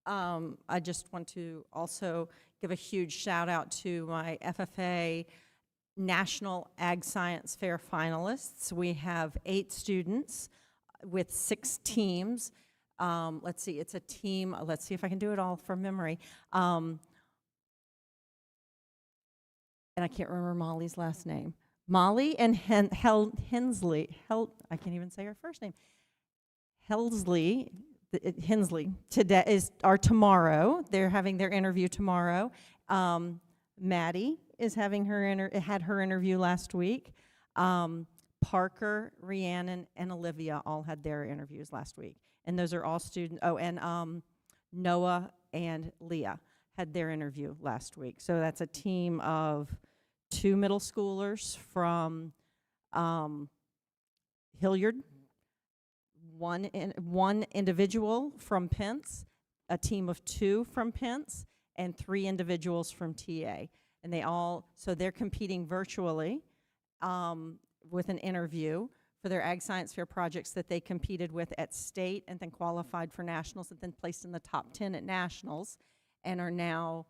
I just want to also give a huge shout out to my FFA National Ag Science Fair finalists. We have 8 students with 6 teams. Let's see, it's a team. Let's see if I can do it all from memory. And I can't remember Molly's last name. Molly and Hensley, I can't even say her first name. Hensley today are tomorrow. They're having their interview tomorrow. Maddie is having had her interview last week. Parker, Rhiannon, and Olivia all had their interviews last week. And those are all students, and Noah and Leah had their interview last week. So that's a team of 2 middle schoolers from Hilliard, one individual from Pence, a team of 2 from Pence, and 3 individuals from TA. And so they're competing virtually with an interview for their Ag Science Fair projects that they competed with at state and then qualified for nationals and then placed in the top 10 at nationals, and are now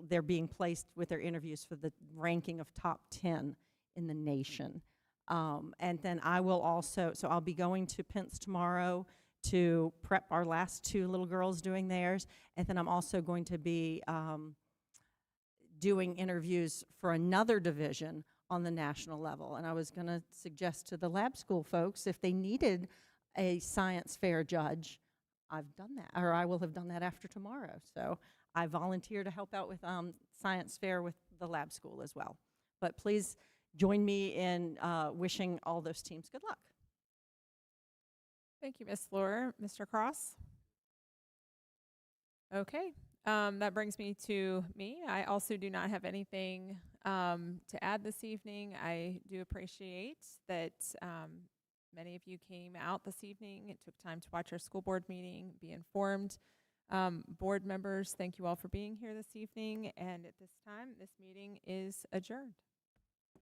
they're being placed with their interviews for the ranking of top 10 in the nation. And then I will also, so I'll be going to Pence tomorrow to prep our last 2 little girls doing theirs, and then I'm also going to be doing interviews for another division on the national level. And I was going to suggest to the lab school folks, if they needed a science fair judge, I've done that, or I will have done that after tomorrow. So I volunteer to help out with science fair with the lab school as well. But please join me in wishing all those teams good luck. Thank you, Ms. Fleur. Mr. Cross? Okay, that brings me to me. I also do not have anything to add this evening. I do appreciate that many of you came out this evening and took time to watch our school board meeting, be informed. Board members, thank you all for being here this evening. And at this time, this meeting is adjourned.